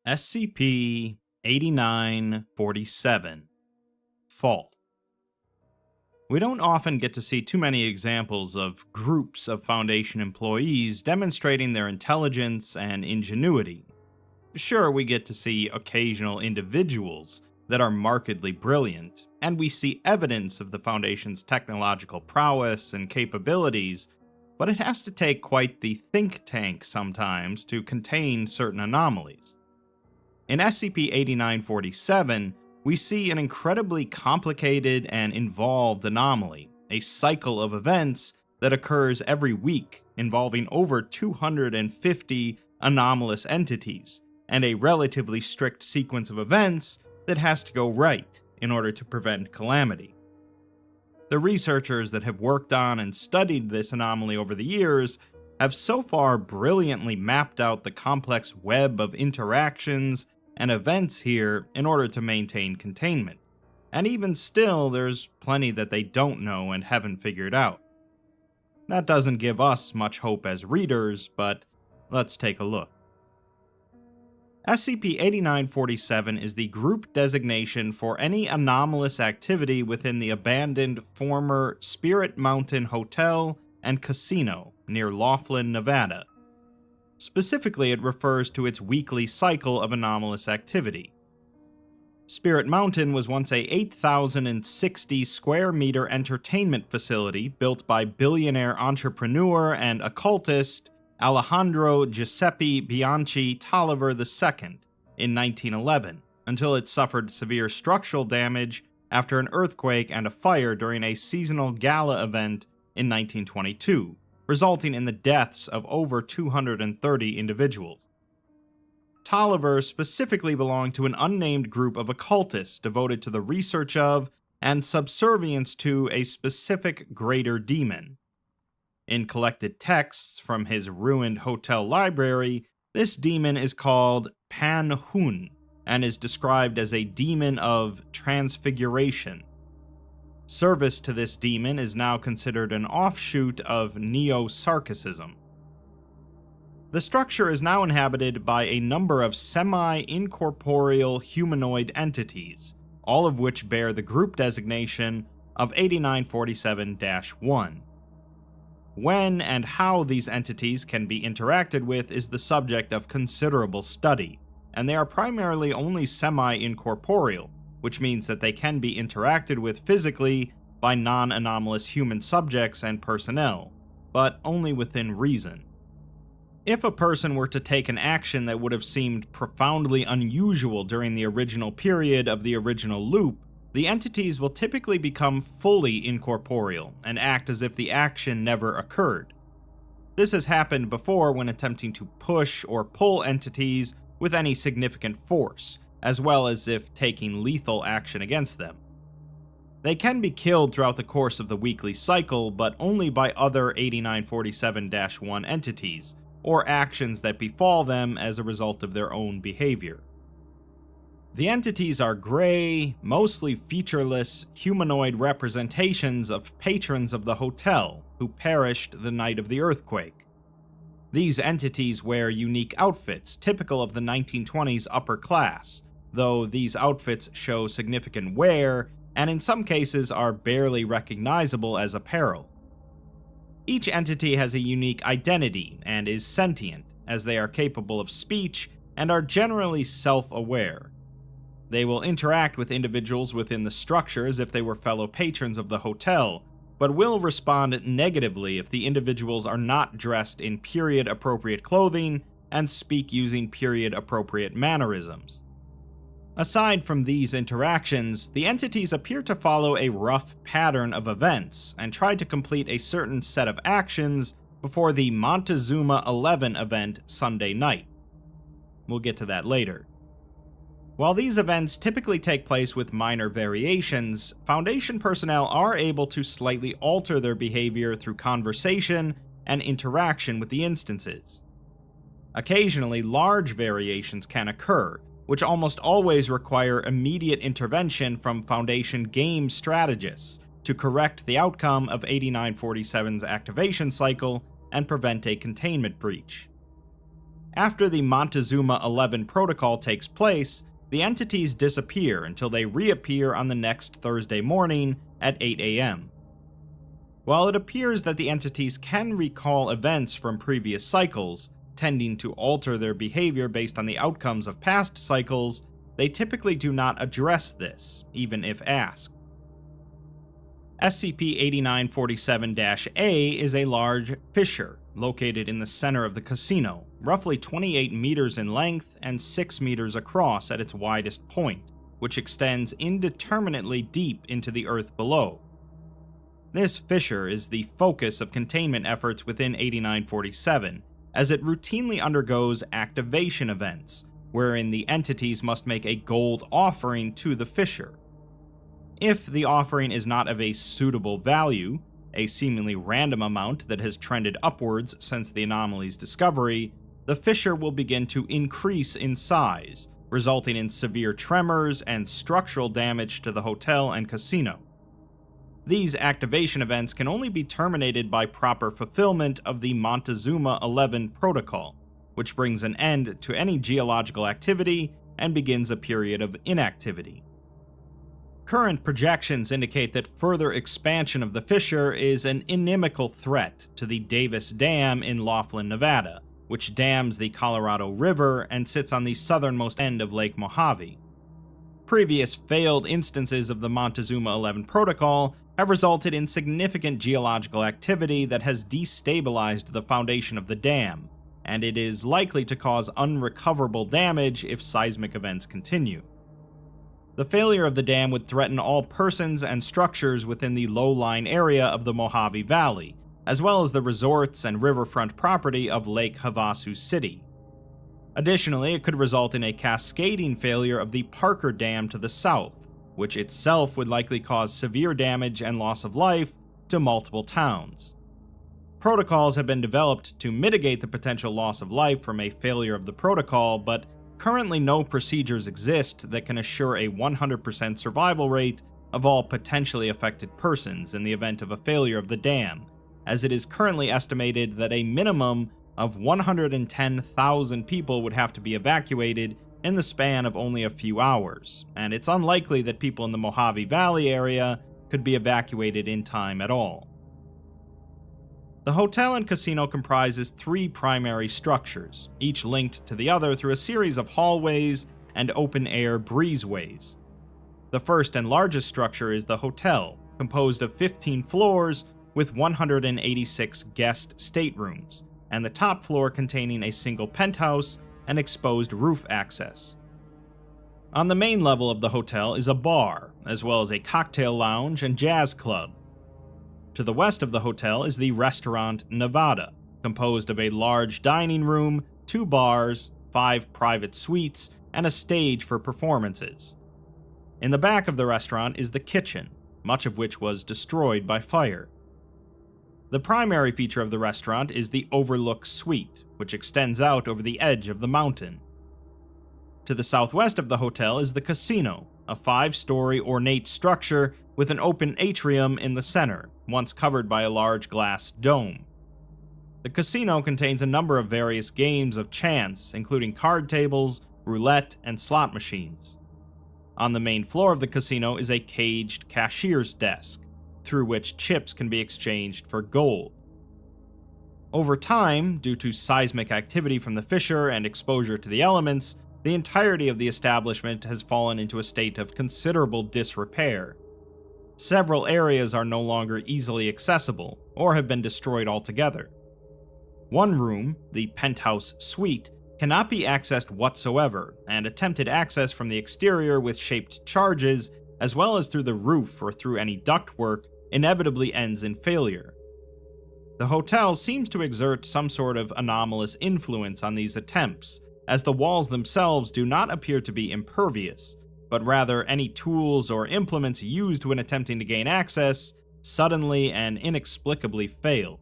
SCP-8947 Fault. We don't often get to see too many examples of groups of Foundation employees demonstrating their intelligence and ingenuity. Sure, we get to see occasional individuals that are markedly brilliant, and we see evidence of the Foundation's technological prowess and capabilities, but it has to take quite the think tank sometimes to contain certain anomalies. In SCP-8947, we see an incredibly complicated and involved anomaly, a cycle of events that occurs every week involving over 250 anomalous entities, and a relatively strict sequence of events that has to go right in order to prevent calamity. The researchers that have worked on and studied this anomaly over the years have so far brilliantly mapped out the complex web of interactions and events here in order to maintain containment. And even still, there's plenty that they don't know and haven't figured out. That doesn't give us much hope as readers, but let's take a look. SCP-8947 is the group designation for any anomalous activity within the abandoned former Spirit Mountain Hotel and Casino near Laughlin, Nevada. Specifically, it refers to its weekly cycle of anomalous activity. Spirit Mountain was once a 8,060 square meter entertainment facility built by billionaire entrepreneur and occultist Alejandro Giuseppe Bianchi Tolliver II in 1911, until it suffered severe structural damage after an earthquake and a fire during a seasonal gala event in 1922, resulting in the deaths of over 230 individuals. Tolliver specifically belonged to an unnamed group of occultists devoted to the research of and subservience to a specific greater demon. In collected texts from his ruined hotel library, this demon is called Pan-Hun and is described as a demon of transfiguration. Service to this demon is now considered an offshoot of Neo-Sarkicism. The structure is now inhabited by a number of semi-incorporeal humanoid entities, all of which bear the group designation of 8947-1. When and how these entities can be interacted with is the subject of considerable study, and they are primarily only semi-incorporeal, which means that they can be interacted with physically by non-anomalous human subjects and personnel, but only within reason. If a person were to take an action that would have seemed profoundly unusual during the original period of the original loop, the entities will typically become fully incorporeal and act as if the action never occurred. This has happened before when attempting to push or pull entities with any significant force, as well as if taking lethal action against them. They can be killed throughout the course of the weekly cycle, but only by other 8947-1 entities, or actions that befall them as a result of their own behavior. The entities are gray, mostly featureless, humanoid representations of patrons of the hotel who perished the night of the earthquake. These entities wear unique outfits typical of the 1920s upper class, though these outfits show significant wear and in some cases are barely recognizable as apparel. Each entity has a unique identity and is sentient, as they are capable of speech and are generally self-aware. They will interact with individuals within the structure as if they were fellow patrons of the hotel, but will respond negatively if the individuals are not dressed in period-appropriate clothing and speak using period-appropriate mannerisms. Aside from these interactions, the entities appear to follow a rough pattern of events and try to complete a certain set of actions before the Montezuma 11 event Sunday night. We'll get to that later. While these events typically take place with minor variations, Foundation personnel are able to slightly alter their behavior through conversation and interaction with the instances. Occasionally, large variations can occur, which almost always require immediate intervention from Foundation game strategists to correct the outcome of 8947's activation cycle and prevent a containment breach. After the Montezuma 11 protocol takes place, the entities disappear until they reappear on the next Thursday morning at 8 a.m. While it appears that the entities can recall events from previous cycles, tending to alter their behavior based on the outcomes of past cycles, they typically do not address this, even if asked. SCP-8947-A is a large fissure located in the center of the casino, roughly 28 meters in length and 6 meters across at its widest point, which extends indeterminately deep into the earth below. This fissure is the focus of containment efforts within 8947, as it routinely undergoes activation events, wherein the entities must make a gold offering to the fissure. If the offering is not of a suitable value, a seemingly random amount that has trended upwards since the anomaly's discovery, the fissure will begin to increase in size, resulting in severe tremors and structural damage to the hotel and casino. These activation events can only be terminated by proper fulfillment of the Montezuma 11 protocol, which brings an end to any geological activity and begins a period of inactivity. Current projections indicate that further expansion of the fissure is an inimical threat to the Davis Dam in Laughlin, Nevada, which dams the Colorado River and sits on the southernmost end of Lake Mojave. Previous failed instances of the Montezuma 11 protocol have resulted in significant geological activity that has destabilized the foundation of the dam, and it is likely to cause unrecoverable damage if seismic events continue. The failure of the dam would threaten all persons and structures within the low-lying area of the Mojave Valley, as well as the resorts and riverfront property of Lake Havasu City. Additionally, it could result in a cascading failure of the Parker Dam to the south, which itself would likely cause severe damage and loss of life to multiple towns. Protocols have been developed to mitigate the potential loss of life from a failure of the protocol, but currently no procedures exist that can assure a 100% survival rate of all potentially affected persons in the event of a failure of the dam, as it is currently estimated that a minimum of 110,000 people would have to be evacuated in the span of only a few hours, and it's unlikely that people in the Mojave Valley area could be evacuated in time at all. The hotel and casino comprises 3 primary structures, each linked to the other through a series of hallways and open-air breezeways. The first and largest structure is the hotel, composed of 15 floors with 186 guest staterooms, and the top floor containing a single penthouse and exposed roof access. On the main level of the hotel is a bar, as well as a cocktail lounge and jazz club. To the west of the hotel is the restaurant Nevada, composed of a large dining room, 2 bars, 5 private suites, and a stage for performances. In the back of the restaurant is the kitchen, much of which was destroyed by fire. The primary feature of the restaurant is the Overlook Suite, which extends out over the edge of the mountain. To the southwest of the hotel is the casino, a 5-story ornate structure with an open atrium in the center, once covered by a large glass dome. The casino contains a number of various games of chance, including card tables, roulette, and slot machines. On the main floor of the casino is a caged cashier's desk, through which chips can be exchanged for gold. Over time, due to seismic activity from the fissure and exposure to the elements, the entirety of the establishment has fallen into a state of considerable disrepair. Several areas are no longer easily accessible, or have been destroyed altogether. One room, the penthouse suite, cannot be accessed whatsoever, and attempted access from the exterior with shaped charges, as well as through the roof or through any ductwork, inevitably ends in failure. The hotel seems to exert some sort of anomalous influence on these attempts, as the walls themselves do not appear to be impervious, but rather any tools or implements used when attempting to gain access suddenly and inexplicably fail.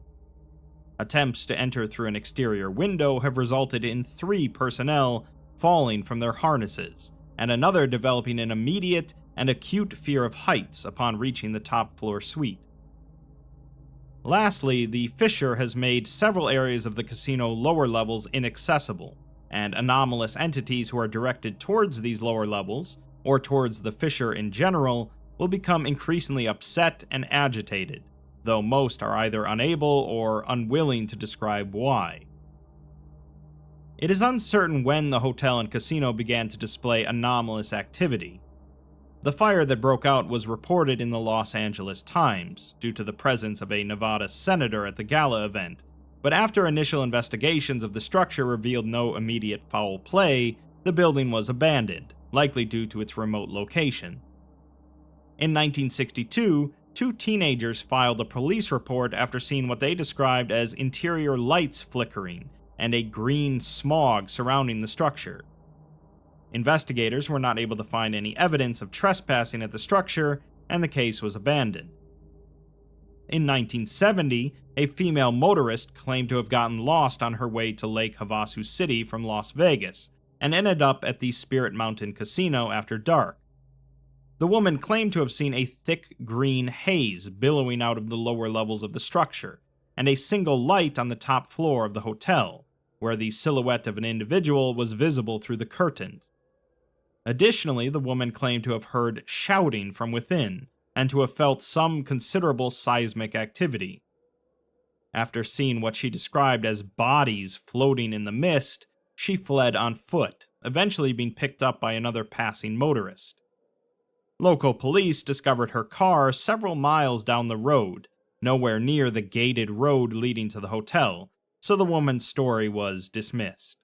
Attempts to enter through an exterior window have resulted in 3 personnel falling from their harnesses, and another developing an immediate and acute fear of heights upon reaching the top floor suite. Lastly, the fissure has made several areas of the casino lower levels inaccessible, and anomalous entities who are directed towards these lower levels, or towards the fissure in general, will become increasingly upset and agitated, though most are either unable or unwilling to describe why. It is uncertain when the hotel and casino began to display anomalous activity. The fire that broke out was reported in the Los Angeles Times, due to the presence of a Nevada senator at the gala event, but after initial investigations of the structure revealed no immediate foul play, the building was abandoned, likely due to its remote location. In 1962, 2 teenagers filed a police report after seeing what they described as interior lights flickering and a green smog surrounding the structure. Investigators were not able to find any evidence of trespassing at the structure, and the case was abandoned. In 1970, a female motorist claimed to have gotten lost on her way to Lake Havasu City from Las Vegas, and ended up at the Spirit Mountain Casino after dark. The woman claimed to have seen a thick green haze billowing out of the lower levels of the structure, and a single light on the top floor of the hotel, where the silhouette of an individual was visible through the curtains. Additionally, the woman claimed to have heard shouting from within, and to have felt some considerable seismic activity. After seeing what she described as bodies floating in the mist, she fled on foot, eventually being picked up by another passing motorist. Local police discovered her car several miles down the road, nowhere near the gated road leading to the hotel, so the woman's story was dismissed.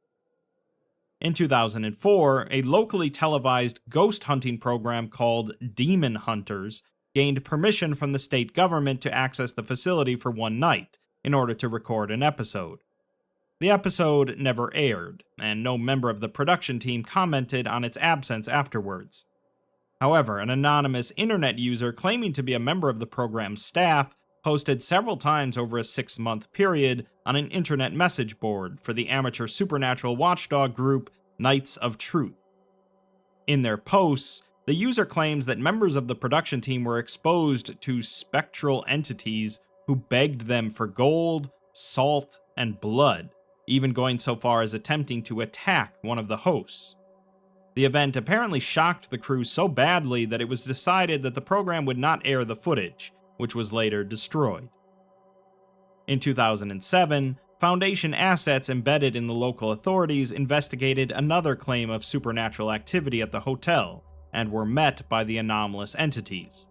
In 2004, a locally televised ghost hunting program called Demon Hunters gained permission from the state government to access the facility for one night in order to record an episode. The episode never aired, and no member of the production team commented on its absence afterwards. However, an anonymous internet user claiming to be a member of the program's staff posted several times over a 6-month period on an internet message board for the amateur supernatural watchdog group Knights of Truth. In their posts, the user claims that members of the production team were exposed to spectral entities who begged them for gold, salt, and blood, even going so far as attempting to attack one of the hosts. The event apparently shocked the crew so badly that it was decided that the program would not air the footage, which was later destroyed. In 2007, Foundation assets embedded in the local authorities investigated another claim of supernatural activity at the hotel, and were met by the anomalous entities.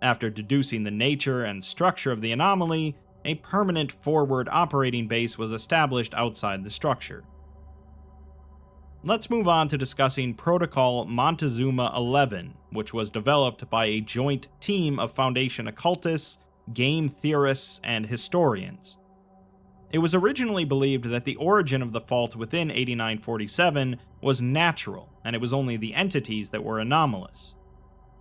After deducing the nature and structure of the anomaly, a permanent forward operating base was established outside the structure. Let's move on to discussing Protocol Montezuma 11, which was developed by a joint team of Foundation occultists, game theorists, and historians. It was originally believed that the origin of the fault within 8947 was natural, and it was only the entities that were anomalous.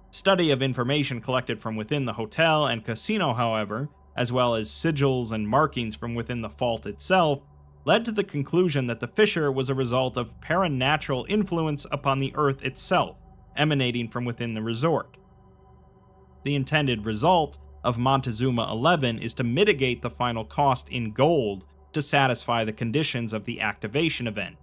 Study of information collected from within the hotel and casino, however, as well as sigils and markings from within the fault itself, led to the conclusion that the fissure was a result of paranatural influence upon the Earth itself, emanating from within the resort. The intended result of Montezuma 11 is to mitigate the final cost in gold to satisfy the conditions of the activation event.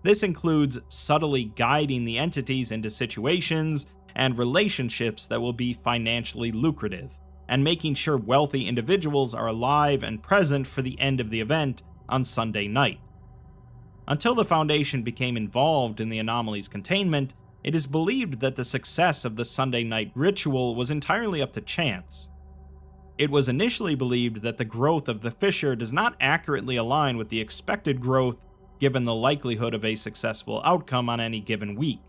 This includes subtly guiding the entities into situations and relationships that will be financially lucrative, and making sure wealthy individuals are alive and present for the end of the event on Sunday night. Until the Foundation became involved in the anomaly's containment, it is believed that the success of the Sunday night ritual was entirely up to chance. It was initially believed that the growth of the fissure does not accurately align with the expected growth given the likelihood of a successful outcome on any given week,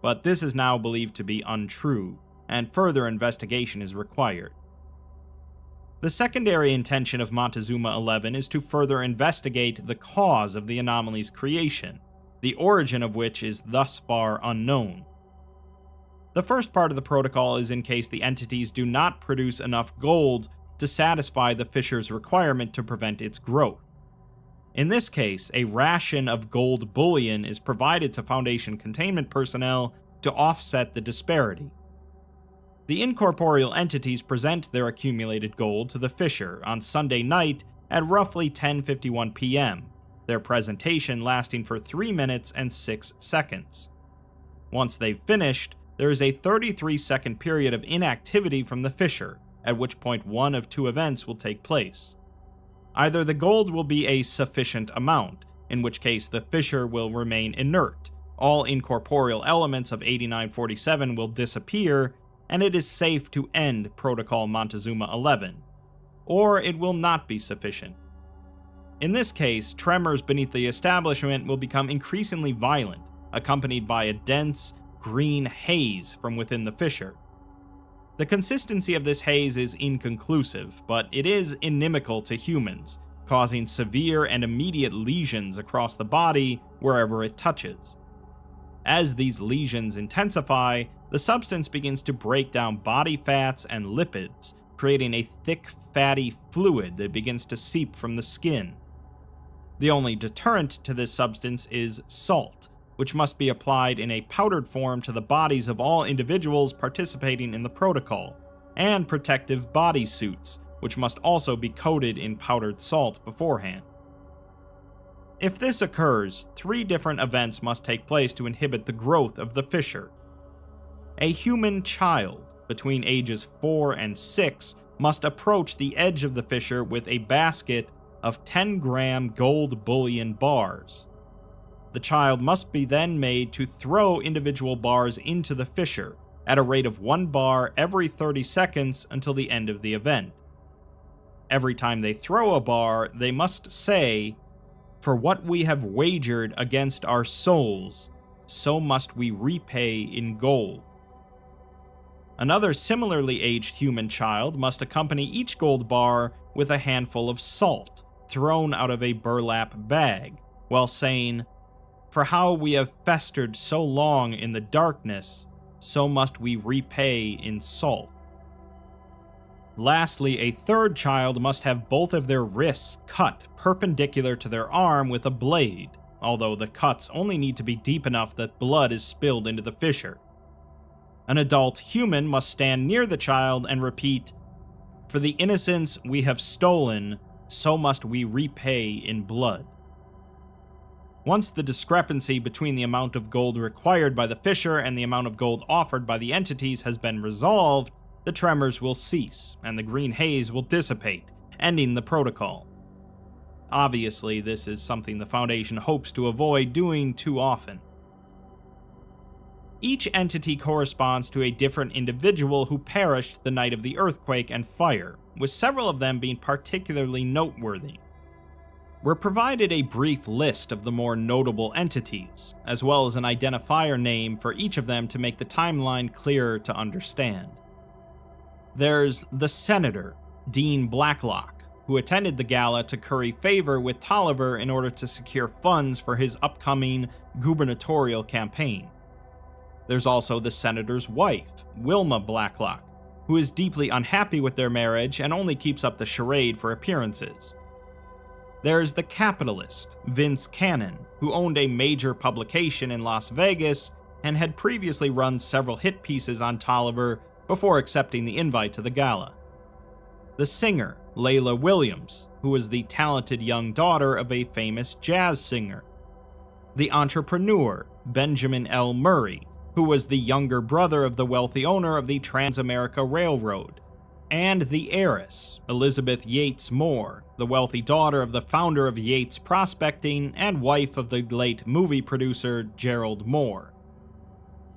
but this is now believed to be untrue, and further investigation is required. The secondary intention of Montezuma 11 is to further investigate the cause of the anomaly's creation, the origin of which is thus far unknown. The first part of the protocol is in case the entities do not produce enough gold to satisfy the fisher's requirement to prevent its growth. In this case, a ration of gold bullion is provided to Foundation containment personnel to offset the disparity. The incorporeal entities present their accumulated gold to the fisher on Sunday night at roughly 10:51 p.m., their presentation lasting for 3 minutes and 6 seconds. Once they've finished, there is a 33-second period of inactivity from the fisher, at which point one of two events will take place. Either the gold will be a sufficient amount, in which case the fisher will remain inert, all incorporeal elements of 8947 will disappear, and it is safe to end Protocol Montezuma 11, or it will not be sufficient. In this case, tremors beneath the establishment will become increasingly violent, accompanied by a dense, green haze from within the fissure. The consistency of this haze is inconclusive, but it is inimical to humans, causing severe and immediate lesions across the body wherever it touches. As these lesions intensify, the substance begins to break down body fats and lipids, creating a thick, fatty fluid that begins to seep from the skin. The only deterrent to this substance is salt, which must be applied in a powdered form to the bodies of all individuals participating in the protocol, and protective body suits, which must also be coated in powdered salt beforehand. If this occurs, 3 different events must take place to inhibit the growth of the fissure. A human child, between ages 4 and 6, must approach the edge of the fissure with a basket of 10-gram gold bullion bars. The child must be then made to throw individual bars into the fissure at a rate of 1 bar every 30 seconds until the end of the event. Every time they throw a bar, they must say, "For what we have wagered against our souls, so must we repay in gold." Another similarly aged human child must accompany each gold bar with a handful of salt, thrown out of a burlap bag, while saying, "For how we have festered so long in the darkness, so must we repay in salt." Lastly, a third child must have both of their wrists cut perpendicular to their arm with a blade, although the cuts only need to be deep enough that blood is spilled into the fissure. An adult human must stand near the child and repeat, "For the innocence we have stolen, so must we repay in blood." Once the discrepancy between the amount of gold required by the fissure and the amount of gold offered by the entities has been resolved, the tremors will cease, and the green haze will dissipate, ending the protocol. Obviously, this is something the Foundation hopes to avoid doing too often. Each entity corresponds to a different individual who perished the night of the earthquake and fire, with several of them being particularly noteworthy. We're provided a brief list of the more notable entities, as well as an identifier name for each of them to make the timeline clearer to understand. There's the Senator, Dean Blacklock, who attended the gala to curry favor with Tolliver in order to secure funds for his upcoming gubernatorial campaign. There's also the Senator's wife, Wilma Blacklock, who is deeply unhappy with their marriage and only keeps up the charade for appearances. There's the capitalist, Vince Cannon, who owned a major publication in Las Vegas and had previously run several hit pieces on Tolliver before accepting the invite to the gala. The singer, Layla Williams, who was the talented young daughter of a famous jazz singer. The entrepreneur, Benjamin L. Murray, who was the younger brother of the wealthy owner of the Transamerica Railroad. And the heiress, Elizabeth Yates Moore, the wealthy daughter of the founder of Yates Prospecting and wife of the late movie producer Gerald Moore.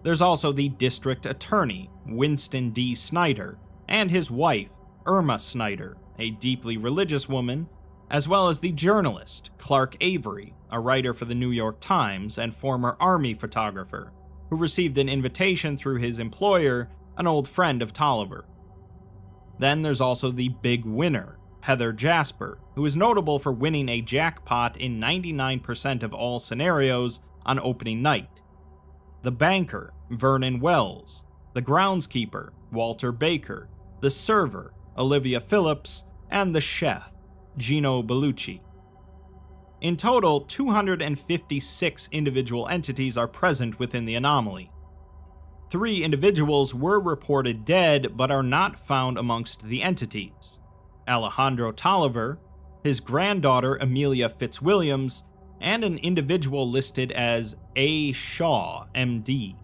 There's also the district attorney, Winston D. Snyder, and his wife, Irma Snyder, a deeply religious woman, as well as the journalist, Clark Avery, a writer for the New York Times and former Army photographer, who received an invitation through his employer, an old friend of Tolliver. Then there's also the big winner, Heather Jasper, who is notable for winning a jackpot in 99% of all scenarios on opening night. The banker, Vernon Wells, the groundskeeper, Walter Baker, the server, Olivia Phillips, and the chef, Gino Bellucci. In total, 256 individual entities are present within the anomaly. 3 individuals were reported dead but are not found amongst the entities: Alejandro Tolliver, his granddaughter Amelia Fitzwilliams, and an individual listed as A. Shaw, MD.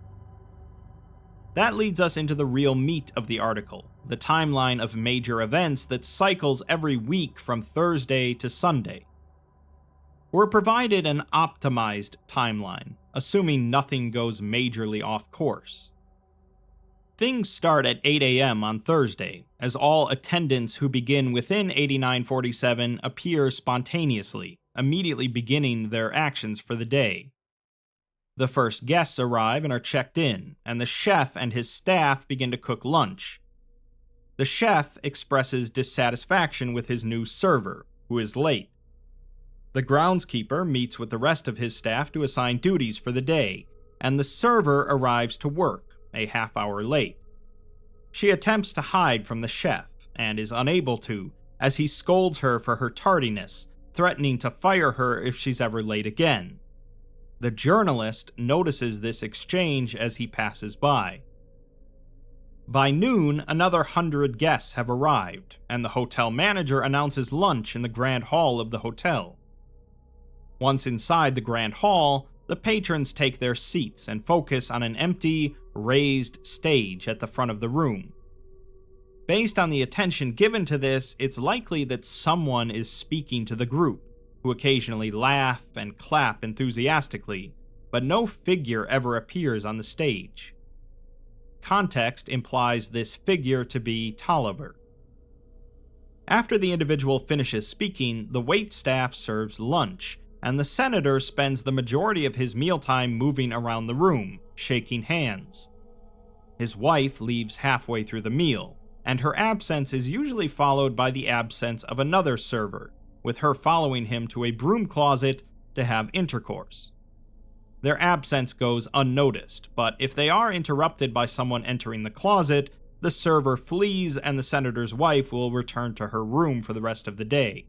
That leads us into the real meat of the article, the timeline of major events that cycles every week from Thursday to Sunday. We're provided an optimized timeline, assuming nothing goes majorly off course. Things start at 8 a.m. on Thursday, as all attendants who begin within 8947 appear spontaneously, immediately beginning their actions for the day. The first guests arrive and are checked in, and the chef and his staff begin to cook lunch. The chef expresses dissatisfaction with his new server, who is late. The groundskeeper meets with the rest of his staff to assign duties for the day, and the server arrives to work, a half-hour late. She attempts to hide from the chef, and is unable to, as he scolds her for her tardiness, threatening to fire her if she's ever late again. The journalist notices this exchange as he passes by. By noon, another 100 guests have arrived, and the hotel manager announces lunch in the grand hall of the hotel. Once inside the grand hall, the patrons take their seats and focus on an empty, raised stage at the front of the room. Based on the attention given to this, it's likely that someone is speaking to the group, who occasionally laugh and clap enthusiastically, but no figure ever appears on the stage. Context implies this figure to be Tolliver. After the individual finishes speaking, the waitstaff serves lunch, and the senator spends the majority of his mealtime moving around the room, shaking hands. His wife leaves halfway through the meal, and her absence is usually followed by the absence of another server, with her following him to a broom closet to have intercourse. Their absence goes unnoticed, but if they are interrupted by someone entering the closet, the server flees and the senator's wife will return to her room for the rest of the day.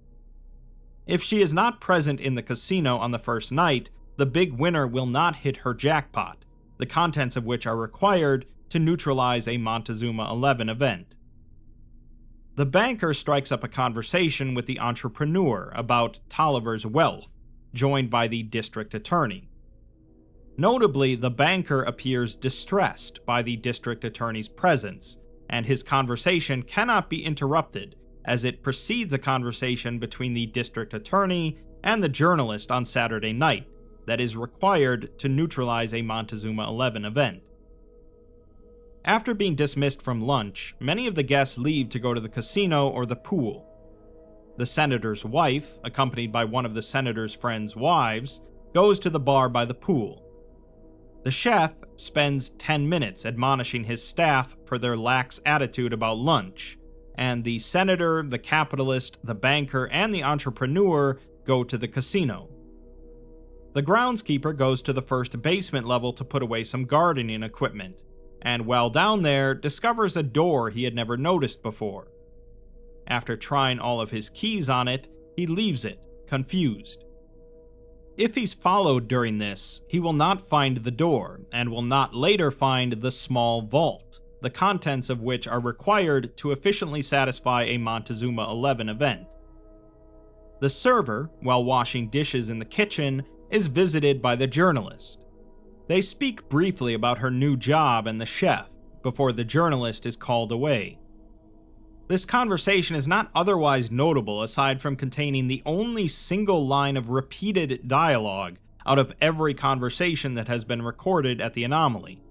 If she is not present in the casino on the first night, the big winner will not hit her jackpot, the contents of which are required to neutralize a Montezuma 11 event. The banker strikes up a conversation with the entrepreneur about Tolliver's wealth, joined by the district attorney. Notably, the banker appears distressed by the district attorney's presence, and his conversation cannot be interrupted as it precedes a conversation between the district attorney and the journalist on Saturday night that is required to neutralize a Montezuma 11 event. After being dismissed from lunch, many of the guests leave to go to the casino or the pool. The senator's wife, accompanied by one of the senator's friends' wives, goes to the bar by the pool. The chef spends 10 minutes admonishing his staff for their lax attitude about lunch, and the senator, the capitalist, the banker, and the entrepreneur go to the casino. The groundskeeper goes to the first basement level to put away some gardening equipment, and while down there, discovers a door he had never noticed before. After trying all of his keys on it, he leaves it, confused. If he's followed during this, he will not find the door, and will not later find the small vault, the contents of which are required to efficiently satisfy a Montezuma 11 event. The server, while washing dishes in the kitchen, is visited by the journalist. They speak briefly about her new job and the chef, before the journalist is called away. This conversation is not otherwise notable aside from containing the only single line of repeated dialogue out of every conversation that has been recorded at the anomaly.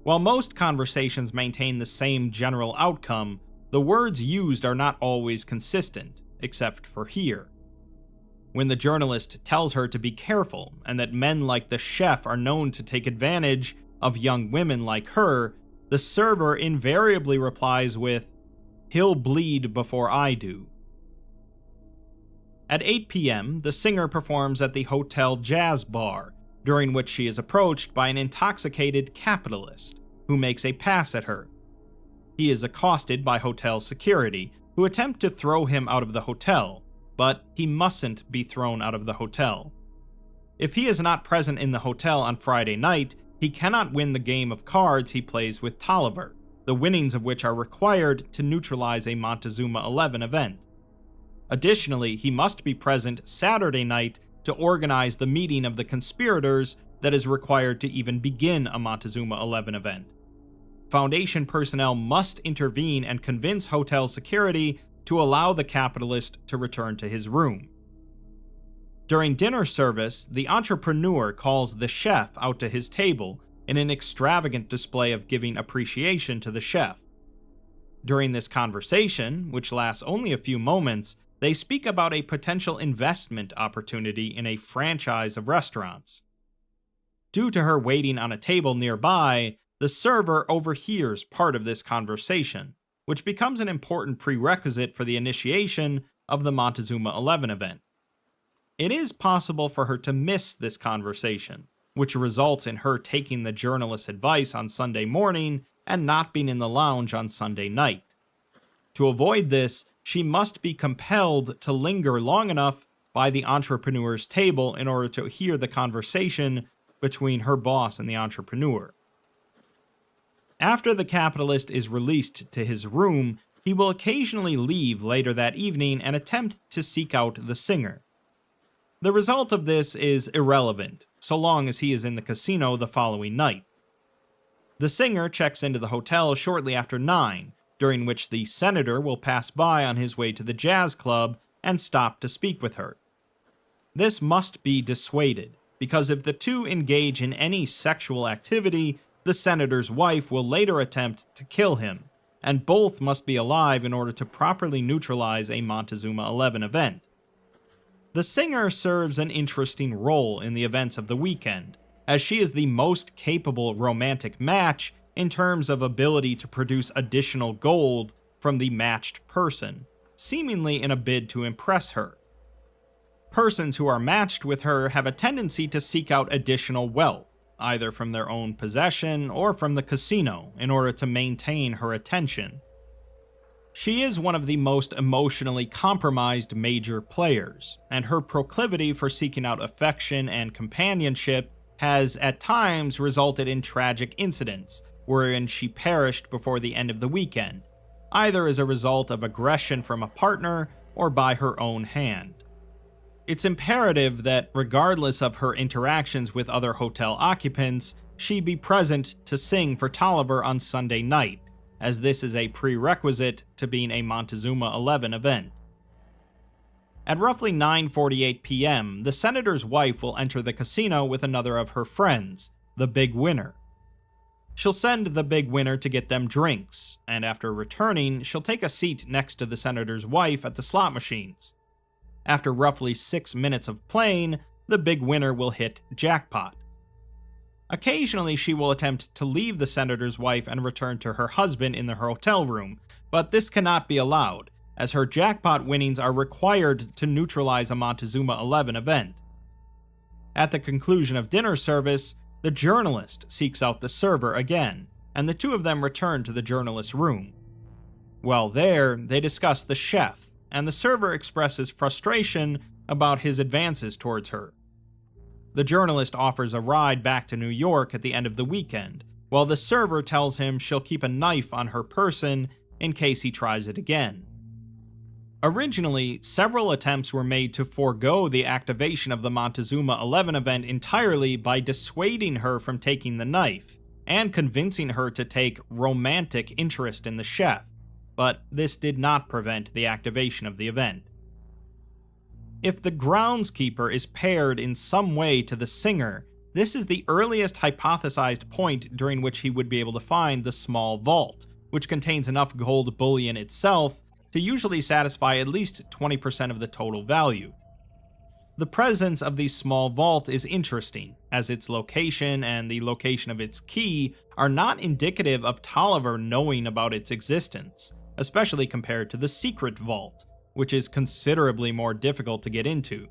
While most conversations maintain the same general outcome, the words used are not always consistent, except for here. When the journalist tells her to be careful, and that men like the chef are known to take advantage of young women like her, the server invariably replies with, "He'll bleed before I do." At 8 p.m., the singer performs at the Hotel Jazz Bar, during which she is approached by an intoxicated capitalist who makes a pass at her. He is accosted by hotel security, who attempt to throw him out of the hotel, but he mustn't be thrown out of the hotel. If he is not present in the hotel on Friday night, he cannot win the game of cards he plays with Tolliver, the winnings of which are required to neutralize a Montezuma 11 event. Additionally, he must be present Saturday night to organize the meeting of the conspirators that is required to even begin a Montezuma 11 event. Foundation personnel must intervene and convince hotel security to allow the capitalist to return to his room. During dinner service, the entrepreneur calls the chef out to his table in an extravagant display of giving appreciation to the chef. During this conversation, which lasts only a few moments, they speak about a potential investment opportunity in a franchise of restaurants. Due to her waiting on a table nearby, the server overhears part of this conversation, which becomes an important prerequisite for the initiation of the Montezuma 11 event. It is possible for her to miss this conversation, which results in her taking the journalist's advice on Sunday morning and not being in the lounge on Sunday night. To avoid this, she must be compelled to linger long enough by the entrepreneur's table in order to hear the conversation between her boss and the entrepreneur. After the capitalist is released to his room, he will occasionally leave later that evening and attempt to seek out the singer. The result of this is irrelevant, so long as he is in the casino the following night. The singer checks into the hotel shortly after 9, during which the senator will pass by on his way to the jazz club and stop to speak with her. This must be dissuaded, because if the two engage in any sexual activity, the senator's wife will later attempt to kill him, and both must be alive in order to properly neutralize a Montezuma 11 event. The singer serves an interesting role in the events of the weekend, as she is the most capable romantic match in terms of ability to produce additional gold from the matched person, seemingly in a bid to impress her. Persons who are matched with her have a tendency to seek out additional wealth, either from their own possession or from the casino, in order to maintain her attention. She is one of the most emotionally compromised major players, and her proclivity for seeking out affection and companionship has at times resulted in tragic incidents, wherein she perished before the end of the weekend, either as a result of aggression from a partner or by her own hand. It's imperative that, regardless of her interactions with other hotel occupants, she be present to sing for Tolliver on Sunday night, as this is a prerequisite to being a Montezuma 11 event. At roughly 9:48 p.m., the senator's wife will enter the casino with another of her friends, the Big Winner. She'll send the Big Winner to get them drinks, and after returning, she'll take a seat next to the senator's wife at the slot machines. After roughly 6 minutes of playing, the Big Winner will hit jackpot. Occasionally, she will attempt to leave the senator's wife and return to her husband in the hotel room, but this cannot be allowed, as her jackpot winnings are required to neutralize a Montezuma 11 event. At the conclusion of dinner service, the journalist seeks out the server again, and the two of them return to the journalist's room. While there, they discuss the chef, and the server expresses frustration about his advances towards her. The journalist offers a ride back to New York at the end of the weekend, while the server tells him she'll keep a knife on her person in case he tries it again. Originally, several attempts were made to forego the activation of the Montezuma 11 event entirely by dissuading her from taking the knife, and convincing her to take romantic interest in the chef, but this did not prevent the activation of the event. If the groundskeeper is paired in some way to the singer, this is the earliest hypothesized point during which he would be able to find the small vault, which contains enough gold bullion itself to usually satisfy at least 20% of the total value. The presence of the small vault is interesting, as its location and the location of its key are not indicative of Tolliver knowing about its existence, especially compared to the secret vault, which is considerably more difficult to get into.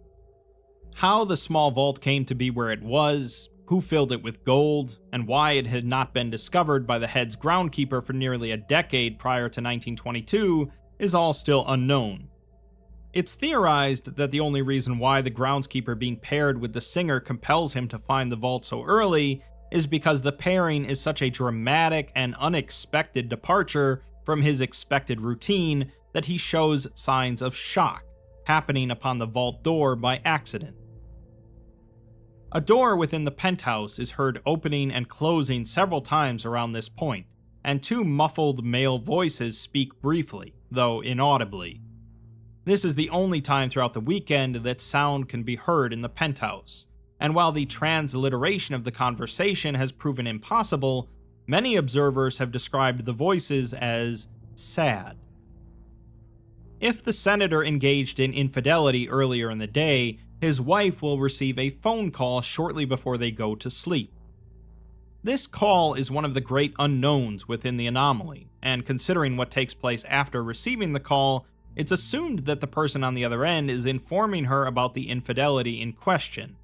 How the small vault came to be where it was, who filled it with gold, and why it had not been discovered by the head's groundkeeper for nearly a decade prior to 1922 is all still unknown. It's theorized that the only reason why the groundskeeper being paired with the singer compels him to find the vault so early is because the pairing is such a dramatic and unexpected departure from his expected routine that he shows signs of shock, happening upon the vault door by accident. A door within the penthouse is heard opening and closing several times around this point, and two muffled male voices speak briefly, though inaudibly. This is the only time throughout the weekend that sound can be heard in the penthouse, and while the transliteration of the conversation has proven impossible, many observers have described the voices as sad. If the senator engaged in infidelity earlier in the day, his wife will receive a phone call shortly before they go to sleep. This call is one of the great unknowns within the anomaly, and considering what takes place after receiving the call, it's assumed that the person on the other end is informing her about the infidelity in question.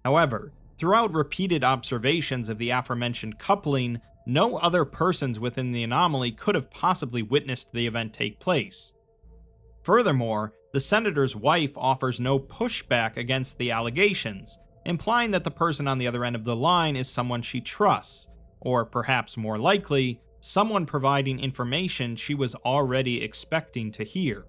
However, throughout repeated observations of the aforementioned coupling, no other persons within the anomaly could have possibly witnessed the event take place. Furthermore, the senator's wife offers no pushback against the allegations, implying that the person on the other end of the line is someone she trusts, or perhaps more likely, someone providing information she was already expecting to hear.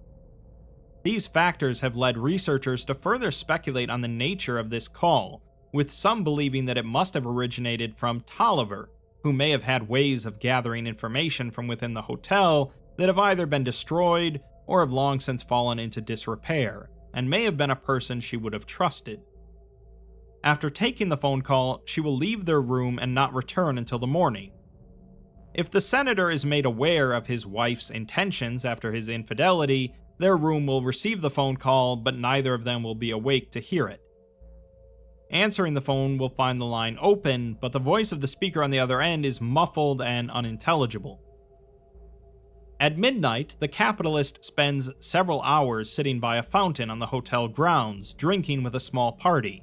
These factors have led researchers to further speculate on the nature of this call, with some believing that it must have originated from Tolliver, who may have had ways of gathering information from within the hotel that have either been destroyed or have long since fallen into disrepair, and may have been a person she would have trusted. After taking the phone call, she will leave their room and not return until the morning. If the senator is made aware of his wife's intentions after his infidelity, their room will receive the phone call, but neither of them will be awake to hear it. Answering the phone will find the line open, but the voice of the speaker on the other end is muffled and unintelligible. At midnight, the capitalist spends several hours sitting by a fountain on the hotel grounds, drinking with a small party.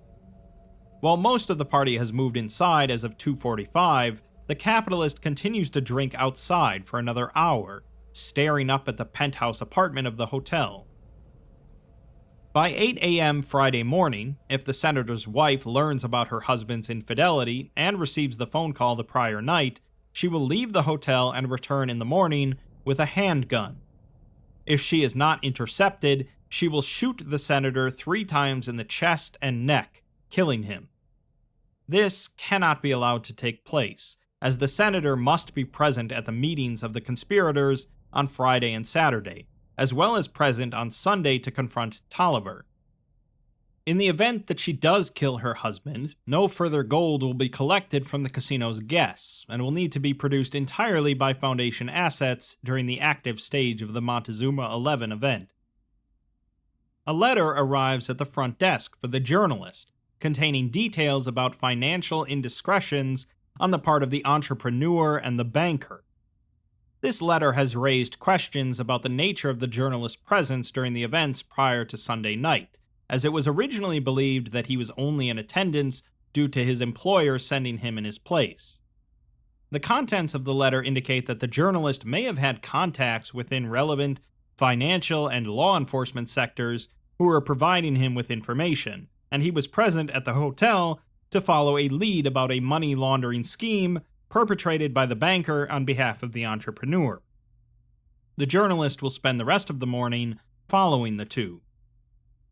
While most of the party has moved inside as of 2:45, the capitalist continues to drink outside for another hour, staring up at the penthouse apartment of the hotel. By 8 a.m. Friday morning, if the senator's wife learns about her husband's infidelity and receives the phone call the prior night, she will leave the hotel and return in the morning with a handgun. If she is not intercepted, she will shoot the senator 3 times in the chest and neck, killing him. This cannot be allowed to take place, as the senator must be present at the meetings of the conspirators on Friday and Saturday, as well as present on Sunday to confront Tolliver. In the event that she does kill her husband, no further gold will be collected from the casino's guests, and will need to be produced entirely by Foundation assets during the active stage of the Montezuma 11 event. A letter arrives at the front desk for the journalist, containing details about financial indiscretions on the part of the entrepreneur and the banker. This letter has raised questions about the nature of the journalist's presence during the events prior to Sunday night, as it was originally believed that he was only in attendance due to his employer sending him in his place. The contents of the letter indicate that the journalist may have had contacts within relevant financial and law enforcement sectors who were providing him with information, and he was present at the hotel to follow a lead about a money laundering scheme perpetrated by the banker on behalf of the entrepreneur. The journalist will spend the rest of the morning following the two.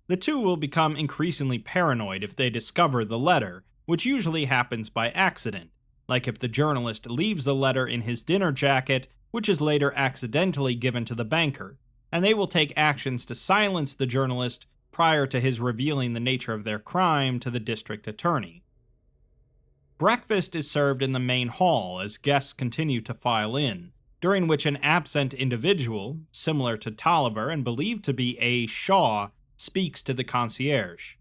The two will become increasingly paranoid if they discover the letter, which usually happens by accident, like if the journalist leaves the letter in his dinner jacket, which is later accidentally given to the banker, and they will take actions to silence the journalist prior to his revealing the nature of their crime to the district attorney. Breakfast is served in the main hall as guests continue to file in, during which an absent individual, similar to Tolliver and believed to be A. Shaw, speaks to the concierge.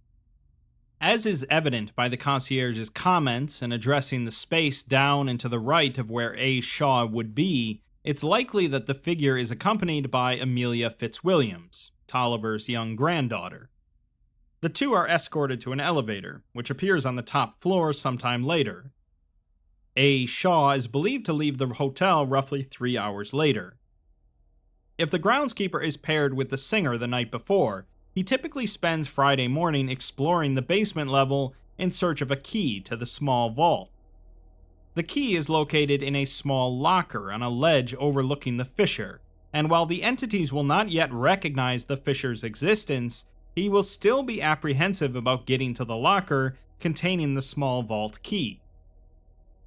As is evident by the concierge's comments in addressing the space down and to the right of where A. Shaw would be, it's likely that the figure is accompanied by Amelia Fitzwilliams, Tolliver's young granddaughter. The two are escorted to an elevator, which appears on the top floor sometime later. A. Shaw is believed to leave the hotel roughly 3 hours later. If the groundskeeper is paired with the singer the night before, he typically spends Friday morning exploring the basement level in search of a key to the small vault. The key is located in a small locker on a ledge overlooking the fissure, and while the entities will not yet recognize the fissure's existence, he will still be apprehensive about getting to the locker containing the small vault key.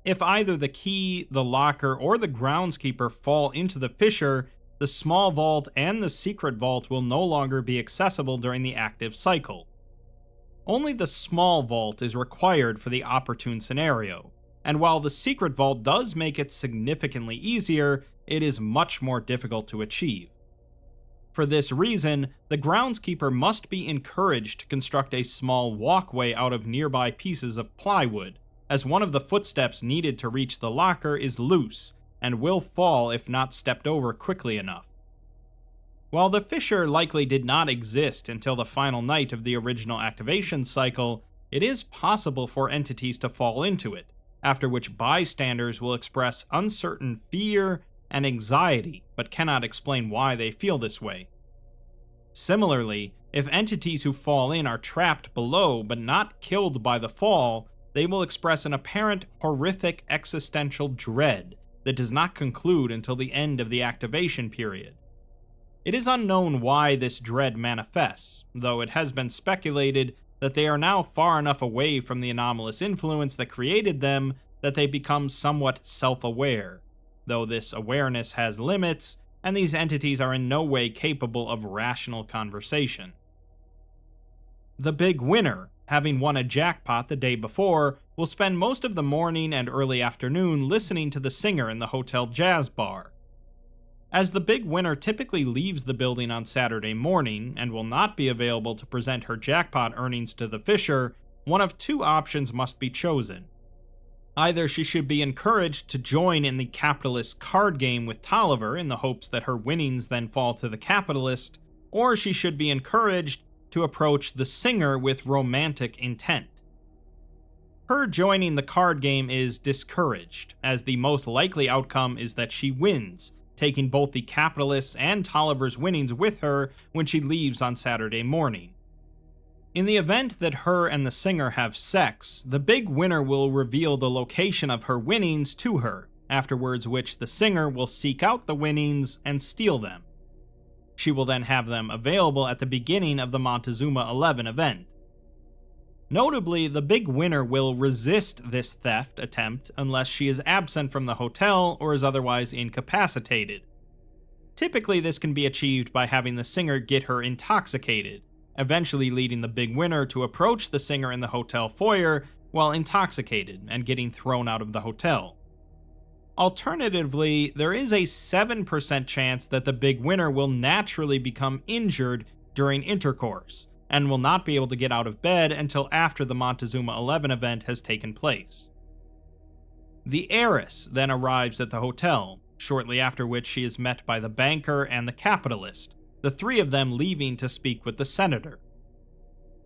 If either the key, the locker, or the groundskeeper fall into the fissure, the small vault and the secret vault will no longer be accessible during the active cycle. Only the small vault is required for the opportune scenario, and while the secret vault does make it significantly easier, it is much more difficult to achieve. For this reason, the groundskeeper must be encouraged to construct a small walkway out of nearby pieces of plywood, as one of the footsteps needed to reach the locker is loose and will fall if not stepped over quickly enough. While the fissure likely did not exist until the final night of the original activation cycle, it is possible for entities to fall into it, after which bystanders will express uncertain fear and anxiety, but cannot explain why they feel this way. Similarly, if entities who fall in are trapped below but not killed by the fall, they will express an apparent horrific existential dread that does not conclude until the end of the activation period. It is unknown why this dread manifests, though it has been speculated that they are now far enough away from the anomalous influence that created them that they become somewhat self-aware, though this awareness has limits, and these entities are in no way capable of rational conversation. The big winner, having won a jackpot the day before, will spend most of the morning and early afternoon listening to the singer in the hotel jazz bar. As the big winner typically leaves the building on Saturday morning and will not be available to present her jackpot earnings to the Fisher, one of two options must be chosen. Either she should be encouraged to join in the capitalist card game with Tolliver in the hopes that her winnings then fall to the capitalist, or she should be encouraged to approach the singer with romantic intent. Her joining the card game is discouraged, as the most likely outcome is that she wins, taking both the capitalist's and Tolliver's winnings with her when she leaves on Saturday morning. In the event that her and the singer have sex, the big winner will reveal the location of her winnings to her, afterwards which the singer will seek out the winnings and steal them. She will then have them available at the beginning of the Montezuma 11 event. Notably, the big winner will resist this theft attempt unless she is absent from the hotel or is otherwise incapacitated. Typically, this can be achieved by having the singer get her intoxicated, eventually leading the big winner to approach the singer in the hotel foyer while intoxicated and getting thrown out of the hotel. Alternatively, there is a 7% chance that the big winner will naturally become injured during intercourse, and will not be able to get out of bed until after the Montezuma 11 event has taken place. The heiress then arrives at the hotel, shortly after which she is met by the banker and the capitalist, the three of them leaving to speak with the senator.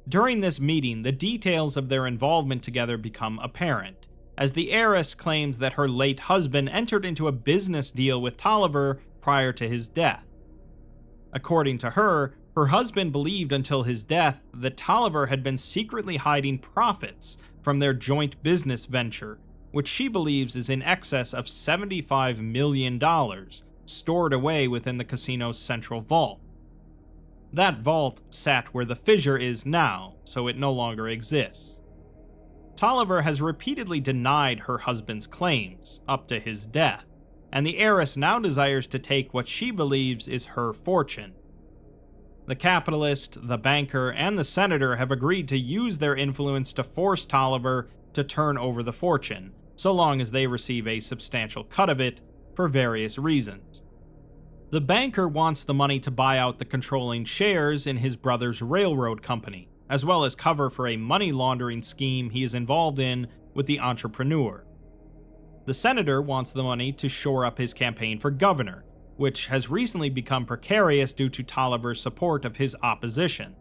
During this meeting, the details of their involvement together become apparent, as the heiress claims that her late husband entered into a business deal with Tolliver prior to his death. According to her, her husband believed until his death that Tolliver had been secretly hiding profits from their joint business venture, which she believes is in excess of $75 million, stored away within the casino's central vault. That vault sat where the fissure is now, so it no longer exists. Tolliver has repeatedly denied her husband's claims, up to his death, and the heiress now desires to take what she believes is her fortune. The capitalist, the banker, and the senator have agreed to use their influence to force Tolliver to turn over the fortune, so long as they receive a substantial cut of it, for various reasons. The banker wants the money to buy out the controlling shares in his brother's railroad company, as well as cover for a money laundering scheme he is involved in with the entrepreneur. The senator wants the money to shore up his campaign for governor, which has recently become precarious due to Tolliver's support of his opposition.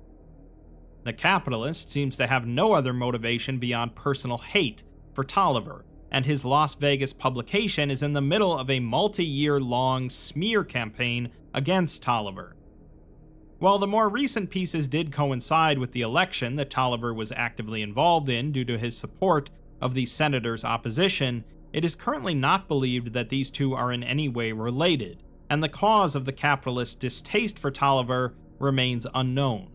The capitalist seems to have no other motivation beyond personal hate for Tolliver, and his Las Vegas publication is in the middle of a multi-year-long smear campaign against Tolliver. While the more recent pieces did coincide with the election that Tolliver was actively involved in due to his support of the senator's opposition, it is currently not believed that these two are in any way related, and the cause of the capitalist's distaste for Tolliver remains unknown.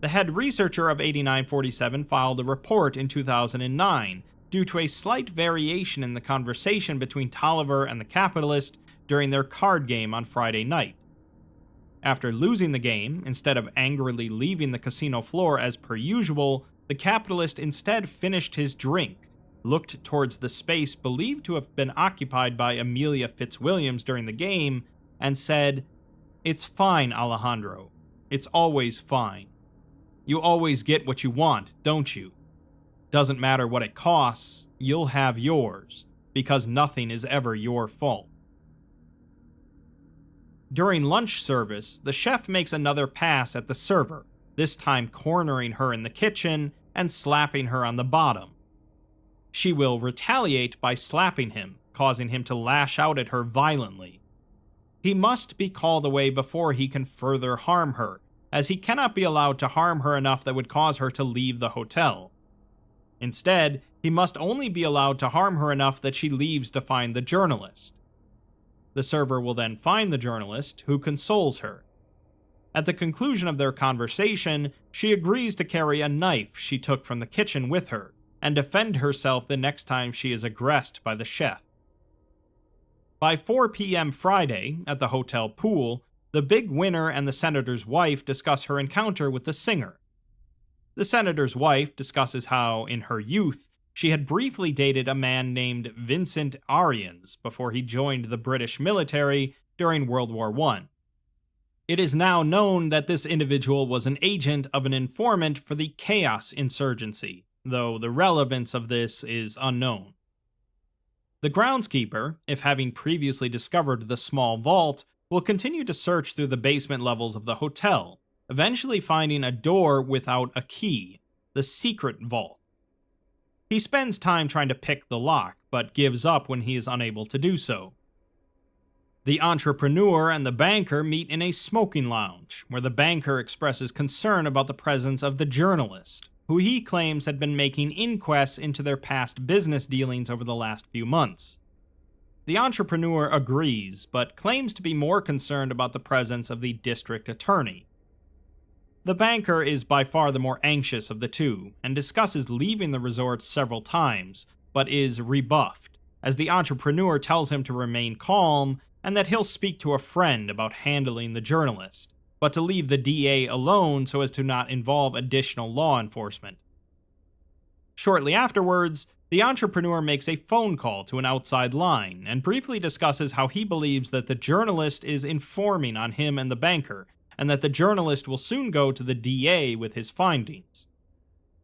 The head researcher of 8947 filed a report in 2009 due to a slight variation in the conversation between Tolliver and the capitalist during their card game on Friday night. After losing the game, instead of angrily leaving the casino floor as per usual, the capitalist instead finished his drink, looked towards the space believed to have been occupied by Amelia Fitzwilliams during the game, and said, "It's fine, Alejandro. It's always fine. You always get what you want, don't you? Doesn't matter what it costs, you'll have yours, because nothing is ever your fault." During lunch service, the chef makes another pass at the server, this time cornering her in the kitchen and slapping her on the bottom. She will retaliate by slapping him, causing him to lash out at her violently. He must be called away before he can further harm her, as he cannot be allowed to harm her enough that would cause her to leave the hotel. Instead, he must only be allowed to harm her enough that she leaves to find the journalist. The server will then find the journalist, who consoles her. At the conclusion of their conversation, she agrees to carry a knife she took from the kitchen with her, and defend herself the next time she is aggressed by the chef. By 4 p.m. Friday, at the hotel pool, the big winner and the senator's wife discuss her encounter with the singer. The senator's wife discusses how, in her youth, she had briefly dated a man named Vincent Arians before he joined the British military during World War I. It is now known that this individual was an agent of an informant for the Chaos Insurgency, though the relevance of this is unknown. The groundskeeper, if having previously discovered the small vault, will continue to search through the basement levels of the hotel, eventually finding a door without a key, the secret vault. He spends time trying to pick the lock, but gives up when he is unable to do so. The entrepreneur and the banker meet in a smoking lounge, where the banker expresses concern about the presence of the journalist, who he claims had been making inquests into their past business dealings over the last few months. The entrepreneur agrees, but claims to be more concerned about the presence of the district attorney. The banker is by far the more anxious of the two, and discusses leaving the resort several times, but is rebuffed, as the entrepreneur tells him to remain calm and that he'll speak to a friend about handling the journalist, but to leave the DA alone so as to not involve additional law enforcement. Shortly afterwards, the entrepreneur makes a phone call to an outside line and briefly discusses how he believes that the journalist is informing on him and the banker, and that the journalist will soon go to the DA with his findings.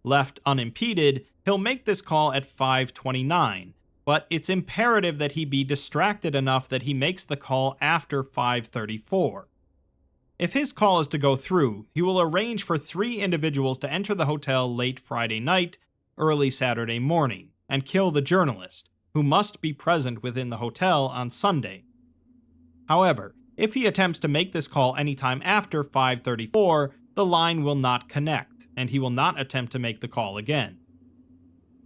Left unimpeded, he'll make this call at 5:29, but it's imperative that he be distracted enough that he makes the call after 5:34. If his call is to go through, he will arrange for 3 individuals to enter the hotel late Friday night, early Saturday morning, and kill the journalist, who must be present within the hotel on Sunday. However, if he attempts to make this call anytime after 5:34, the line will not connect, and he will not attempt to make the call again.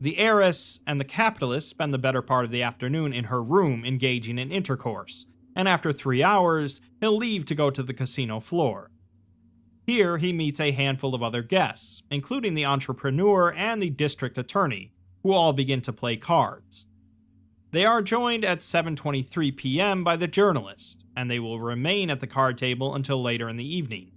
The heiress and the capitalist spend the better part of the afternoon in her room engaging in intercourse, and after 3 hours, he'll leave to go to the casino floor. Here, he meets a handful of other guests, including the entrepreneur and the district attorney, who all begin to play cards. They are joined at 7:23 p.m. by the journalist, and they will remain at the card table until later in the evening.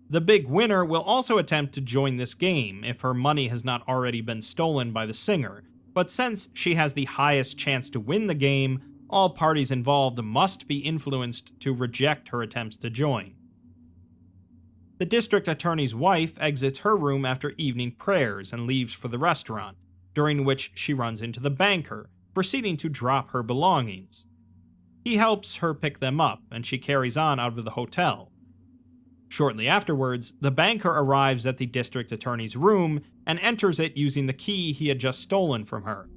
The big winner will also attempt to join this game if her money has not already been stolen by the singer, but since she has the highest chance to win the game, all parties involved must be influenced to reject her attempts to join. The district attorney's wife exits her room after evening prayers and leaves for the restaurant, during which she runs into the banker, proceeding to drop her belongings. He helps her pick them up, and she carries on out of the hotel. Shortly afterwards, the banker arrives at the district attorney's room and enters it using the key he had just stolen from her.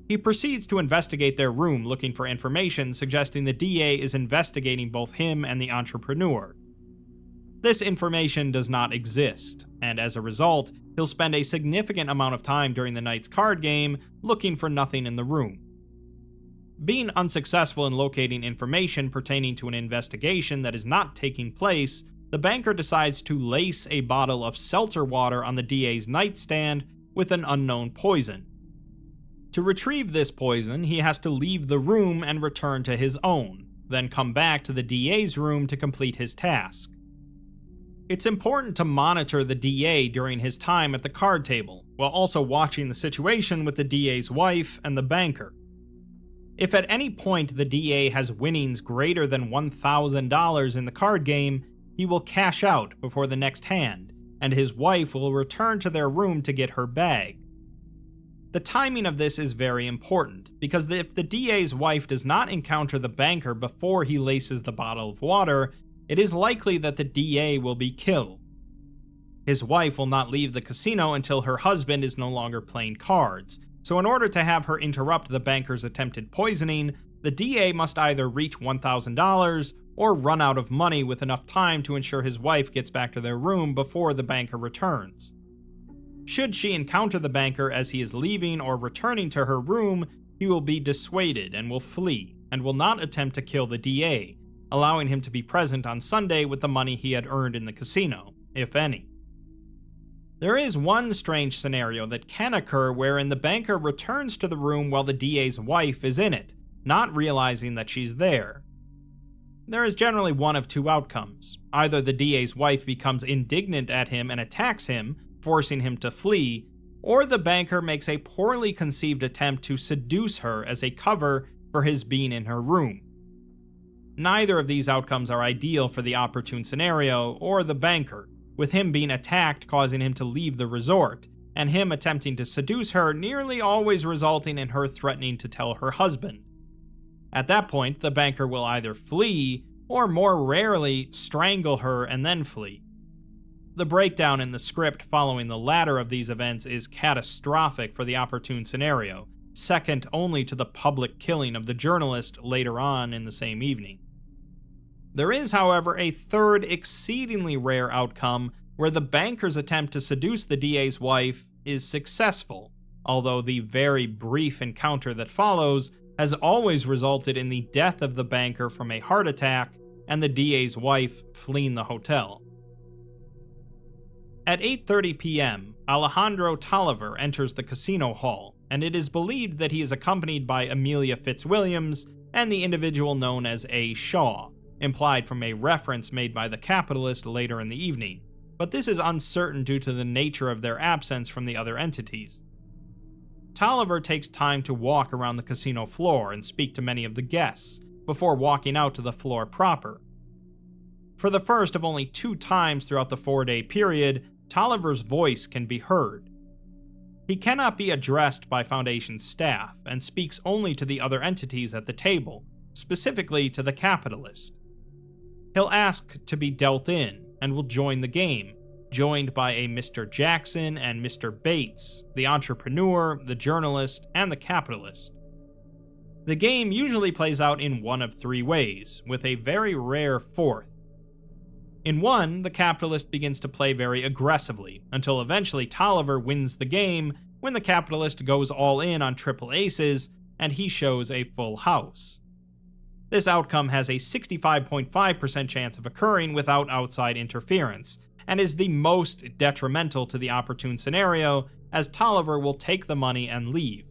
He proceeds to investigate their room looking for information suggesting the DA is investigating both him and the entrepreneur. This information does not exist, and as a result, he'll spend a significant amount of time during the night's card game looking for nothing in the room. Being unsuccessful in locating information pertaining to an investigation that is not taking place, the banker decides to lace a bottle of seltzer water on the DA's nightstand with an unknown poison. To retrieve this poison, he has to leave the room and return to his own, then come back to the DA's room to complete his task. It's important to monitor the DA during his time at the card table, while also watching the situation with the DA's wife and the banker. If at any point the DA has winnings greater than $1,000 in the card game, he will cash out before the next hand, and his wife will return to their room to get her bag. The timing of this is very important, because if the DA's wife does not encounter the banker before he laces the bottle of water, it is likely that the DA will be killed. His wife will not leave the casino until her husband is no longer playing cards, so in order to have her interrupt the banker's attempted poisoning, the DA must either reach $1,000 or run out of money with enough time to ensure his wife gets back to their room before the banker returns. Should she encounter the banker as he is leaving or returning to her room, he will be dissuaded and will flee, and will not attempt to kill the DA, allowing him to be present on Sunday with the money he had earned in the casino, if any. There is one strange scenario that can occur wherein the banker returns to the room while the DA's wife is in it, not realizing that she's there. There is generally one of two outcomes. Either the DA's wife becomes indignant at him and attacks him, forcing him to flee, or the banker makes a poorly conceived attempt to seduce her as a cover for his being in her room. Neither of these outcomes are ideal for the opportune scenario or the banker, with him being attacked causing him to leave the resort, and him attempting to seduce her nearly always resulting in her threatening to tell her husband. At that point, the banker will either flee, or more rarely, strangle her and then flee. The breakdown in the script following the latter of these events is catastrophic for the opportune scenario, second only to the public killing of the journalist later on in the same evening. There is, however, a third exceedingly rare outcome where the banker's attempt to seduce the DA's wife is successful, although the very brief encounter that follows has always resulted in the death of the banker from a heart attack and the DA's wife fleeing the hotel. At 8:30 p.m., Alejandro Tolliver enters the casino hall, and it is believed that he is accompanied by Amelia Fitzwilliams and the individual known as A. Shaw, implied from a reference made by the capitalist later in the evening, but this is uncertain due to the nature of their absence from the other entities. Tolliver takes time to walk around the casino floor and speak to many of the guests, before walking out to the floor proper. For the first of only 2 times throughout the 4-day period, Tolliver's voice can be heard. He cannot be addressed by Foundation staff, and speaks only to the other entities at the table, specifically to the capitalist. He'll ask to be dealt in, and will join the game, joined by a Mr. Jackson and Mr. Bates, the entrepreneur, the journalist, and the capitalist. The game usually plays out in one of 3 ways, with a very rare fourth. In one, the capitalist begins to play very aggressively, until eventually Tolliver wins the game when the capitalist goes all in on triple aces, and he shows a full house. This outcome has a 65.5% chance of occurring without outside interference, and is the most detrimental to the opportune scenario, as Tolliver will take the money and leave.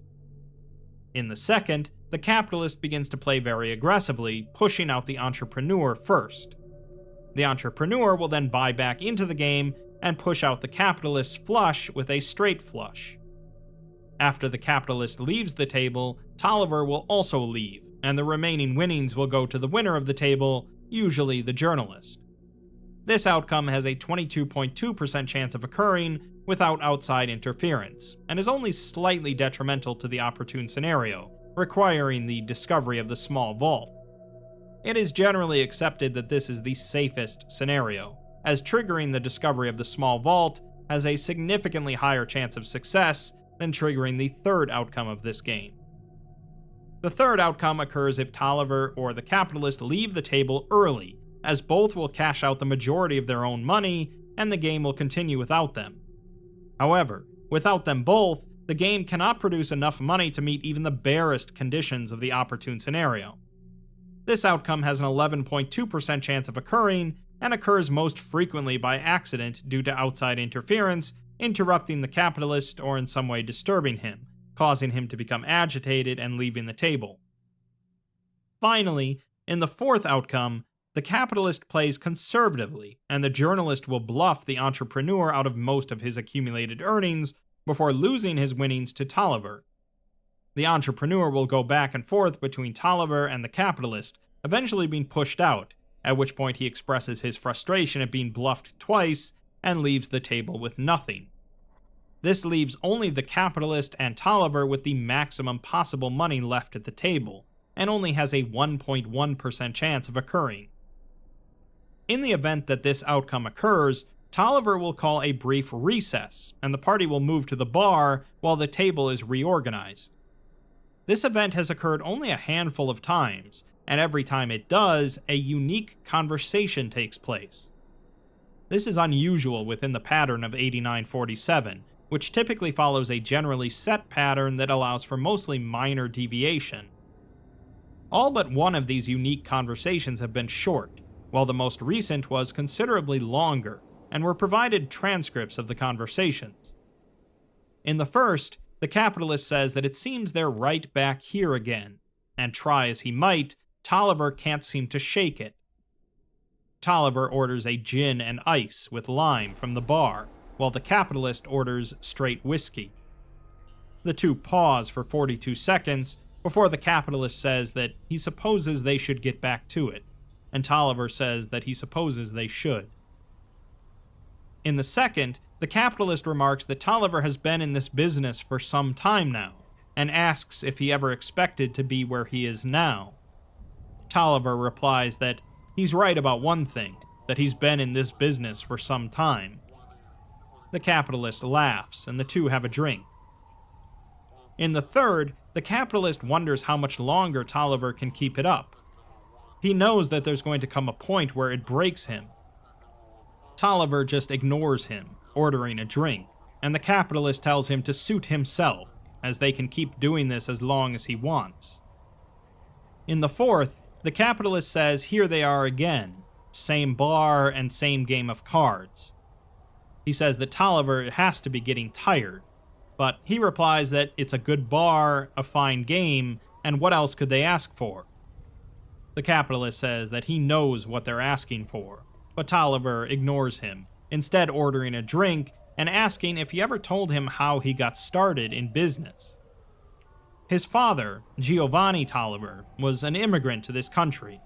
In the second, the capitalist begins to play very aggressively, pushing out the entrepreneur first. The entrepreneur will then buy back into the game and push out the capitalist's flush with a straight flush. After the capitalist leaves the table, Tolliver will also leave, and the remaining winnings will go to the winner of the table, usually the journalist. This outcome has a 22.2% chance of occurring without outside interference, and is only slightly detrimental to the opportune scenario, requiring the discovery of the small vault. It is generally accepted that this is the safest scenario, as triggering the discovery of the small vault has a significantly higher chance of success than triggering the third outcome of this game. The third outcome occurs if Tolliver or the capitalist leave the table early, as both will cash out the majority of their own money and the game will continue without them. However, without them both, the game cannot produce enough money to meet even the barest conditions of the opportune scenario. This outcome has an 11.2% chance of occurring and occurs most frequently by accident due to outside interference, interrupting the capitalist or in some way disturbing him, causing him to become agitated and leaving the table. Finally, in the fourth outcome, the capitalist plays conservatively, and the journalist will bluff the entrepreneur out of most of his accumulated earnings before losing his winnings to Tolliver. The entrepreneur will go back and forth between Tolliver and the capitalist, eventually being pushed out, at which point he expresses his frustration at being bluffed twice and leaves the table with nothing. This leaves only the capitalist and Tolliver with the maximum possible money left at the table, and only has a 1.1% chance of occurring. In the event that this outcome occurs, Tolliver will call a brief recess, and the party will move to the bar while the table is reorganized. This event has occurred only a handful of times, and every time it does, a unique conversation takes place. This is unusual within the pattern of 8947, which typically follows a generally set pattern that allows for mostly minor deviation. All but one of these unique conversations have been short, while the most recent was considerably longer, and were provided transcripts of the conversations. In the first, the capitalist says that it seems they're right back here again, and try as he might, Tolliver can't seem to shake it. Tolliver orders a gin and ice with lime from the bar, while the capitalist orders straight whiskey. The two pause for 42 seconds before the capitalist says that he supposes they should get back to it, and Tolliver says that he supposes they should. In the second, the capitalist remarks that Tolliver has been in this business for some time now, and asks if he ever expected to be where he is now. Tolliver replies that he's right about one thing, that he's been in this business for some time. The capitalist laughs, and the two have a drink. In the third, the capitalist wonders how much longer Tolliver can keep it up. He knows that there's going to come a point where it breaks him. Tolliver just ignores him, ordering a drink, and the capitalist tells him to suit himself, as they can keep doing this as long as he wants. In the fourth, the capitalist says here they are again, same bar and same game of cards. He says that Tolliver has to be getting tired, but he replies that it's a good bar, a fine game, and what else could they ask for? The capitalist says that he knows what they're asking for, but Tolliver ignores him, instead ordering a drink and asking if he ever told him how he got started in business. His father, Giovanni Tolliver, was an immigrant to this country.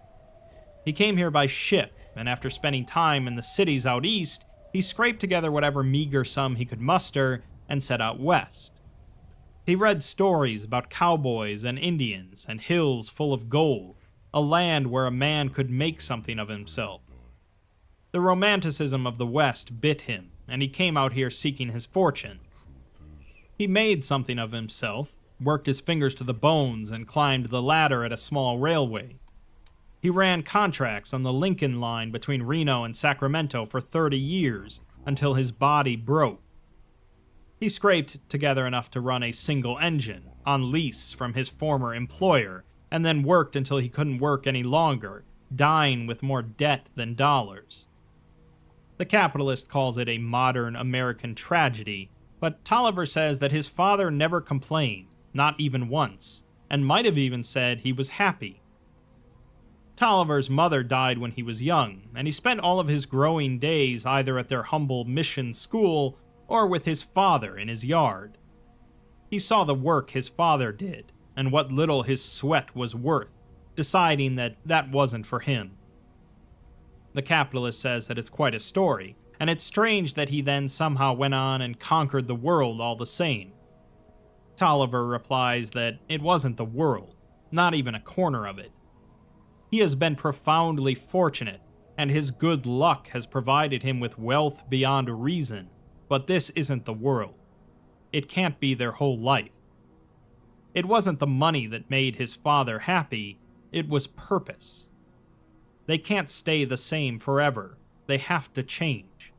He came here by ship, and after spending time in the cities out east, he scraped together whatever meager sum he could muster and set out west. He read stories about cowboys and Indians and hills full of gold, a land where a man could make something of himself. The romanticism of the West bit him, and he came out here seeking his fortune. He made something of himself, worked his fingers to the bones, and climbed the ladder at a small railway. He ran contracts on the Lincoln Line between Reno and Sacramento for 30 years, until his body broke. He scraped together enough to run a single engine, on lease from his former employer, and then worked until he couldn't work any longer, dying with more debt than dollars. The capitalist calls it a modern American tragedy, but Tolliver says that his father never complained, not even once, and might have even said he was happy. Tolliver's mother died when he was young, and he spent all of his growing days either at their humble mission school or with his father in his yard. He saw the work his father did, and what little his sweat was worth, deciding that that wasn't for him. The capitalist says that it's quite a story, and it's strange that he then somehow went on and conquered the world all the same. Tolliver replies that it wasn't the world, not even a corner of it. He has been profoundly fortunate, and his good luck has provided him with wealth beyond reason, but this isn't the world. It can't be their whole life. It wasn't the money that made his father happy, it was purpose. They can't stay the same forever. They have to change.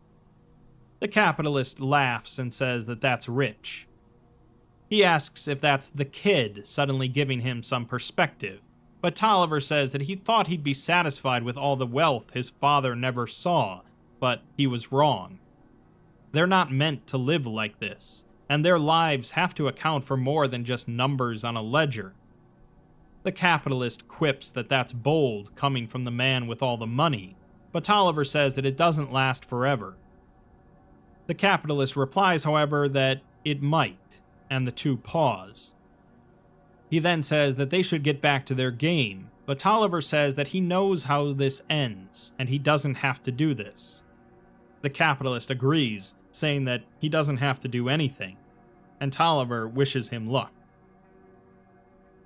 The capitalist laughs and says that that's rich. He asks if that's the kid suddenly giving him some perspective, but Tolliver says that he thought he'd be satisfied with all the wealth his father never saw, but he was wrong. They're not meant to live like this, and their lives have to account for more than just numbers on a ledger. The capitalist quips that that's bold coming from the man with all the money, but Tolliver says that it doesn't last forever. The capitalist replies, however, that it might, and the two pause. He then says that they should get back to their game, but Tolliver says that he knows how this ends, and he doesn't have to do this. The capitalist agrees, saying that he doesn't have to do anything, and Tolliver wishes him luck.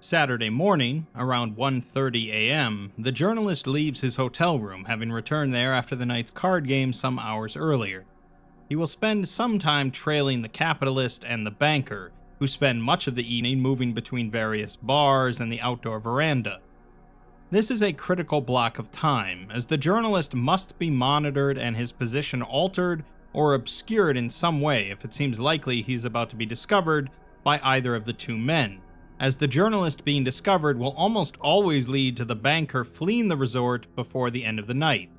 Saturday morning, around 1:30 a.m., the journalist leaves his hotel room, having returned there after the night's card game some hours earlier. He will spend some time trailing the capitalist and the banker, who spend much of the evening moving between various bars and the outdoor veranda. This is a critical block of time, as the journalist must be monitored and his position altered or obscured in some way if it seems likely he's about to be discovered by either of the two men, as the journalist being discovered will almost always lead to the banker fleeing the resort before the end of the night.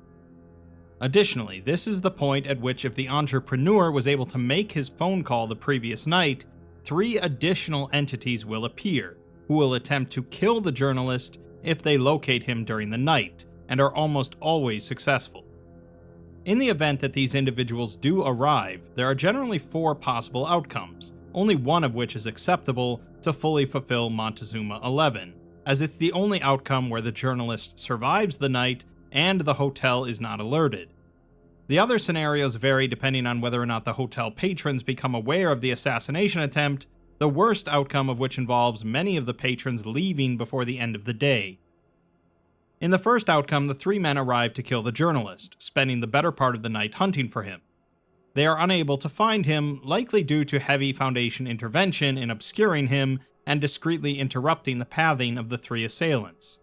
Additionally, this is the point at which if the entrepreneur was able to make his phone call the previous night, 3 additional entities will appear, who will attempt to kill the journalist if they locate him during the night, and are almost always successful. In the event that these individuals do arrive, there are generally 4 possible outcomes, only one of which is acceptable to fully fulfill Montezuma 11, as it's the only outcome where the journalist survives the night and the hotel is not alerted. The other scenarios vary depending on whether or not the hotel patrons become aware of the assassination attempt, the worst outcome of which involves many of the patrons leaving before the end of the day. In the first outcome, the 3 men arrive to kill the journalist, spending the better part of the night hunting for him. They are unable to find him, likely due to heavy Foundation intervention in obscuring him and discreetly interrupting the pathing of the 3 assailants.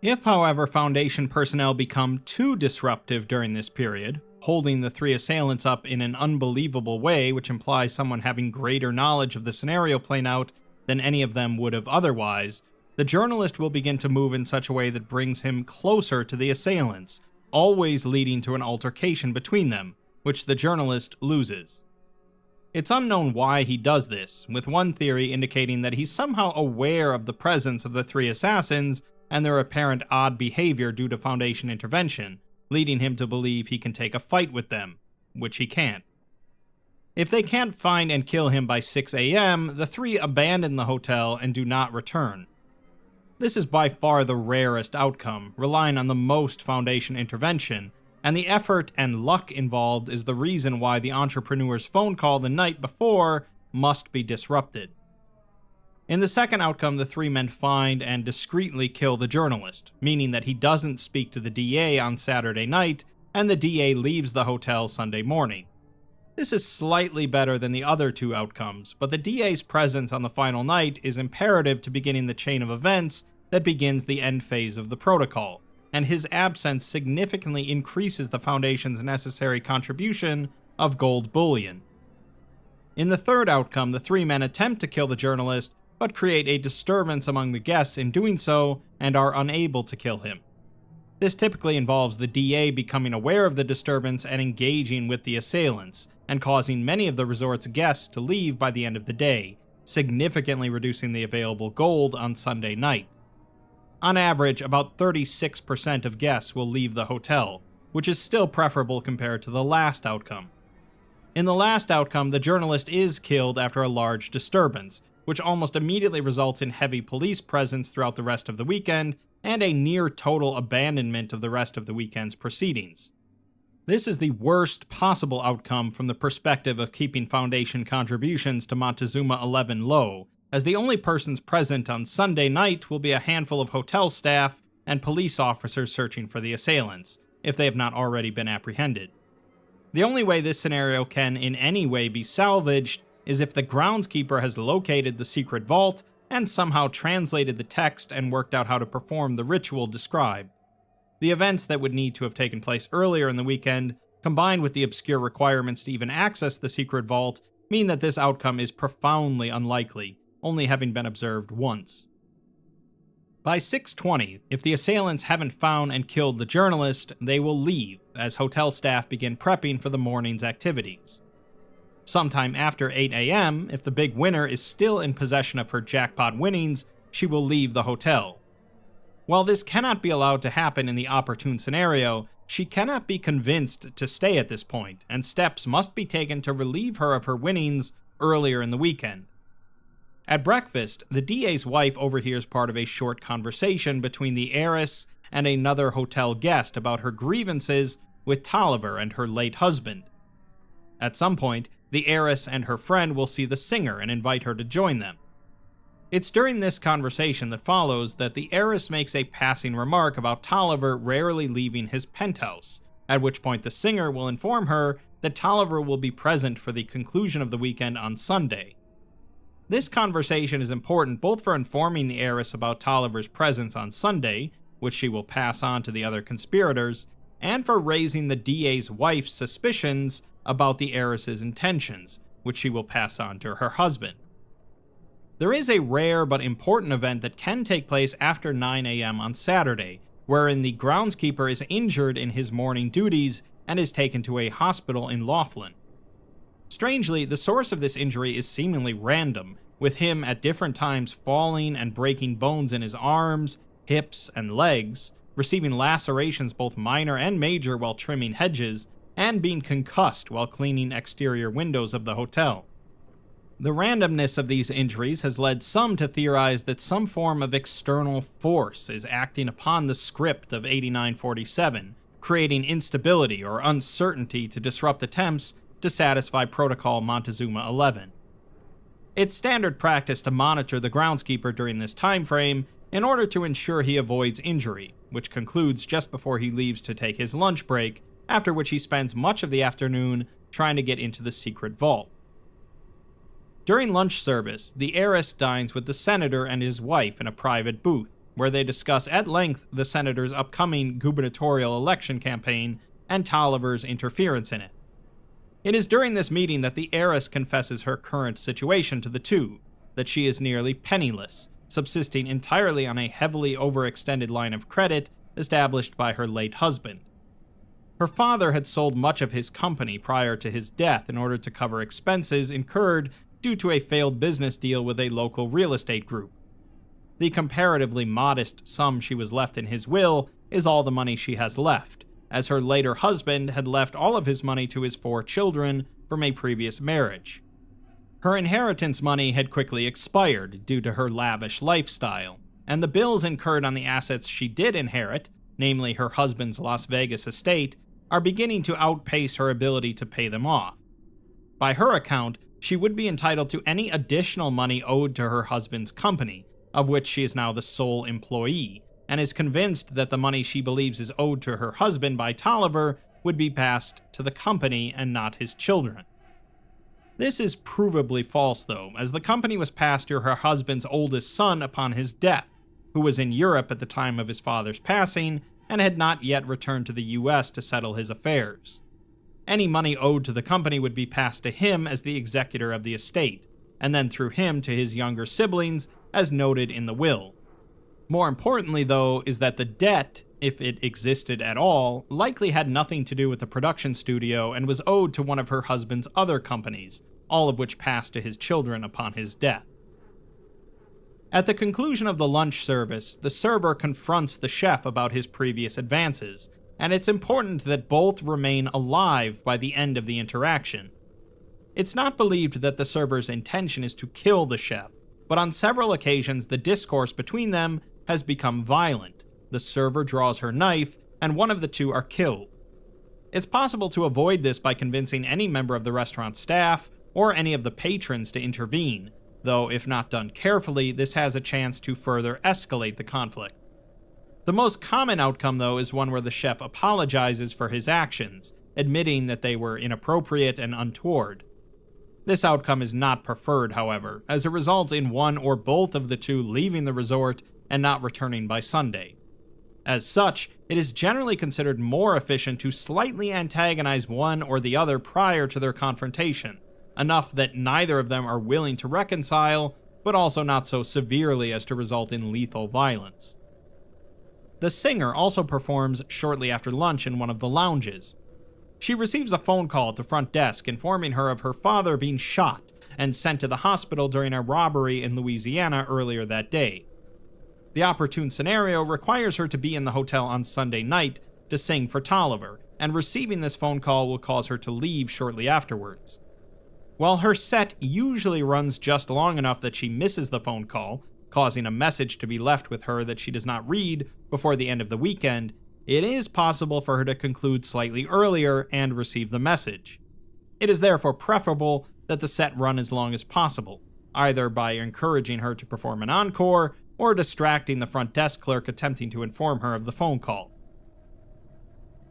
If, however, Foundation personnel become too disruptive during this period, holding the 3 assailants up in an unbelievable way, which implies someone having greater knowledge of the scenario playing out than any of them would have otherwise, the journalist will begin to move in such a way that brings him closer to the assailants, always leading to an altercation between them, which the journalist loses. It's unknown why he does this, with one theory indicating that he's somehow aware of the presence of the 3 assassins and their apparent odd behavior due to Foundation intervention, leading him to believe he can take a fight with them, which he can't. If they can't find and kill him by 6 a.m., the 3 abandon the hotel and do not return. This is by far the rarest outcome, relying on the most Foundation intervention, and the effort and luck involved is the reason why the entrepreneur's phone call the night before must be disrupted. In the second outcome, the 3 men find and discreetly kill the journalist, meaning that he doesn't speak to the DA on Saturday night, and the DA leaves the hotel Sunday morning. This is slightly better than the other 2 outcomes, but the DA's presence on the final night is imperative to beginning the chain of events that begins the end phase of the protocol, and his absence significantly increases the Foundation's necessary contribution of gold bullion. In the third outcome, the 3 men attempt to kill the journalist, but create a disturbance among the guests in doing so and are unable to kill him. This typically involves the DA becoming aware of the disturbance and engaging with the assailants, and causing many of the resort's guests to leave by the end of the day, significantly reducing the available gold on Sunday night. On average, about 36% of guests will leave the hotel, which is still preferable compared to the last outcome. In the last outcome, the journalist is killed after a large disturbance, which almost immediately results in heavy police presence throughout the rest of the weekend, and a near-total abandonment of the rest of the weekend's proceedings. This is the worst possible outcome from the perspective of keeping Foundation contributions to Montezuma 11 low, as the only persons present on Sunday night will be a handful of hotel staff and police officers searching for the assailants, if they have not already been apprehended. The only way this scenario can in any way be salvaged is if the groundskeeper has located the secret vault and somehow translated the text and worked out how to perform the ritual described. The events that would need to have taken place earlier in the weekend, combined with the obscure requirements to even access the secret vault, mean that this outcome is profoundly unlikely, only having been observed once. By 6:20, if the assailants haven't found and killed the journalist, they will leave, as hotel staff begin prepping for the morning's activities. Sometime after 8 a.m., if the big winner is still in possession of her jackpot winnings, she will leave the hotel. While this cannot be allowed to happen in the opportune scenario, she cannot be convinced to stay at this point, and steps must be taken to relieve her of her winnings earlier in the weekend. At breakfast, the DA's wife overhears part of a short conversation between the heiress and another hotel guest about her grievances with Tolliver and her late husband. At some point, the heiress and her friend will see the singer and invite her to join them. It's during this conversation that follows that the heiress makes a passing remark about Tolliver rarely leaving his penthouse, at which point the singer will inform her that Tolliver will be present for the conclusion of the weekend on Sunday. This conversation is important both for informing the heiress about Tolliver's presence on Sunday, which she will pass on to the other conspirators, and for raising the DA's wife's suspicions about the heiress's intentions, which she will pass on to her husband. There is a rare but important event that can take place after 9 a.m. on Saturday, wherein the groundskeeper is injured in his morning duties and is taken to a hospital in Laughlin. Strangely, the source of this injury is seemingly random, with him at different times falling and breaking bones in his arms, hips, and legs, receiving lacerations both minor and major while trimming hedges, and being concussed while cleaning exterior windows of the hotel. The randomness of these injuries has led some to theorize that some form of external force is acting upon the script of 8947, creating instability or uncertainty to disrupt attempts to satisfy Protocol Montezuma 11. It's standard practice to monitor the groundskeeper during this time frame in order to ensure he avoids injury, which concludes just before he leaves to take his lunch break, after which he spends much of the afternoon trying to get into the secret vault. During lunch service, the heiress dines with the senator and his wife in a private booth, where they discuss at length the senator's upcoming gubernatorial election campaign and Tolliver's interference in it. It is during this meeting that the heiress confesses her current situation to the two, that she is nearly penniless, subsisting entirely on a heavily overextended line of credit established by her late husband. Her father had sold much of his company prior to his death in order to cover expenses incurred due to a failed business deal with a local real estate group. The comparatively modest sum she was left in his will is all the money she has left, as her later husband had left all of his money to his 4 children from a previous marriage. Her inheritance money had quickly expired due to her lavish lifestyle, and the bills incurred on the assets she did inherit, namely her husband's Las Vegas estate, are beginning to outpace her ability to pay them off. By her account, she would be entitled to any additional money owed to her husband's company, of which she is now the sole employee, and is convinced that the money she believes is owed to her husband by Tolliver would be passed to the company and not his children. This is provably false, though, as the company was passed to her husband's oldest son upon his death, who was in Europe at the time of his father's passing and had not yet returned to the US to settle his affairs. Any money owed to the company would be passed to him as the executor of the estate, and then through him to his younger siblings, as noted in the will. More importantly, though, is that the debt, if it existed at all, likely had nothing to do with the production studio and was owed to one of her husband's other companies, all of which passed to his children upon his death. At the conclusion of the lunch service, the server confronts the chef about his previous advances, and it's important that both remain alive by the end of the interaction. It's not believed that the server's intention is to kill the chef, but on several occasions the discourse between them has become violent. The server draws her knife, and one of the two are killed. It's possible to avoid this by convincing any member of the restaurant staff or any of the patrons to intervene, though if not done carefully, this has a chance to further escalate the conflict. The most common outcome, though, is one where the chef apologizes for his actions, admitting that they were inappropriate and untoward. This outcome is not preferred, however, as it results in one or both of the two leaving the resort and not returning by Sunday. As such, it is generally considered more efficient to slightly antagonize one or the other prior to their confrontation, enough that neither of them are willing to reconcile, but also not so severely as to result in lethal violence. The singer also performs shortly after lunch in one of the lounges. She receives a phone call at the front desk informing her of her father being shot and sent to the hospital during a robbery in Louisiana earlier that day. The opportune scenario requires her to be in the hotel on Sunday night to sing for Tolliver, and receiving this phone call will cause her to leave shortly afterwards. While her set usually runs just long enough that she misses the phone call, causing a message to be left with her that she does not read before the end of the weekend, it is possible for her to conclude slightly earlier and receive the message. It is therefore preferable that the set run as long as possible, either by encouraging her to perform an encore or distracting the front desk clerk attempting to inform her of the phone call.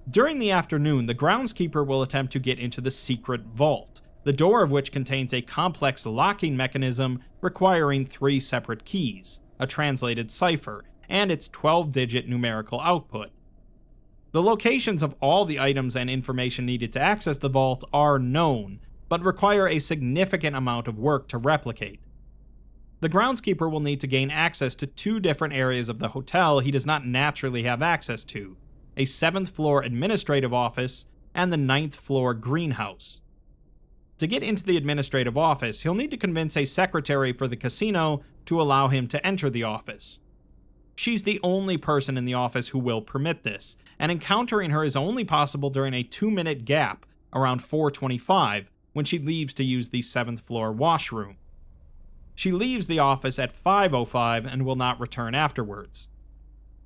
During the afternoon, the groundskeeper will attempt to get into the secret vault, the door of which contains a complex locking mechanism requiring 3 separate keys, a translated cipher, and its 12-digit numerical output. The locations of all the items and information needed to access the vault are known, but require a significant amount of work to replicate. The groundskeeper will need to gain access to 2 different areas of the hotel he does not naturally have access to, a 7th floor administrative office and the 9th floor greenhouse. To get into the administrative office, he'll need to convince a secretary for the casino to allow him to enter the office. She's the only person in the office who will permit this, and encountering her is only possible during a 2-minute gap around 4:25 when she leaves to use the 7th floor washroom. She leaves the office at 5:05 and will not return afterwards.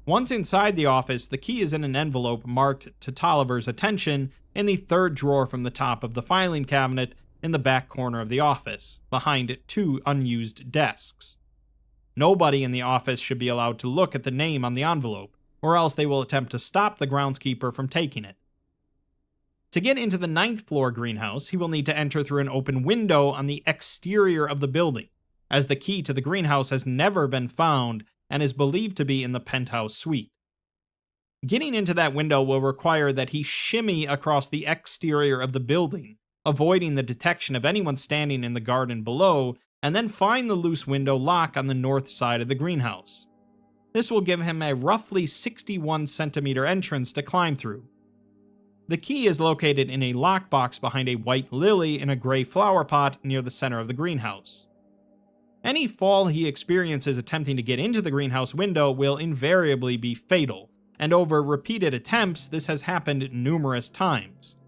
Once inside the office, the key is in an envelope marked to Tolliver's attention in the 3rd drawer from the top of the filing cabinet in the back corner of the office, behind 2 unused desks. Nobody in the office should be allowed to look at the name on the envelope, or else they will attempt to stop the groundskeeper from taking it. To get into the 9th floor greenhouse, he will need to enter through an open window on the exterior of the building, as the key to the greenhouse has never been found and is believed to be in the penthouse suite. Getting into that window will require that he shimmy across the exterior of the building, avoiding the detection of anyone standing in the garden below, and then find the loose window lock on the north side of the greenhouse. This will give him a roughly 61 centimeter entrance to climb through. The key is located in a lockbox behind a white lily in a gray flower pot near the center of the greenhouse. Any fall he experiences attempting to get into the greenhouse window will invariably be fatal, and over repeated attempts, this has happened numerous times.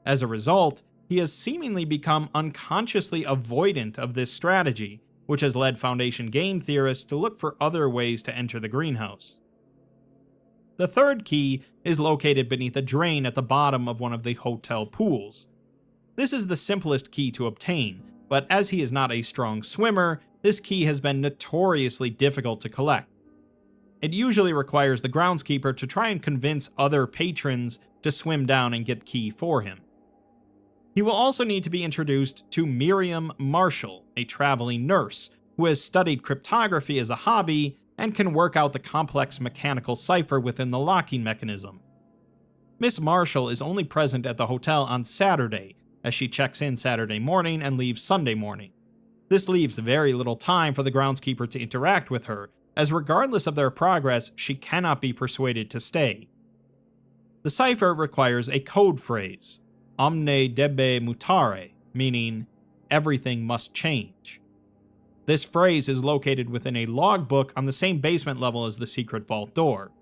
As a result, he has seemingly become unconsciously avoidant of this strategy, which has led Foundation game theorists to look for other ways to enter the greenhouse. The 3rd key is located beneath a drain at the bottom of one of the hotel pools. This is the simplest key to obtain, but as he is not a strong swimmer, this key has been notoriously difficult to collect. It usually requires the groundskeeper to try and convince other patrons to swim down and get the key for him. He will also need to be introduced to Miriam Marshall, a traveling nurse who has studied cryptography as a hobby and can work out the complex mechanical cipher within the locking mechanism. Miss Marshall is only present at the hotel on Saturday, as she checks in Saturday morning and leaves Sunday morning. This leaves very little time for the groundskeeper to interact with her, as regardless of their progress, she cannot be persuaded to stay. The cipher requires a code phrase, omne debe mutare, meaning, everything must change. This phrase is located within a logbook on the same basement level as the secret vault door.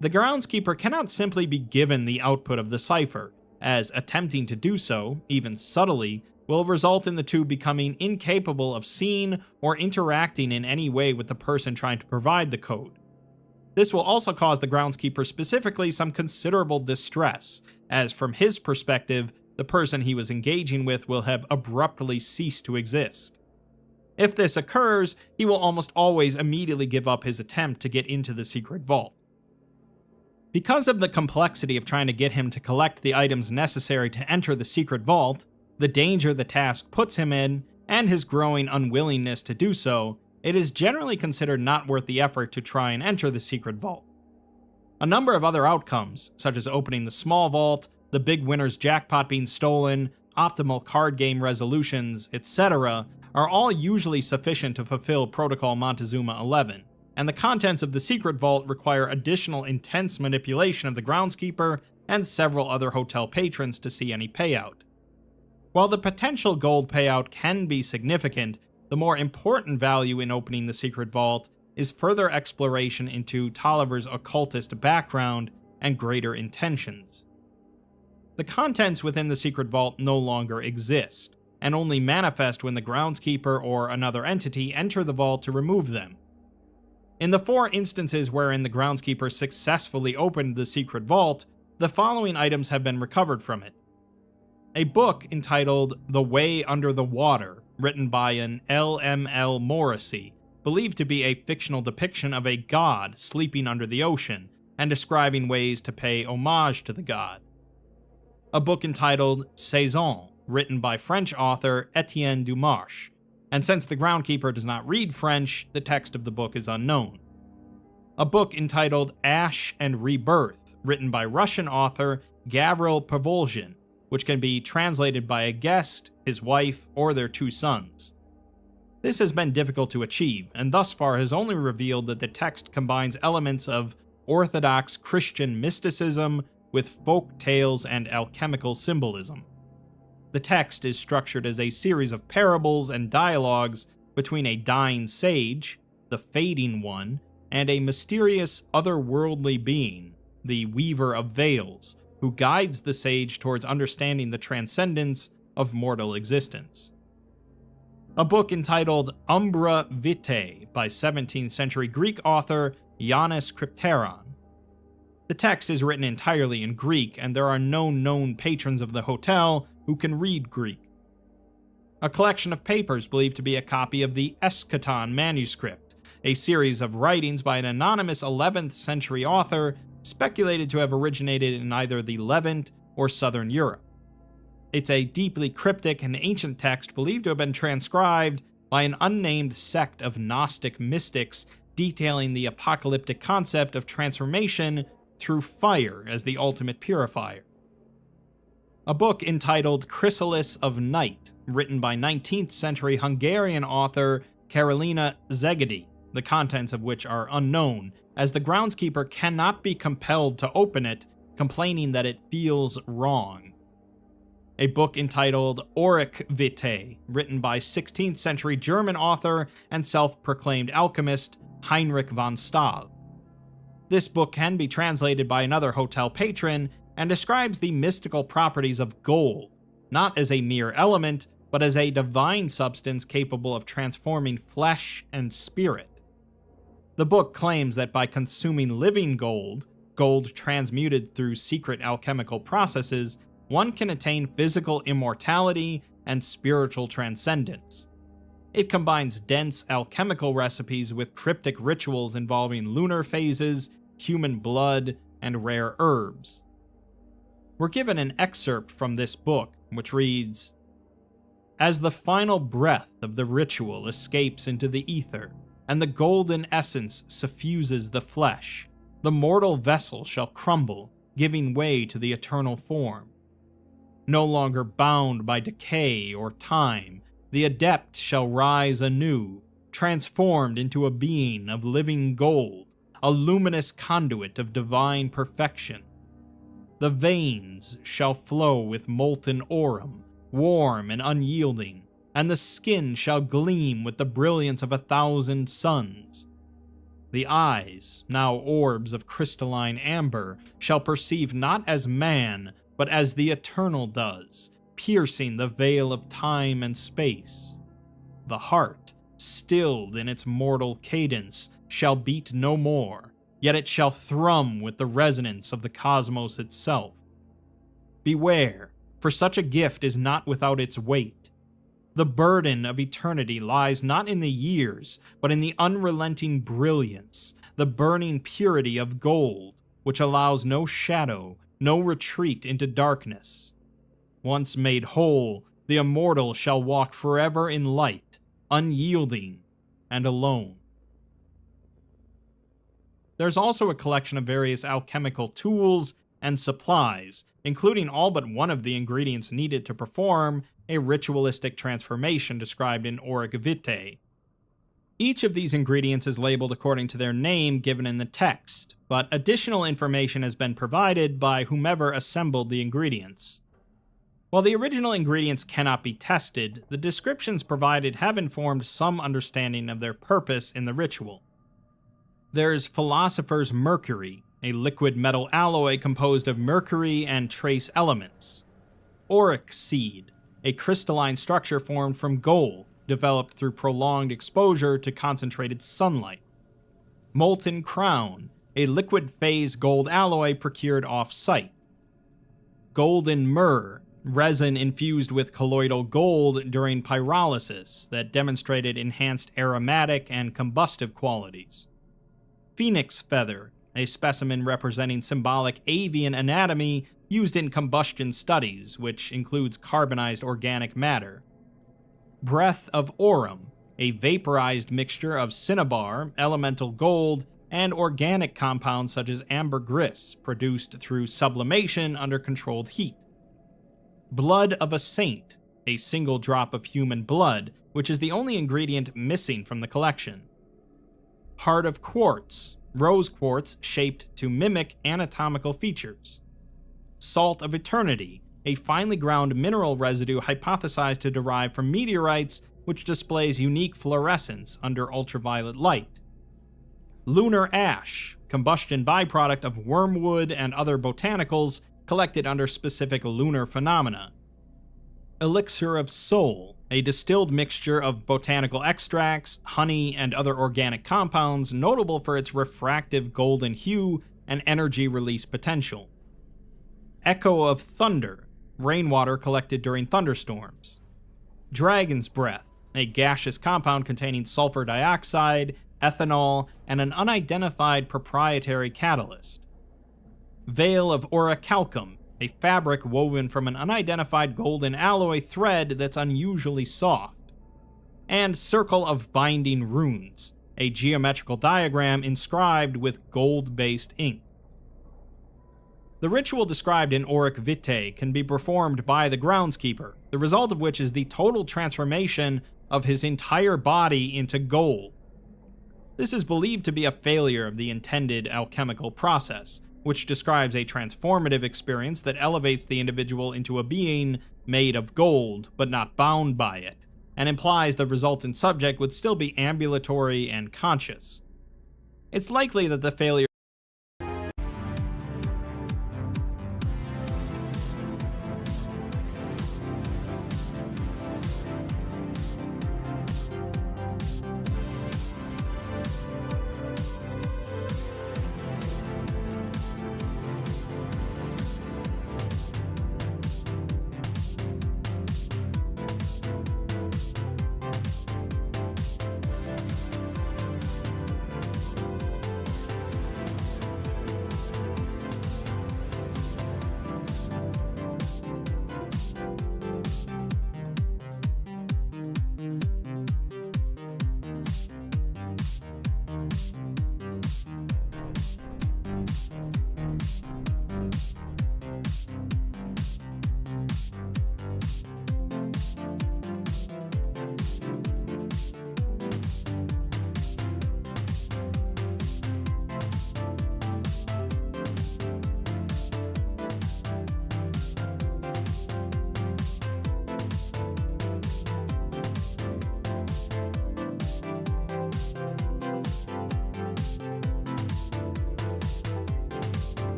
The groundskeeper cannot simply be given the output of the cipher, as attempting to do so, even subtly, will result in the two becoming incapable of seeing or interacting in any way with the person trying to provide the code. This will also cause the groundskeeper specifically some considerable distress, as from his perspective, the person he was engaging with will have abruptly ceased to exist. If this occurs, he will almost always immediately give up his attempt to get into the secret vault, Because of the complexity of trying to get him to collect the items necessary to enter the secret vault, the danger the task puts him in, and his growing unwillingness to do so, it is generally considered not worth the effort to try and enter the secret vault. A number of other outcomes, such as opening the small vault, the big winner's jackpot being stolen, optimal card game resolutions, etc., are all usually sufficient to fulfill Protocol Montezuma 11, and the contents of the secret vault require additional intense manipulation of the groundskeeper and several other hotel patrons to see any payout. While the potential gold payout can be significant, the more important value in opening the secret vault is further exploration into Tolliver's occultist background and greater intentions. The contents within the secret vault no longer exist, and only manifest when the groundskeeper or another entity enter the vault to remove them. In the 4 instances wherein the groundskeeper successfully opened the secret vault, the following items have been recovered from it. A book entitled The Way Under the Water, written by an L.M.L. Morrissey, believed to be a fictional depiction of a god sleeping under the ocean, and describing ways to pay homage to the god. A book entitled Saison, written by French author Etienne Dumarche, and since the groundkeeper does not read French, the text of the book is unknown. A book entitled Ash and Rebirth, written by Russian author Gavril Povolzhin, which can be translated by a guest, his wife, or their 2 sons. This has been difficult to achieve, and thus far has only revealed that the text combines elements of Orthodox Christian mysticism with folk tales and alchemical symbolism. The text is structured as a series of parables and dialogues between a dying sage, the Fading One, and a mysterious otherworldly being, the Weaver of Veils, who guides the sage towards understanding the transcendence of mortal existence. A book entitled Umbra Vitae by 17th century Greek author Yannis Krypteron. The text is written entirely in Greek, and there are no known patrons of the hotel who can read Greek. A collection of papers believed to be a copy of the Eschaton manuscript, a series of writings by an anonymous 11th century author speculated to have originated in either the Levant or southern Europe. It's a deeply cryptic and ancient text believed to have been transcribed by an unnamed sect of Gnostic mystics detailing the apocalyptic concept of transformation through fire as the ultimate purifier. A book entitled Chrysalis of Night, written by 19th century Hungarian author Carolina Szegedy, the contents of which are unknown, as the groundskeeper cannot be compelled to open it, complaining that it feels wrong. A book entitled Auric Vitae, written by 16th century German author and self-proclaimed alchemist Heinrich von Stahl. This book can be translated by another hotel patron and describes the mystical properties of gold, not as a mere element, but as a divine substance capable of transforming flesh and spirit. The book claims that by consuming living gold, gold transmuted through secret alchemical processes, one can attain physical immortality and spiritual transcendence. It combines dense alchemical recipes with cryptic rituals involving lunar phases, human blood, and rare herbs. We're given an excerpt from this book, which reads, "As the final breath of the ritual escapes into the ether, and the golden essence suffuses the flesh, the mortal vessel shall crumble, giving way to the eternal form. No longer bound by decay or time, the adept shall rise anew, transformed into a being of living gold, a luminous conduit of divine perfection. The veins shall flow with molten aurum, warm and unyielding, and the skin shall gleam with the brilliance of 1,000 suns. The eyes, now orbs of crystalline amber, shall perceive not as man, but as the eternal does, piercing the veil of time and space. The heart, stilled in its mortal cadence, shall beat no more, yet it shall thrum with the resonance of the cosmos itself. Beware, for such a gift is not without its weight. The burden of eternity lies not in the years, but in the unrelenting brilliance, the burning purity of gold, which allows no shadow, no retreat into darkness. Once made whole, the immortal shall walk forever in light, unyielding and alone. There's also a collection of various alchemical tools and supplies, including all but one of the ingredients needed to perform a ritualistic transformation described in Auric Vitae. Each of these ingredients is labeled according to their name given in the text, but additional information has been provided by whomever assembled the ingredients. While the original ingredients cannot be tested, the descriptions provided have informed some understanding of their purpose in the ritual. There's Philosopher's Mercury, a liquid metal alloy composed of mercury and trace elements. Auric Seed, a crystalline structure formed from gold, developed through prolonged exposure to concentrated sunlight. Molten Crown, a liquid phase gold alloy procured off-site. Golden Myrrh, resin infused with colloidal gold during pyrolysis that demonstrated enhanced aromatic and combustive qualities. Phoenix Feather, a specimen representing symbolic avian anatomy used in combustion studies, which includes carbonized organic matter. Breath of Aurum, a vaporized mixture of cinnabar, elemental gold, and organic compounds such as ambergris produced through sublimation under controlled heat. Blood of a Saint, a single drop of human blood, which is the only ingredient missing from the collection. Heart of Quartz, rose quartz shaped to mimic anatomical features. Salt of Eternity, a finely ground mineral residue hypothesized to derive from meteorites which displays unique fluorescence under ultraviolet light. Lunar Ash, combustion byproduct of wormwood and other botanicals collected under specific lunar phenomena. Elixir of Soul, a distilled mixture of botanical extracts, honey, and other organic compounds notable for its refractive golden hue and energy release potential. Echo of Thunder, rainwater collected during thunderstorms. Dragon's Breath, a gaseous compound containing sulfur dioxide, ethanol, and an unidentified proprietary catalyst. Veil of Orichalcum, a fabric woven from an unidentified golden alloy thread that's unusually soft. And Circle of Binding Runes, a geometrical diagram inscribed with gold-based ink. The ritual described in Auric Vitae can be performed by the groundskeeper, the result of which is the total transformation of his entire body into gold. This is believed to be a failure of the intended alchemical process, which describes a transformative experience that elevates the individual into a being made of gold, but not bound by it, and implies the resultant subject would still be ambulatory and conscious. It's likely that the failure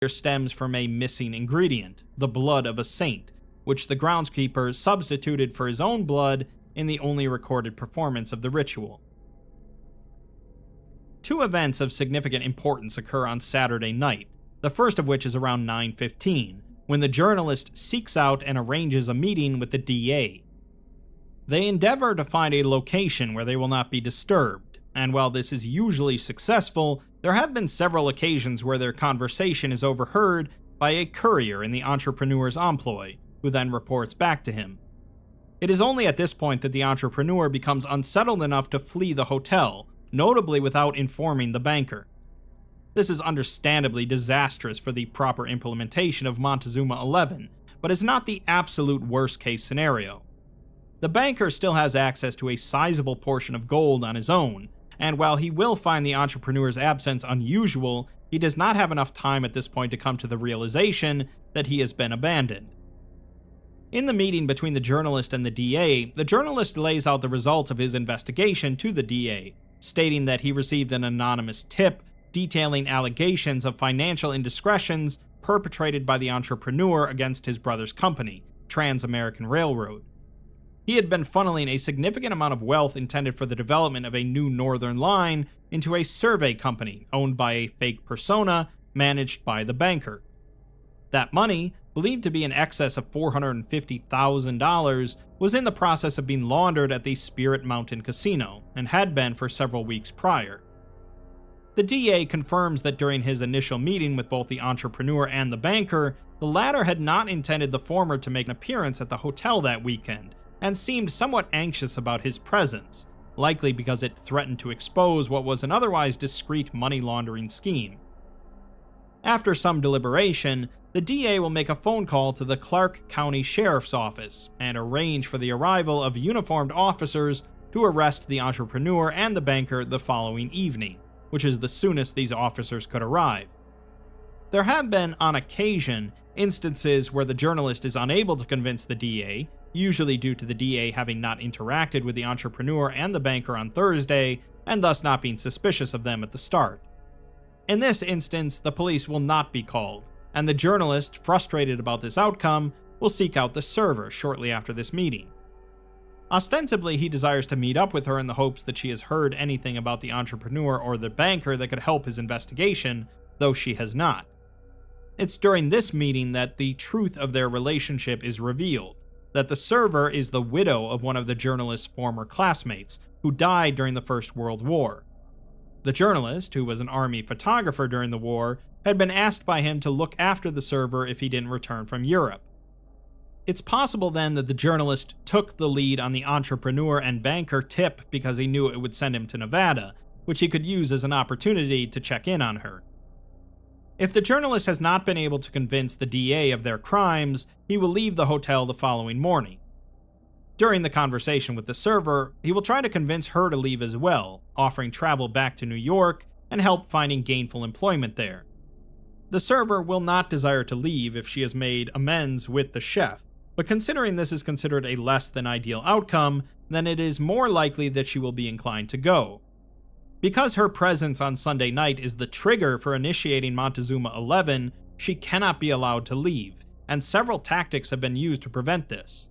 Stems from a missing ingredient, the blood of a saint, which the groundskeeper substituted for his own blood in the only recorded performance of the ritual. Two events of significant importance occur on Saturday night, the first of which is around 9:15, when the journalist seeks out and arranges a meeting with the DA. They endeavor to find a location where they will not be disturbed, and while this is usually successful, there have been several occasions where their conversation is overheard by a courier in the entrepreneur's employ, who then reports back to him. It is only at this point that the entrepreneur becomes unsettled enough to flee the hotel, notably without informing the banker. This is understandably disastrous for the proper implementation of Montezuma 11, but is not the absolute worst-case scenario. The banker still has access to a sizable portion of gold on his own, and while he will find the entrepreneur's absence unusual, he does not have enough time at this point to come to the realization that he has been abandoned. In the meeting between the journalist and the DA, the journalist lays out the results of his investigation to the DA, stating that he received an anonymous tip detailing allegations of financial indiscretions perpetrated by the entrepreneur against his brother's company, Trans-American Railroad. He had been funneling a significant amount of wealth intended for the development of a new northern line into a survey company owned by a fake persona managed by the banker. That money, believed to be in excess of $450,000, was in the process of being laundered at the Spirit Mountain Casino, and had been for several weeks prior. The DA confirms that during his initial meeting with both the entrepreneur and the banker, the latter had not intended the former to make an appearance at the hotel that weekend, and seemed somewhat anxious about his presence, likely because it threatened to expose what was an otherwise discreet money laundering scheme. After some deliberation, the the DA will make a phone call to the Clark County Sheriff's Office and arrange for the arrival of uniformed officers to arrest the entrepreneur and the banker the following evening, which is the soonest these officers could arrive. There have been, on occasion, instances where the journalist is unable to convince the DA, usually due to the DA having not interacted with the entrepreneur and the banker on Thursday, and thus not being suspicious of them at the start. In this instance, the police will not be called, and the journalist, frustrated about this outcome, will seek out the server shortly after this meeting. Ostensibly, he desires to meet up with her in the hopes that she has heard anything about the entrepreneur or the banker that could help his investigation, though she has not. It's during this meeting that the truth of their relationship is revealed, that the server is the widow of one of the journalist's former classmates, who died during the First World War. The journalist, who was an army photographer during the war, had been asked by him to look after the server if he didn't return from Europe. It's possible then that the journalist took the lead on the entrepreneur and banker tip because he knew it would send him to Nevada, which he could use as an opportunity to check in on her. If the journalist has not been able to convince the DA of their crimes, he will leave the hotel the following morning. During the conversation with the server, he will try to convince her to leave as well, offering travel back to New York and help finding gainful employment there. The server will not desire to leave if she has made amends with the chef, but considering this is considered a less than ideal outcome, then it is more likely that she will be inclined to go. Because her presence on Sunday night is the trigger for initiating Montezuma 11, she cannot be allowed to leave, and several tactics have been used to prevent this.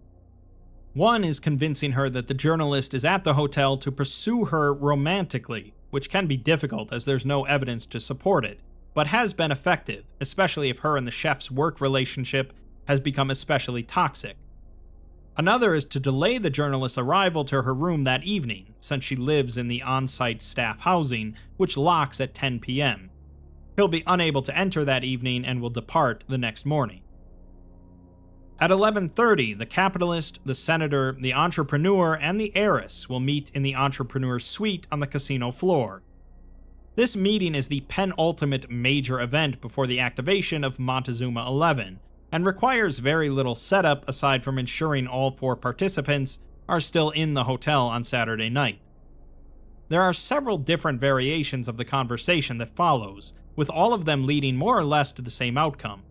One is convincing her that the journalist is at the hotel to pursue her romantically, which can be difficult as there's no evidence to support it, but has been effective, especially if her and the chef's work relationship has become especially toxic. Another is to delay the journalist's arrival to her room that evening, since she lives in the on-site staff housing, which locks at 10 p.m. He'll be unable to enter that evening and will depart the next morning. At 11:30, the capitalist, the senator, the entrepreneur, and the heiress will meet in the entrepreneur's suite on the casino floor. This meeting is the penultimate major event before the activation of Montezuma 11, and requires very little setup aside from ensuring all four participants are still in the hotel on Saturday night. There are several different variations of the conversation that follows, with all of them leading more or less to the same outcome.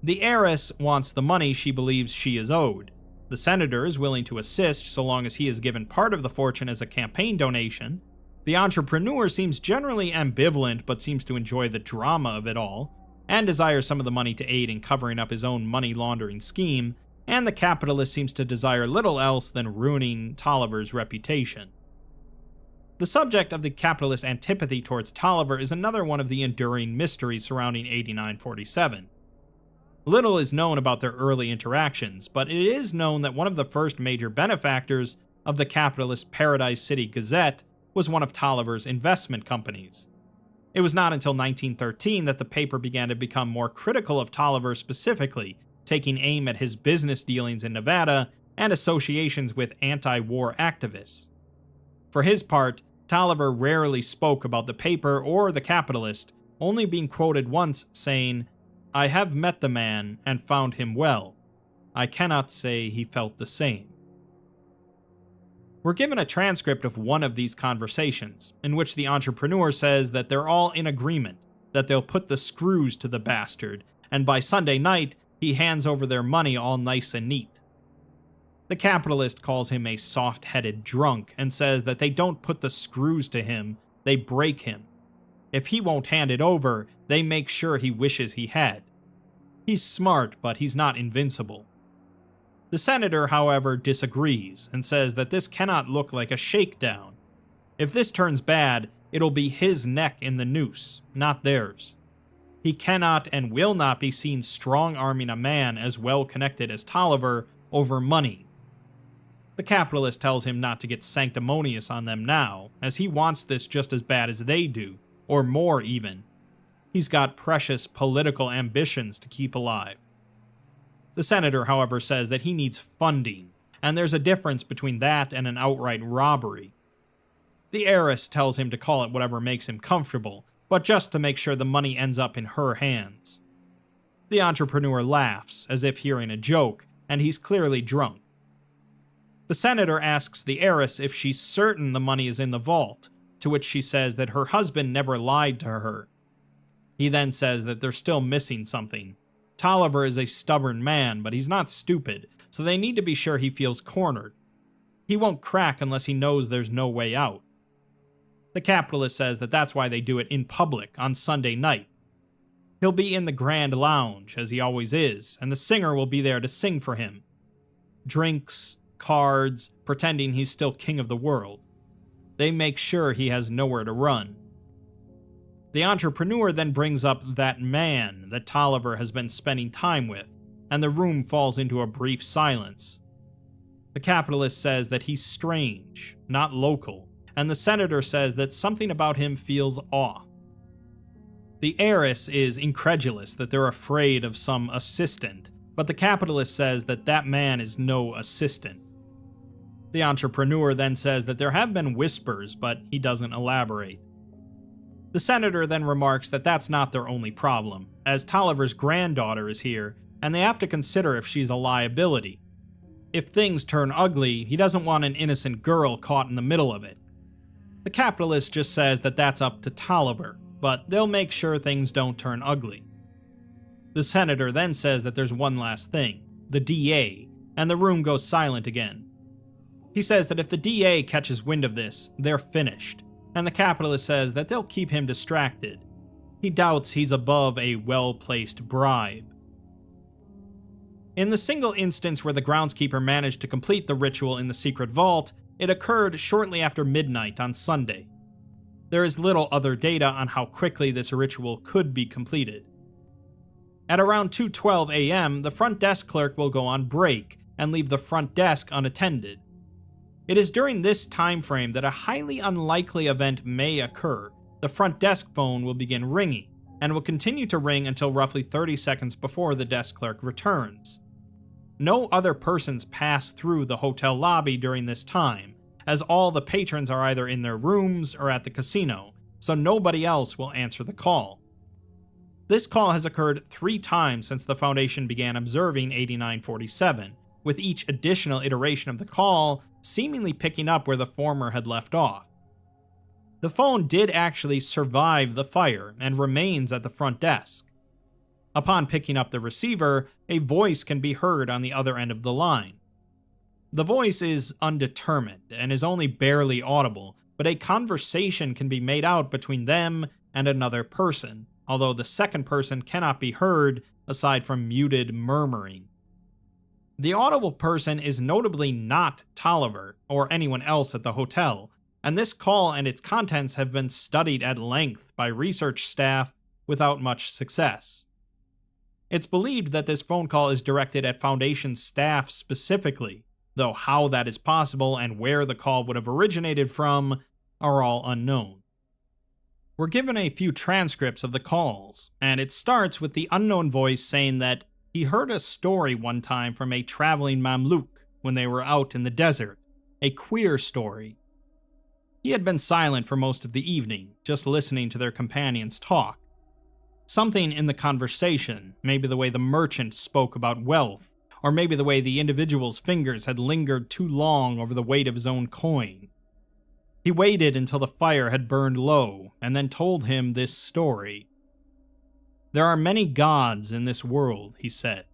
The heiress wants the money she believes she is owed. The senator is willing to assist so long as he is given part of the fortune as a campaign donation. The entrepreneur seems generally ambivalent but seems to enjoy the drama of it all, and desires some of the money to aid in covering up his own money laundering scheme, and the capitalist seems to desire little else than ruining Tolliver's reputation. The subject of the capitalist's antipathy towards Tolliver is another one of the enduring mysteries surrounding 8947. Little is known about their early interactions, but it is known that one of the first major benefactors of the capitalist Paradise City Gazette was one of Tolliver's investment companies. It was not until 1913 that the paper began to become more critical of Tolliver specifically, taking aim at his business dealings in Nevada and associations with anti-war activists. For his part, Tolliver rarely spoke about the paper or the capitalist, only being quoted once saying, "I have met the man and found him well. I cannot say he felt the same." We're given a transcript of one of these conversations, in which the entrepreneur says that they're all in agreement, that they'll put the screws to the bastard, and by Sunday night, he hands over their money all nice and neat. The capitalist calls him a soft-headed drunk and says that they don't put the screws to him, they break him. If he won't hand it over, they make sure he wishes he had. He's smart, but he's not invincible. The senator, however, disagrees and says that this cannot look like a shakedown. If this turns bad, it'll be his neck in the noose, not theirs. He cannot and will not be seen strong-arming a man as well-connected as Tolliver over money. The capitalist tells him not to get sanctimonious on them now, as he wants this just as bad as they do, or more even. He's got precious political ambitions to keep alive. The senator, however, says that he needs funding, and there's a difference between that and an outright robbery. The heiress tells him to call it whatever makes him comfortable, but just to make sure the money ends up in her hands. The entrepreneur laughs, as if hearing a joke, and he's clearly drunk. The senator asks the heiress if she's certain the money is in the vault, to which she says that her husband never lied to her. He then says that they're still missing something. Tolliver is a stubborn man, but he's not stupid, so they need to be sure he feels cornered. He won't crack unless he knows there's no way out. The capitalist says that that's why they do it in public on Sunday night. He'll be in the Grand Lounge, as he always is, and the singer will be there to sing for him. Drinks, cards, pretending he's still king of the world. They make sure he has nowhere to run. The entrepreneur then brings up that man that Tolliver has been spending time with, and the room falls into a brief silence. The capitalist says that he's strange, not local, and the senator says that something about him feels off. The heiress is incredulous that they're afraid of some assistant, but the capitalist says that that man is no assistant. The entrepreneur then says that there have been whispers, but he doesn't elaborate. The senator then remarks that that's not their only problem, as Tolliver's granddaughter is here, and they have to consider if she's a liability. If things turn ugly, he doesn't want an innocent girl caught in the middle of it. The capitalist just says that that's up to Tolliver, but they'll make sure things don't turn ugly. The senator then says that there's one last thing, the DA, and the room goes silent again. He says that if the DA catches wind of this, they're finished, and the capitalist says that they'll keep him distracted. He doubts he's above a well-placed bribe. In the single instance where the groundskeeper managed to complete the ritual in the secret vault, it occurred shortly after midnight on Sunday. There is little other data on how quickly this ritual could be completed. At around 2:12 a.m., the front desk clerk will go on break and leave the front desk unattended. It is during this time frame that a highly unlikely event may occur. The front desk phone will begin ringing, and will continue to ring until roughly 30 seconds before the desk clerk returns. No other persons pass through the hotel lobby during this time, as all the patrons are either in their rooms or at the casino, so nobody else will answer the call. This call has occurred 3 times since the Foundation began observing 8947, with each additional iteration of the call seemingly picking up where the former had left off. The phone did actually survive the fire and remains at the front desk. Upon picking up the receiver, a voice can be heard on the other end of the line. The voice is undetermined and is only barely audible, but a conversation can be made out between them and another person, although the second person cannot be heard aside from muted murmuring. The audible person is notably not Tolliver or anyone else at the hotel, and this call and its contents have been studied at length by research staff without much success. It's believed that this phone call is directed at Foundation staff specifically, though how that is possible and where the call would have originated from are all unknown. We're given a few transcripts of the calls, and it starts with the unknown voice saying that he heard a story one time from a traveling Mamluk when they were out in the desert, a queer story. He had been silent for most of the evening, just listening to their companions talk. Something in the conversation, maybe the way the merchant spoke about wealth, or maybe the way the individual's fingers had lingered too long over the weight of his own coin. He waited until the fire had burned low, and then told him this story. There are many gods in this world, he said.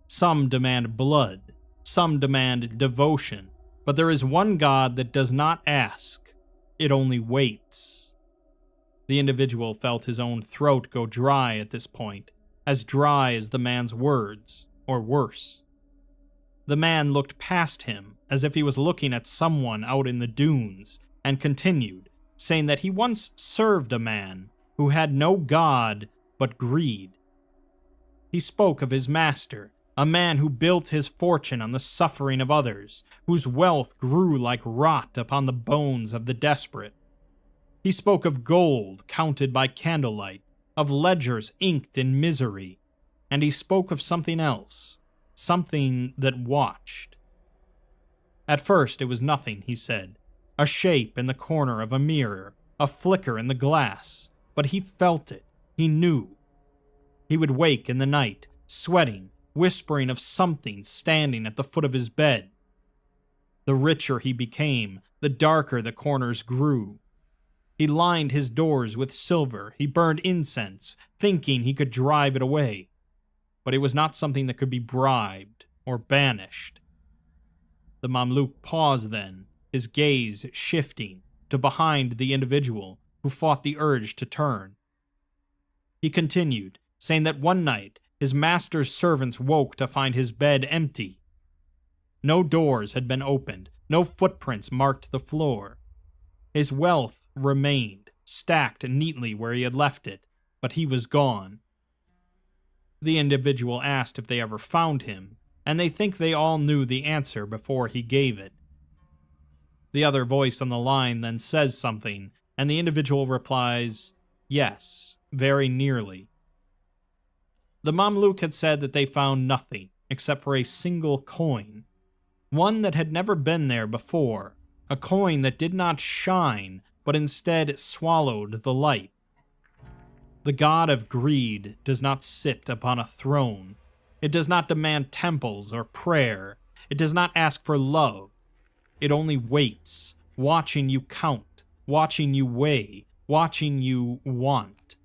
Some demand blood, some demand devotion, but there is one God that does not ask, it only waits. The individual felt his own throat go dry at this point, as dry as the man's words, or worse. The man looked past him, as if he was looking at someone out in the dunes, and continued, saying that he once served a man who had no god but greed. He spoke of his master, a man who built his fortune on the suffering of others, whose wealth grew like rot upon the bones of the desperate. He spoke of gold counted by candlelight, of ledgers inked in misery, and he spoke of something else, something that watched. At first it was nothing, he said, a shape in the corner of a mirror, a flicker in the glass, but he felt it. He knew. He would wake in the night, sweating, whispering of something standing at the foot of his bed. The richer he became, the darker the corners grew. He lined his doors with silver, he burned incense, thinking he could drive it away. But it was not something that could be bribed or banished. The Mamluk paused then, his gaze shifting to behind the individual who fought the urge to turn. He continued, saying that one night his master's servants woke to find his bed empty. No doors had been opened, no footprints marked the floor. His wealth remained, stacked neatly where he had left it, but he was gone. The individual asked if they ever found him, and they think they all knew the answer before he gave it. The other voice on the line then says something, and the individual replies, "Yes, very nearly." The Mamluk had said that they found nothing except for a single coin, one that had never been there before, a coin that did not shine, but instead swallowed the light. The god of greed does not sit upon a throne. It does not demand temples or prayer. It does not ask for love. It only waits, watching you count, watching you weigh, watching you want.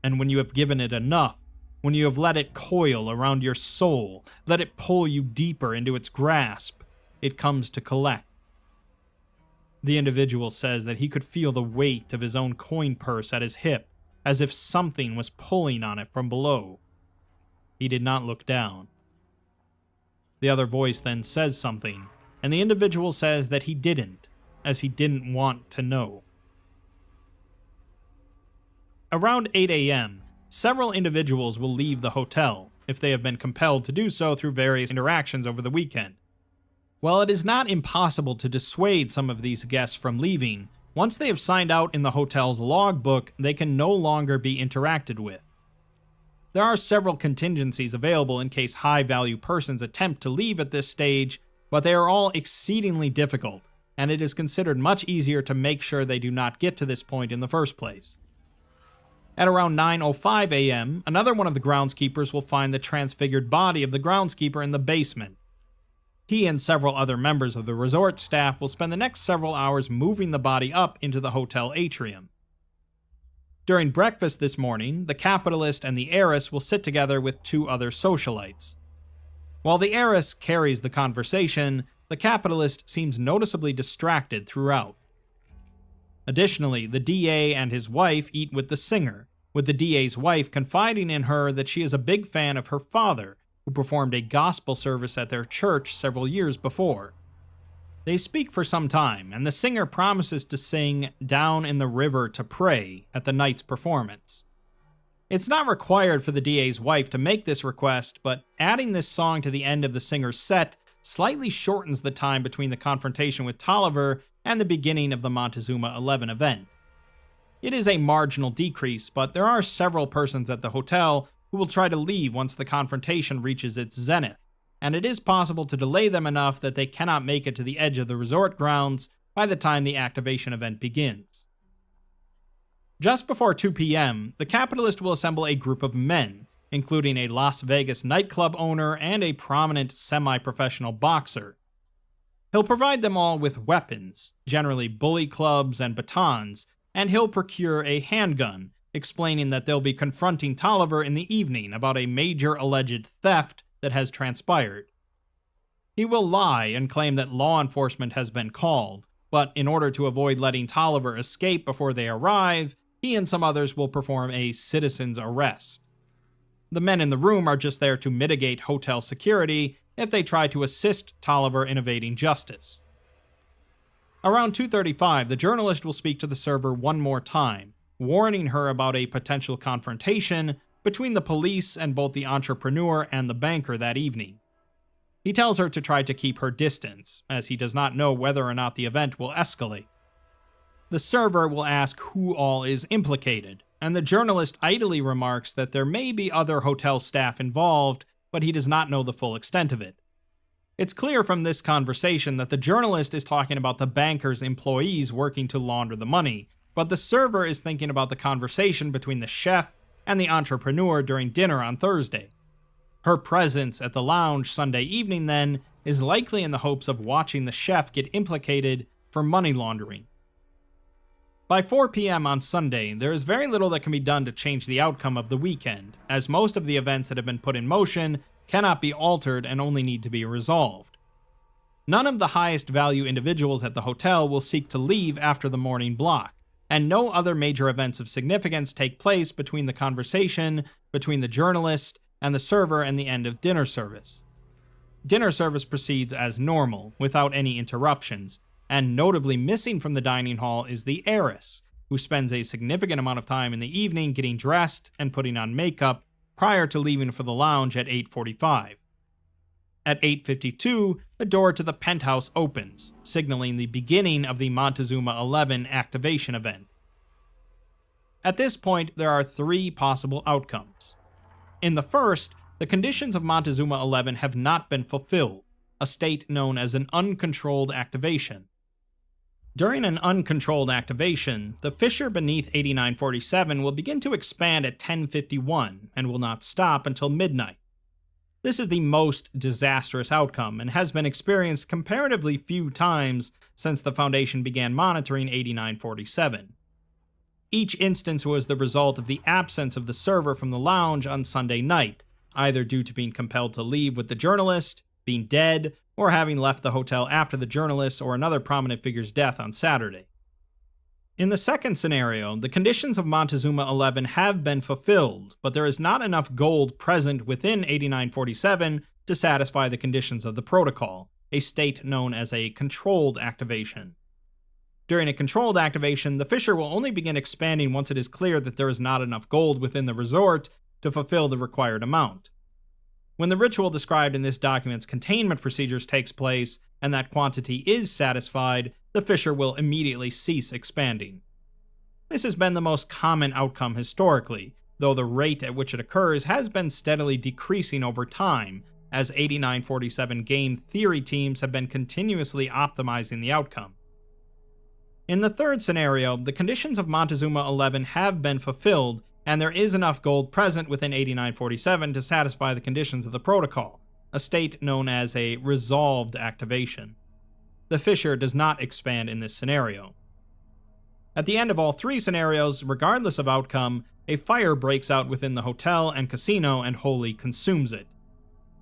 And when you have given it enough, when you have let it coil around your soul, let it pull you deeper into its grasp, it comes to collect. The individual says that he could feel the weight of his own coin purse at his hip, as if something was pulling on it from below. He did not look down. The other voice then says something, and the individual says that he didn't, as he didn't want to know. Around 8 a.m., several individuals will leave the hotel, if they have been compelled to do so through various interactions over the weekend. While it is not impossible to dissuade some of these guests from leaving, once they have signed out in the hotel's logbook, they can no longer be interacted with. There are several contingencies available in case high-value persons attempt to leave at this stage, but they are all exceedingly difficult, and it is considered much easier to make sure they do not get to this point in the first place. At around 9:05 a.m., another one of the groundskeepers will find the transfigured body of the groundskeeper in the basement. He and several other members of the resort staff will spend the next several hours moving the body up into the hotel atrium. During breakfast this morning, the capitalist and the heiress will sit together with two other socialites. While the heiress carries the conversation, the capitalist seems noticeably distracted throughout. Additionally, the DA and his wife eat with the singer, with the DA's wife confiding in her that she is a big fan of her father, who performed a gospel service at their church several years before. They speak for some time, and the singer promises to sing "Down in the River to Pray" at the night's performance. It's not required for the DA's wife to make this request, but adding this song to the end of the singer's set slightly shortens the time between the confrontation with Tolliver and the beginning of the Montezuma 11 event. It is a marginal decrease, but there are several persons at the hotel who will try to leave once the confrontation reaches its zenith, and it is possible to delay them enough that they cannot make it to the edge of the resort grounds by the time the activation event begins. Just before 2 p.m., the capitalist will assemble a group of men, including a Las Vegas nightclub owner and a prominent semi-professional boxer. He'll provide them all with weapons, generally bully clubs and batons, and he'll procure a handgun, explaining that they'll be confronting Tolliver in the evening about a major alleged theft that has transpired. He will lie and claim that law enforcement has been called, but in order to avoid letting Tolliver escape before they arrive, he and some others will perform a citizen's arrest. The men in the room are just there to mitigate hotel security if they try to assist Tolliver in evading justice. Around 2:35, the journalist will speak to the server one more time, warning her about a potential confrontation between the police and both the entrepreneur and the banker that evening. He tells her to try to keep her distance, as he does not know whether or not the event will escalate. The server will ask who all is implicated, and the journalist idly remarks that there may be other hotel staff involved, but he does not know the full extent of it. It's clear from this conversation that the journalist is talking about the banker's employees working to launder the money, but the server is thinking about the conversation between the chef and the entrepreneur during dinner on Thursday. Her presence at the lounge Sunday evening, then, is likely in the hopes of watching the chef get implicated for money laundering. By 4 p.m. on Sunday, there is very little that can be done to change the outcome of the weekend, as most of the events that have been put in motion cannot be altered and only need to be resolved. None of the highest value individuals at the hotel will seek to leave after the morning block, and no other major events of significance take place between the conversation between the journalist and the server and the end of dinner service. Dinner service proceeds as normal, without any interruptions, and notably missing from the dining hall is the heiress, who spends a significant amount of time in the evening getting dressed and putting on makeup prior to leaving for the lounge at 8:45. At 8:52, the door to the penthouse opens, signaling the beginning of the Montezuma 11 activation event. At this point, there are 3 possible outcomes. In the first, the conditions of Montezuma 11 have not been fulfilled, a state known as an uncontrolled activation. During an uncontrolled activation, the fissure beneath 8947 will begin to expand at 10:51 and will not stop until midnight. This is the most disastrous outcome and has been experienced comparatively few times since the Foundation began monitoring 8947. Each instance was the result of the absence of the server from the lounge on Sunday night, either due to being compelled to leave with the journalist, being dead, or having left the hotel after the journalist or another prominent figure's death on Saturday. In the second scenario, the conditions of Montezuma 11 have been fulfilled, but there is not enough gold present within 8947 to satisfy the conditions of the protocol, a state known as a controlled activation. During a controlled activation, the fissure will only begin expanding once it is clear that there is not enough gold within the resort to fulfill the required amount. When the ritual described in this document's containment procedures takes place, and that quantity is satisfied, the fissure will immediately cease expanding. This has been the most common outcome historically, though the rate at which it occurs has been steadily decreasing over time, as 8947 game theory teams have been continuously optimizing the outcome. In the third scenario, the conditions of Montezuma 11 have been fulfilled, and there is enough gold present within 8947 to satisfy the conditions of the protocol, a state known as a resolved activation. The fissure does not expand in this scenario. At the end of all 3 scenarios, regardless of outcome, a fire breaks out within the hotel and casino and wholly consumes it.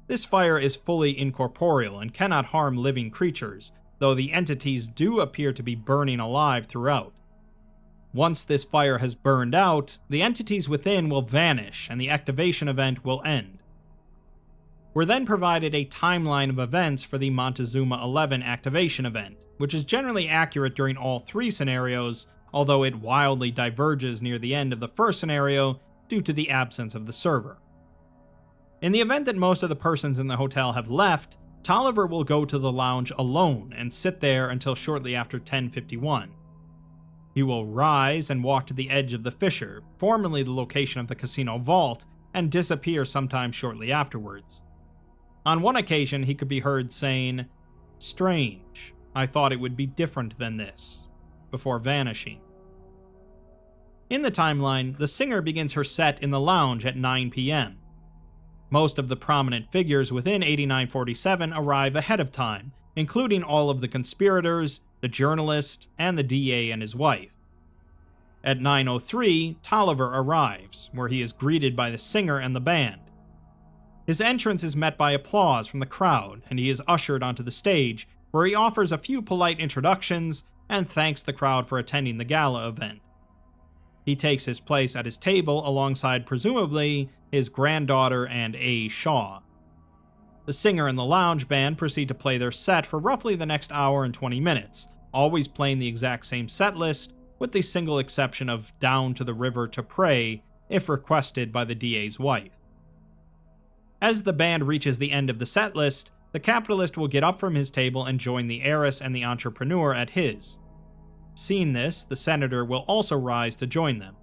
This fire is fully incorporeal and cannot harm living creatures, though the entities do appear to be burning alive throughout. Once this fire has burned out, the entities within will vanish and the activation event will end. We're then provided a timeline of events for the Montezuma 11 activation event, which is generally accurate during all 3 scenarios, although it wildly diverges near the end of the first scenario due to the absence of the server. In the event that most of the persons in the hotel have left, Tolliver will go to the lounge alone and sit there until shortly after 10:51. He will rise and walk to the edge of the fissure, formerly the location of the casino vault, and disappear sometime shortly afterwards. On one occasion, he could be heard saying, "Strange, I thought it would be different than this," before vanishing. In the timeline, the singer begins her set in the lounge at 9 p.m. Most of the prominent figures within 8947 arrive ahead of time, including all of the conspirators, the journalist, and the DA and his wife. At 9:03, Tolliver arrives, where he is greeted by the singer and the band. His entrance is met by applause from the crowd, and he is ushered onto the stage, where he offers a few polite introductions and thanks the crowd for attending the gala event. He takes his place at his table alongside, presumably, his granddaughter and A. Shaw. The singer and the lounge band proceed to play their set for roughly the next hour and 20 minutes, always playing the exact same set list, with the single exception of Down to the River to Pray, if requested by the DA's wife. As the band reaches the end of the set list, the capitalist will get up from his table and join the heiress and the entrepreneur at his. Seeing this, the senator will also rise to join them.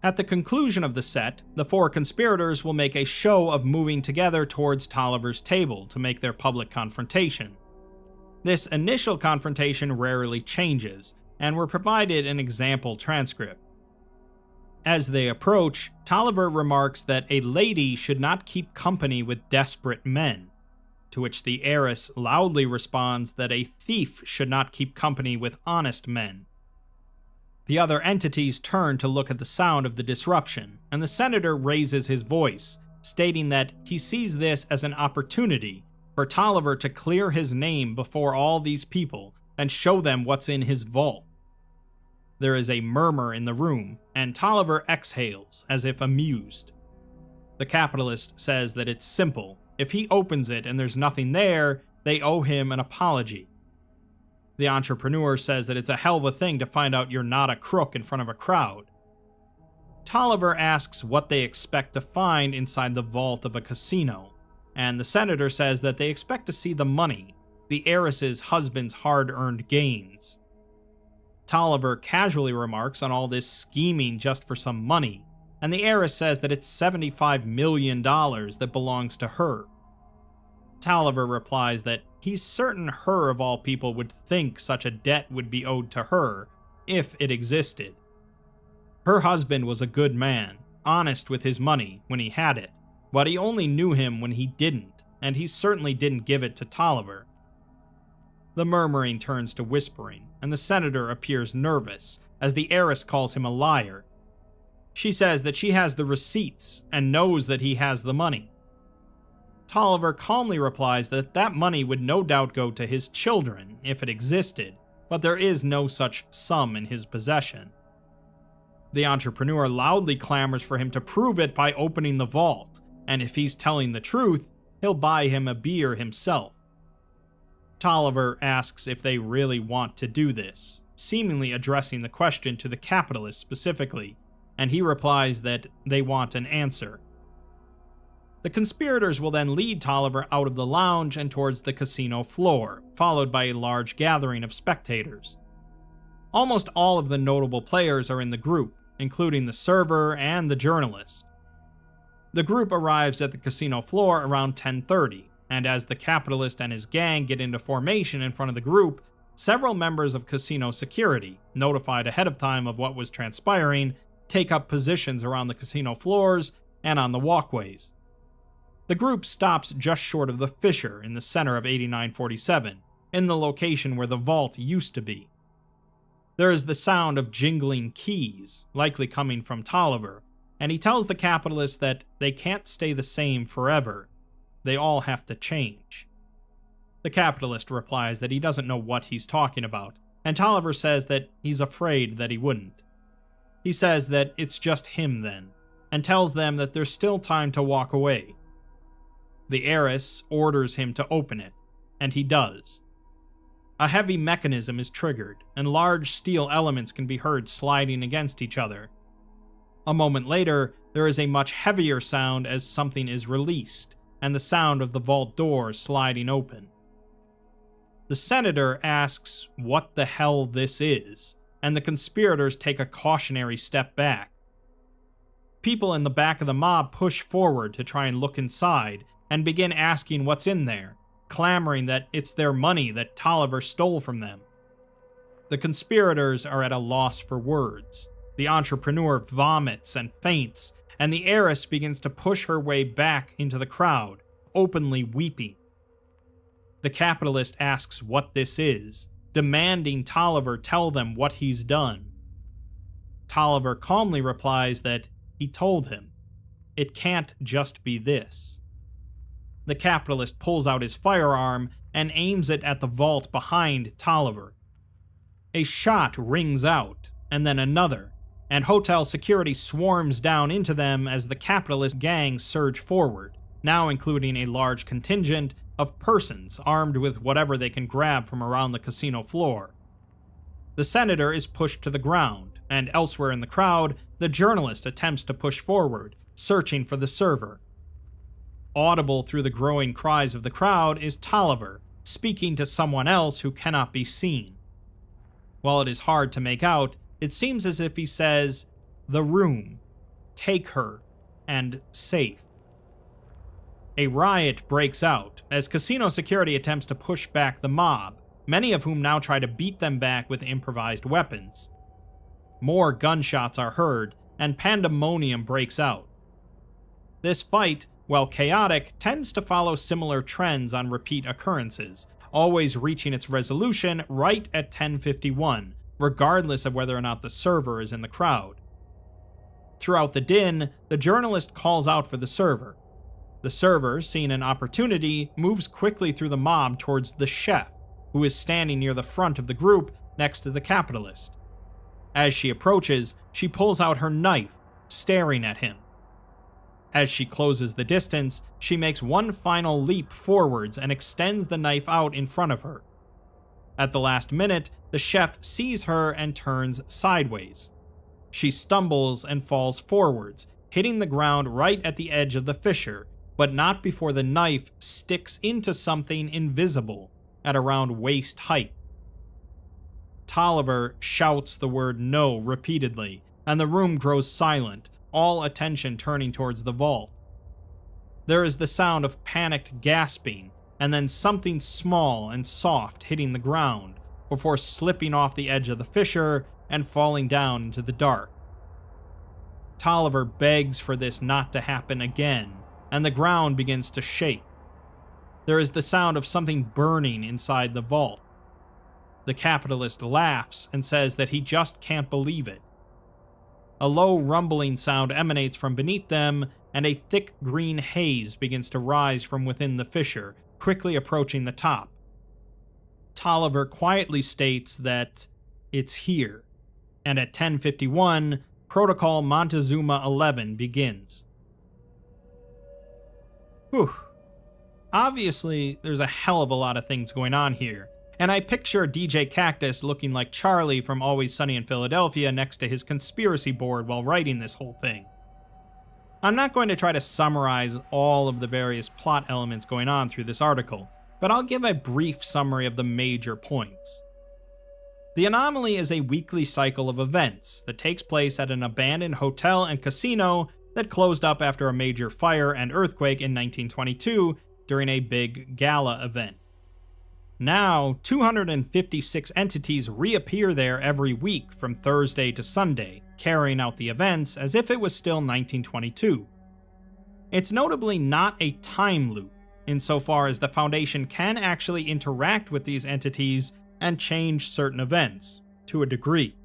At the conclusion of the set, the 4 conspirators will make a show of moving together towards Tolliver's table to make their public confrontation. This initial confrontation rarely changes, and we're provided an example transcript. As they approach, Tolliver remarks that a lady should not keep company with desperate men, to which the heiress loudly responds that a thief should not keep company with honest men. The other entities turn to look at the sound of the disruption, and the senator raises his voice, stating that he sees this as an opportunity for Tolliver to clear his name before all these people and show them what's in his vault. There is a murmur in the room, and Tolliver exhales as if amused. The capitalist says that it's simple. If he opens it and there's nothing there, they owe him an apology. The entrepreneur says that it's a hell of a thing to find out you're not a crook in front of a crowd. Tolliver asks what they expect to find inside the vault of a casino, and the senator says that they expect to see the money, the heiress's husband's hard-earned gains. Tolliver casually remarks on all this scheming just for some money, and the heiress says that it's $75 million that belongs to her. Tolliver replies that he's certain her of all people would think such a debt would be owed to her, if it existed. Her husband was a good man, honest with his money when he had it, but he only knew him when he didn't, and he certainly didn't give it to Tolliver. The murmuring turns to whispering, and the senator appears nervous, as the heiress calls him a liar. She says that she has the receipts, and knows that he has the money. Tolliver calmly replies that that money would no doubt go to his children, if it existed, but there is no such sum in his possession. The entrepreneur loudly clamors for him to prove it by opening the vault, and if he's telling the truth, he'll buy him a beer himself. Tolliver asks if they really want to do this, seemingly addressing the question to the capitalist specifically, and he replies that they want an answer. The conspirators will then lead Tolliver out of the lounge and towards the casino floor, followed by a large gathering of spectators. Almost all of the notable players are in the group, including the server and the journalist. The group arrives at the casino floor around 10:30, and as the capitalist and his gang get into formation in front of the group, several members of casino security, notified ahead of time of what was transpiring, take up positions around the casino floors and on the walkways. The group stops just short of the fissure in the center of 8947, in the location where the vault used to be. There is the sound of jingling keys, likely coming from Tolliver, and he tells the capitalists that they can't stay the same forever. They all have to change. The capitalist replies that he doesn't know what he's talking about, and Tolliver says that he's afraid that he wouldn't. He says that it's just him then, and tells them that there's still time to walk away. The heiress orders him to open it, and he does. A heavy mechanism is triggered, and large steel elements can be heard sliding against each other. A moment later, there is a much heavier sound as something is released, and the sound of the vault door sliding open. The senator asks what the hell this is, and the conspirators take a cautionary step back. People in the back of the mob push forward to try and look inside, and begin asking what's in there, clamoring that it's their money that Tolliver stole from them. The conspirators are at a loss for words. The entrepreneur vomits and faints, and the heiress begins to push her way back into the crowd, openly weeping. The capitalist asks what this is, demanding Tolliver tell them what he's done. Tolliver calmly replies that he told him. It can't just be this. The capitalist pulls out his firearm and aims it at the vault behind Tolliver. A shot rings out, and then another, and hotel security swarms down into them as the capitalist gang surge forward, now including a large contingent of persons armed with whatever they can grab from around the casino floor. The senator is pushed to the ground, and elsewhere in the crowd, the journalist attempts to push forward, searching for the server. Audible through the growing cries of the crowd is Tolliver, speaking to someone else who cannot be seen. While it is hard to make out, it seems as if he says, "The room, take her, and safe." A riot breaks out as casino security attempts to push back the mob, many of whom now try to beat them back with improvised weapons. More gunshots are heard, and pandemonium breaks out. This fight, while chaotic, tends to follow similar trends on repeat occurrences, always reaching its resolution right at 10:51, regardless of whether or not the server is in the crowd. Throughout the din, the journalist calls out for the server. The server, seeing an opportunity, moves quickly through the mob towards the chef, who is standing near the front of the group next to the capitalist. As she approaches, she pulls out her knife, staring at him. As she closes the distance, she makes one final leap forwards and extends the knife out in front of her. At the last minute, the chef sees her and turns sideways. She stumbles and falls forwards, hitting the ground right at the edge of the fissure, but not before the knife sticks into something invisible at around waist height. Tolliver shouts the word no repeatedly, and the room grows silent, all attention turning towards the vault. There is the sound of panicked gasping, and then something small and soft hitting the ground, before slipping off the edge of the fissure and falling down into the dark. Tolliver begs for this not to happen again, and the ground begins to shake. There is the sound of something burning inside the vault. The capitalist laughs and says that he just can't believe it. A low rumbling sound emanates from beneath them, and a thick green haze begins to rise from within the fissure, quickly approaching the top. Tolliver quietly states that it's here, and at 10:51, Protocol Montezuma 11 begins. Whew. Obviously, there's a hell of a lot of things going on here, and I picture DJ Cactus looking like Charlie from Always Sunny in Philadelphia next to his conspiracy board while writing this whole thing. I'm not going to try to summarize all of the various plot elements going on through this article, but I'll give a brief summary of the major points. The Anomaly is a weekly cycle of events that takes place at an abandoned hotel and casino that closed up after a major fire and earthquake in 1922 during a big gala event. Now, 256 entities reappear there every week from Thursday to Sunday, carrying out the events as if it was still 1922. It's notably not a time loop, insofar as the Foundation can actually interact with these entities and change certain events, to a degree.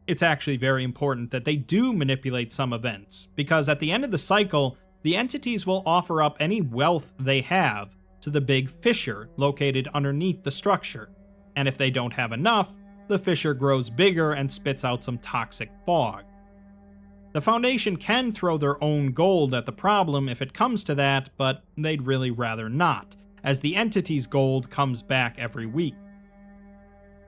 It's actually very important that they do manipulate some events, because at the end of the cycle, the entities will offer up any wealth they have to the big fissure located underneath the structure, and if they don't have enough, the fissure grows bigger and spits out some toxic fog. The Foundation can throw their own gold at the problem if it comes to that, but they'd really rather not, as the entity's gold comes back every week.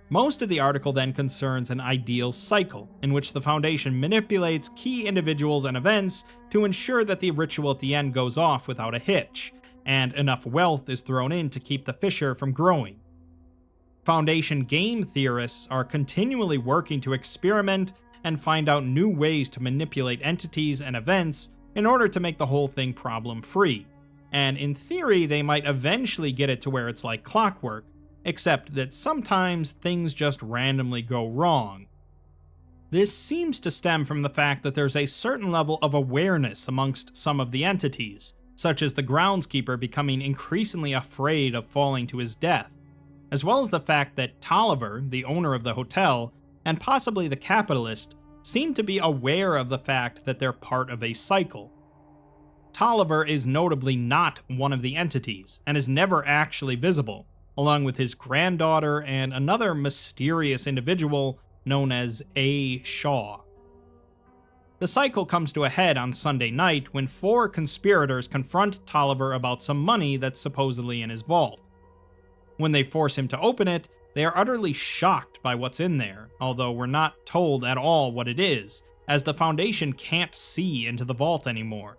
Most of the article then concerns an ideal cycle, in which the Foundation manipulates key individuals and events to ensure that the ritual at the end goes off without a hitch, and enough wealth is thrown in to keep the fissure from growing. Foundation game theorists are continually working to experiment and find out new ways to manipulate entities and events in order to make the whole thing problem-free, and in theory they might eventually get it to where it's like clockwork, except that sometimes things just randomly go wrong. This seems to stem from the fact that there's a certain level of awareness amongst some of the entities, such as the groundskeeper becoming increasingly afraid of falling to his death, as well as the fact that Tolliver, the owner of the hotel, and possibly the capitalist, seem to be aware of the fact that they're part of a cycle. Tolliver is notably not one of the entities, and is never actually visible, along with his granddaughter and another mysterious individual known as A. Shaw. The cycle comes to a head on Sunday night when 4 conspirators confront Tolliver about some money that's supposedly in his vault. When they force him to open it, they are utterly shocked by what's in there, although we're not told at all what it is, as the Foundation can't see into the vault anymore.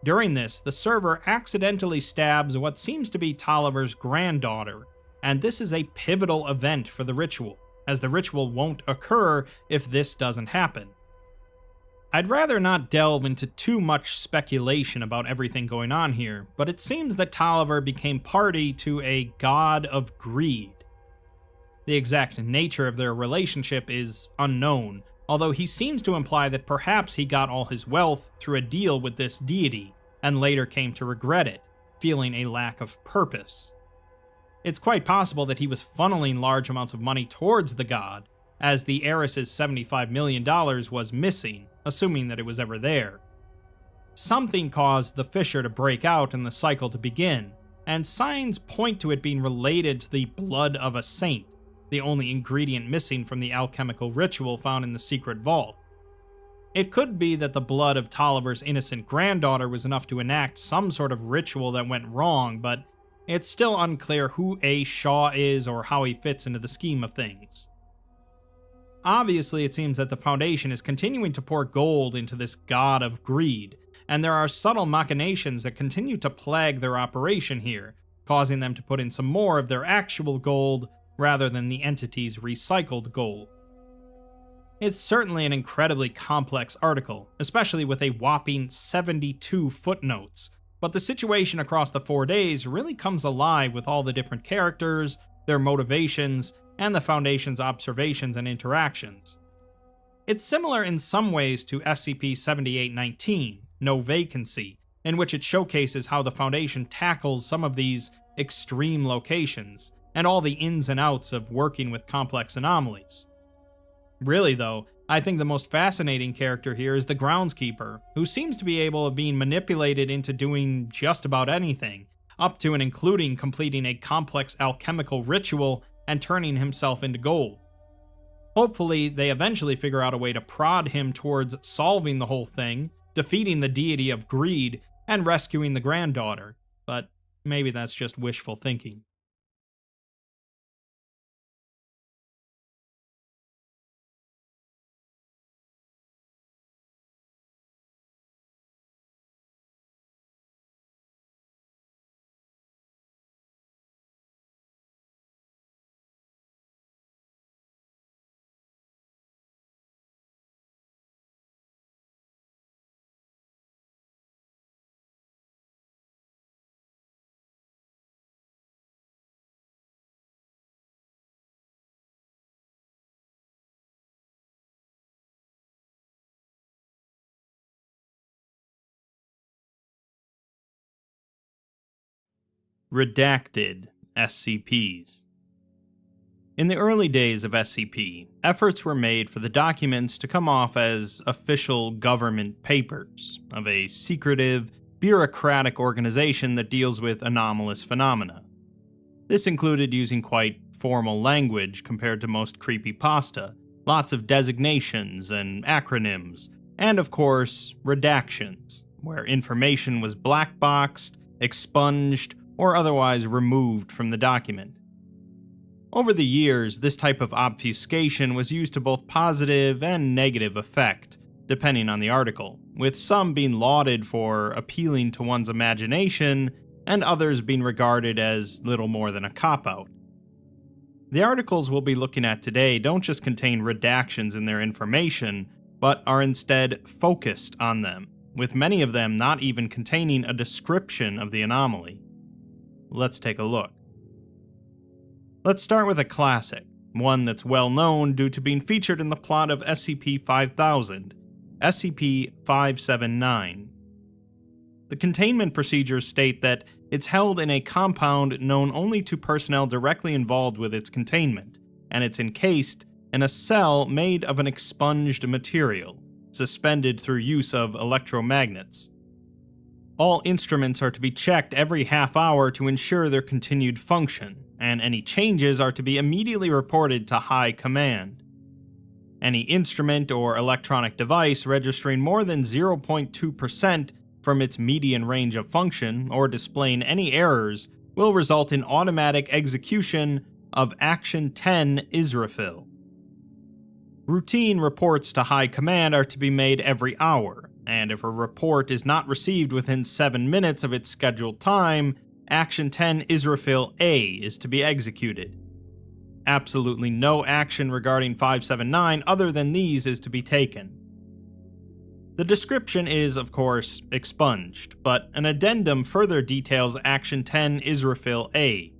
During this, the server accidentally stabs what seems to be Tolliver's granddaughter, and this is a pivotal event for the ritual, as the ritual won't occur if this doesn't happen. I'd rather not delve into too much speculation about everything going on here, but it seems that Tolliver became party to a god of greed. The exact nature of their relationship is unknown, although he seems to imply that perhaps he got all his wealth through a deal with this deity and later came to regret it, feeling a lack of purpose. It's quite possible that he was funneling large amounts of money towards the god, as the heiress's $75 million was missing, assuming that it was ever there. Something caused the fissure to break out and the cycle to begin, and signs point to it being related to the blood of a saint, the only ingredient missing from the alchemical ritual found in the secret vault. It could be that the blood of Tolliver's innocent granddaughter was enough to enact some sort of ritual that went wrong, but it's still unclear who A. Shaw is or how he fits into the scheme of things. Obviously, it seems that the Foundation is continuing to pour gold into this god of greed, and there are subtle machinations that continue to plague their operation here, causing them to put in some more of their actual gold rather than the entity's recycled gold. It's certainly an incredibly complex article, especially with a whopping 72 footnotes, but the situation across the 4 days really comes alive with all the different characters, their motivations, and the Foundation's observations and interactions. It's similar in some ways to SCP-7819, No Vacancy, in which it showcases how the Foundation tackles some of these extreme locations, and all the ins and outs of working with complex anomalies. Really though, I think the most fascinating character here is the Groundskeeper, who seems to be able of being manipulated into doing just about anything, up to and including completing a complex alchemical ritual and turning himself into gold. Hopefully, they eventually figure out a way to prod him towards solving the whole thing, defeating the deity of greed, and rescuing the granddaughter, but maybe that's just wishful thinking. Redacted SCPs. In the early days of SCP, efforts were made for the documents to come off as official government papers of a secretive, bureaucratic organization that deals with anomalous phenomena. This included using quite formal language compared to most creepypasta, lots of designations and acronyms, and of course, redactions, where information was black-boxed, expunged, or otherwise removed from the document. Over the years, this type of obfuscation was used to both positive and negative effect, depending on the article, with some being lauded for appealing to one's imagination, and others being regarded as little more than a cop-out. The articles we'll be looking at today don't just contain redactions in their information, but are instead focused on them, with many of them not even containing a description of the anomaly. Let's take a look. Let's start with a classic, one that's well known due to being featured in the plot of SCP-5000, SCP-579. The containment procedures state that it's held in a compound known only to personnel directly involved with its containment, and it's encased in a cell made of an expunged material, suspended through use of electromagnets. All instruments are to be checked every half hour to ensure their continued function, and any changes are to be immediately reported to High Command. Any instrument or electronic device registering more than 0.2% from its median range of function or displaying any errors will result in automatic execution of Action 10 Israfil. Routine reports to High Command are to be made every hour, and if a report is not received within 7 minutes of its scheduled time, Action 10 Israfil A is to be executed. Absolutely no action regarding 579 other than these is to be taken. The description is, of course, expunged, but an addendum further details Action 10 Israfil A.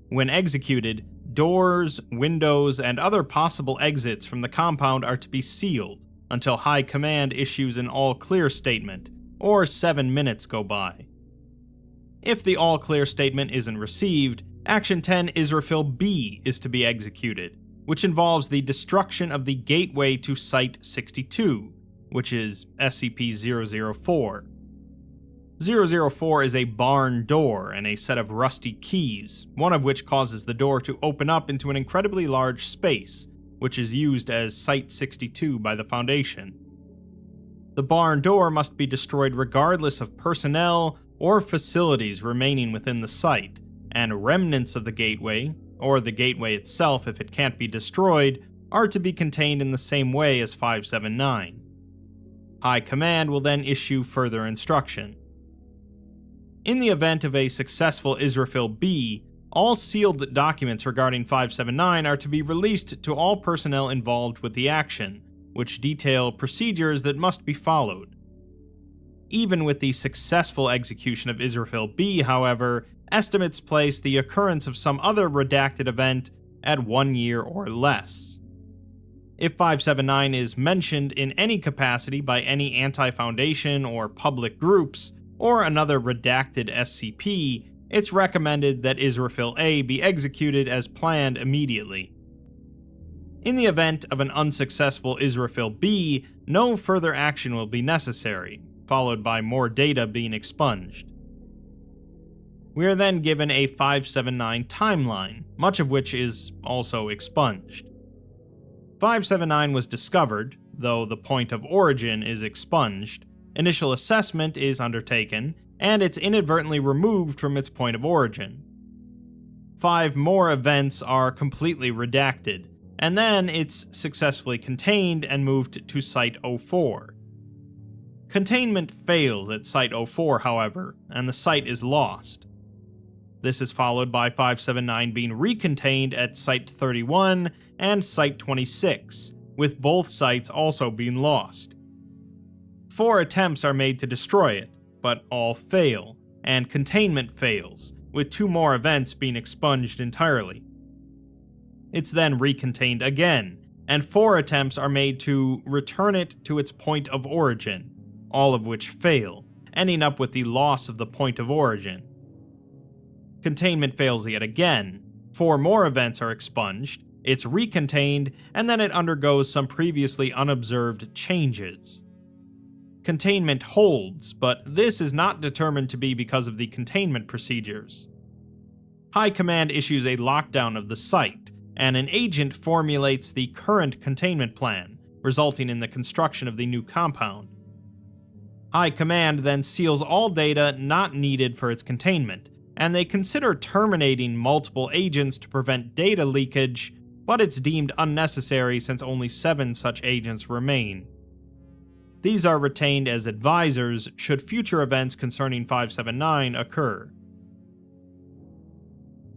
When executed, Doors, windows, and other possible exits from the compound are to be sealed until High Command issues an all-clear statement, or 7 minutes go by. If the all-clear statement isn't received, Action 10 Israfil B is to be executed, which involves the destruction of the gateway to Site-62, which is SCP-004. 004 is a barn door and a set of rusty keys, one of which causes the door to open up into an incredibly large space, which is used as Site-62 by the Foundation. The barn door must be destroyed regardless of personnel or facilities remaining within the site, and remnants of the gateway, or the gateway itself if it can't be destroyed, are to be contained in the same way as 579. High Command will then issue further instruction. In the event of a successful Israfil B, all sealed documents regarding 579 are to be released to all personnel involved with the action, which detail procedures that must be followed. Even with the successful execution of Israfil B, however, estimates place the occurrence of some other redacted event at 1 year or less. If 579 is mentioned in any capacity by any anti-Foundation or public groups, or another redacted SCP, it's recommended that Israfil A be executed as planned immediately. In the event of an unsuccessful Israfil B, no further action will be necessary, followed by more data being expunged. We are then given a 579 timeline, much of which is also expunged. 579 was discovered, though the point of origin is expunged. Initial assessment is undertaken, and it's inadvertently removed from its point of origin. 5 more events are completely redacted, and then it's successfully contained and moved to Site-04. Containment fails at Site-04, however, and the site is lost. This is followed by 579 being recontained at Site-31 and Site-26, with both sites also being lost. 4 attempts are made to destroy it, but all fail, and containment fails, with 2 more events being expunged entirely. It's then recontained again, and 4 attempts are made to return it to its point of origin, all of which fail, ending up with the loss of the point of origin. Containment fails yet again, 4 more events are expunged, it's recontained, and then it undergoes some previously unobserved changes. Containment holds, but this is not determined to be because of the containment procedures. High Command issues a lockdown of the site, and an agent formulates the current containment plan, resulting in the construction of the new compound. High Command then seals all data not needed for its containment, and they consider terminating multiple agents to prevent data leakage, but it's deemed unnecessary since only 7 such agents remain. These are retained as advisors should future events concerning 579 occur.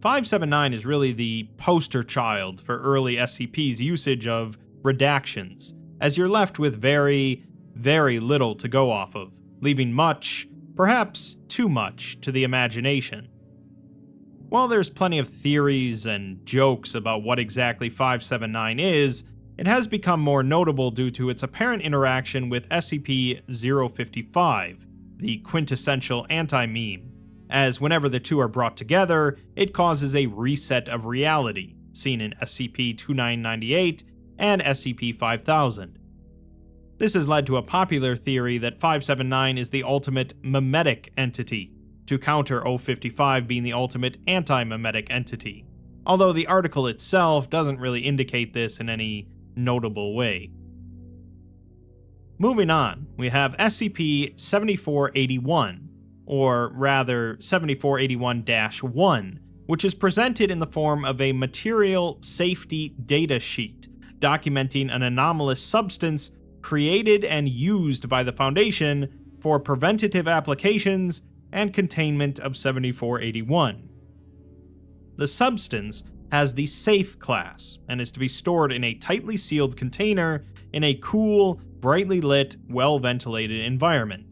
579 is really the poster child for early SCP's usage of redactions, as you're left with very, very little to go off of, leaving much, perhaps too much, to the imagination. While there's plenty of theories and jokes about what exactly 579 is, it has become more notable due to its apparent interaction with SCP-055, the quintessential anti-meme, as whenever the two are brought together, it causes a reset of reality, seen in SCP-2998 and SCP-5000. This has led to a popular theory that 579 is the ultimate memetic entity, to counter 055 being the ultimate anti-memetic entity, although the article itself doesn't really indicate this in any notable way. Moving on, we have SCP-7481, or rather 7481-1, which is presented in the form of a material safety data sheet, documenting an anomalous substance created and used by the Foundation for preventative applications and containment of 7481. The substance has the Safe class, and is to be stored in a tightly sealed container in a cool, brightly lit, well-ventilated environment.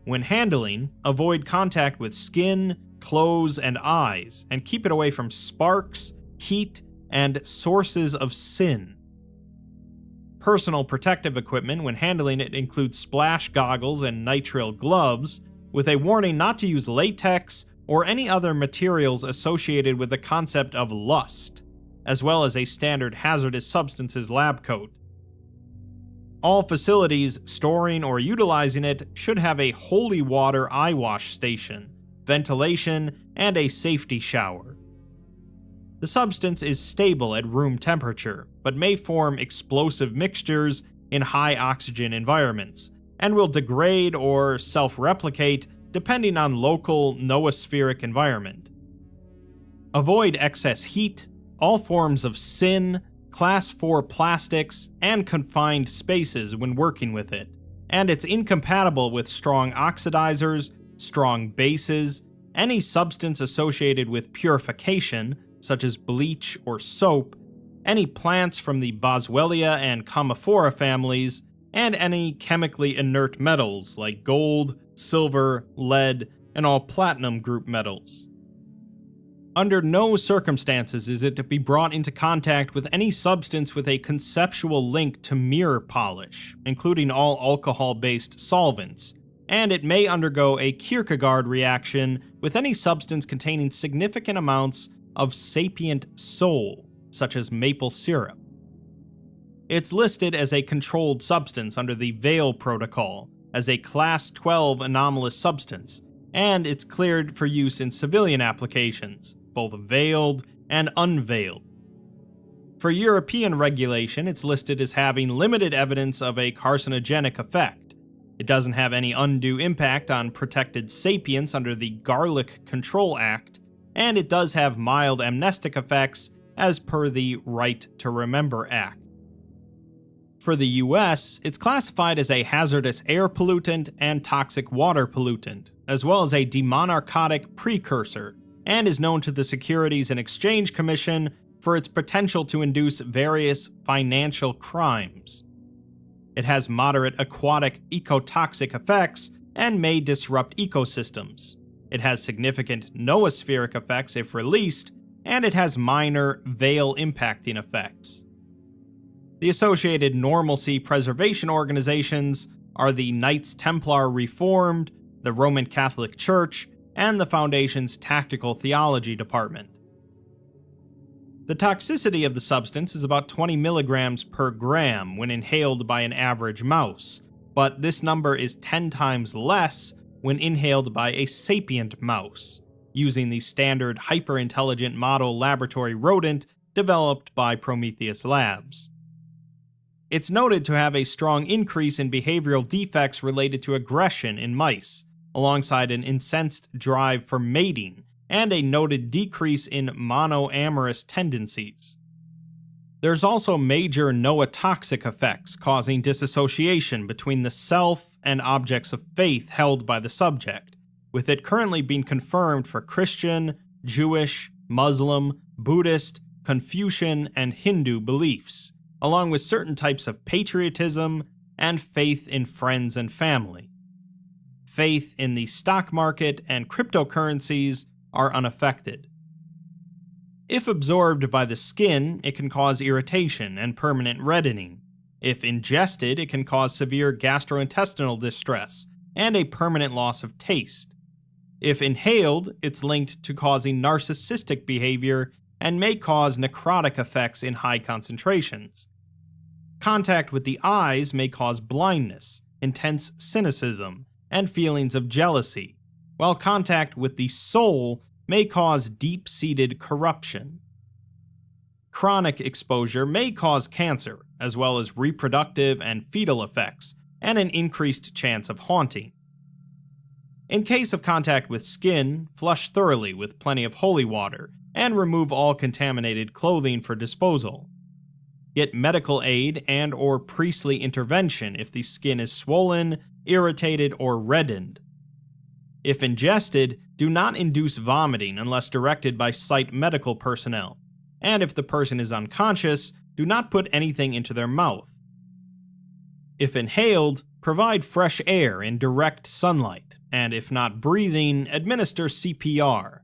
When handling, avoid contact with skin, clothes, and eyes, and keep it away from sparks, heat, and sources of sin. Personal protective equipment when handling it includes splash goggles and nitrile gloves, with a warning not to use latex or any other materials associated with the concept of lust, as well as a standard hazardous substances lab coat. All facilities storing or utilizing it should have a holy water eye wash station, ventilation, and a safety shower. The substance is stable at room temperature, but may form explosive mixtures in high oxygen environments, and will degrade or self-replicate depending on local noospheric environment. Avoid excess heat, all forms of sin, Class 4 plastics, and confined spaces when working with it, and it's incompatible with strong oxidizers, strong bases, any substance associated with purification, such as bleach or soap, any plants from the Boswellia and Commiphora families, and any chemically inert metals like gold, silver, lead, and all platinum group metals. Under no circumstances is it to be brought into contact with any substance with a conceptual link to mirror polish, including all alcohol-based solvents, and it may undergo a Kierkegaard reaction with any substance containing significant amounts of sapient soul, such as maple syrup. It's listed as a controlled substance under the Vail Protocol, as a Class 12 anomalous substance, and it's cleared for use in civilian applications, both veiled and unveiled. For European regulation, it's listed as having limited evidence of a carcinogenic effect. It doesn't have any undue impact on protected sapients under the Garlic Control Act, and it does have mild amnestic effects as per the Right to Remember Act. For the US, it's classified as a hazardous air pollutant and toxic water pollutant, as well as a demonarcotic precursor, and is known to the Securities and Exchange Commission for its potential to induce various financial crimes. It has moderate aquatic ecotoxic effects and may disrupt ecosystems. It has significant noospheric effects if released, and it has minor veil impacting effects. The associated normalcy preservation organizations are the Knights Templar Reformed, the Roman Catholic Church, and the Foundation's Tactical Theology Department. The toxicity of the substance is about 20 milligrams per gram when inhaled by an average mouse, but this number is 10 times less when inhaled by a sapient mouse, using the standard hyper-intelligent model laboratory rodent developed by Prometheus Labs. It's noted to have a strong increase in behavioral defects related to aggression in mice, alongside an incensed drive for mating, and a noted decrease in monoamorous tendencies. There's also major nootoxic effects causing dissociation between the self and objects of faith held by the subject, with it currently being confirmed for Christian, Jewish, Muslim, Buddhist, Confucian, and Hindu beliefs, along with certain types of patriotism and faith in friends and family. Faith in the stock market and cryptocurrencies are unaffected. If absorbed by the skin, it can cause irritation and permanent reddening. If ingested, it can cause severe gastrointestinal distress and a permanent loss of taste. If inhaled, it's linked to causing narcissistic behavior and may cause necrotic effects in high concentrations. Contact with the eyes may cause blindness, intense cynicism, and feelings of jealousy, while contact with the soul may cause deep-seated corruption. Chronic exposure may cause cancer, as well as reproductive and fetal effects, and an increased chance of haunting. In case of contact with skin, flush thoroughly with plenty of holy water, and remove all contaminated clothing for disposal. Get medical aid and/or priestly intervention if the skin is swollen, irritated, or reddened. If ingested, do not induce vomiting unless directed by site medical personnel, and if the person is unconscious, do not put anything into their mouth. If inhaled, provide fresh air in direct sunlight, and if not breathing, administer CPR.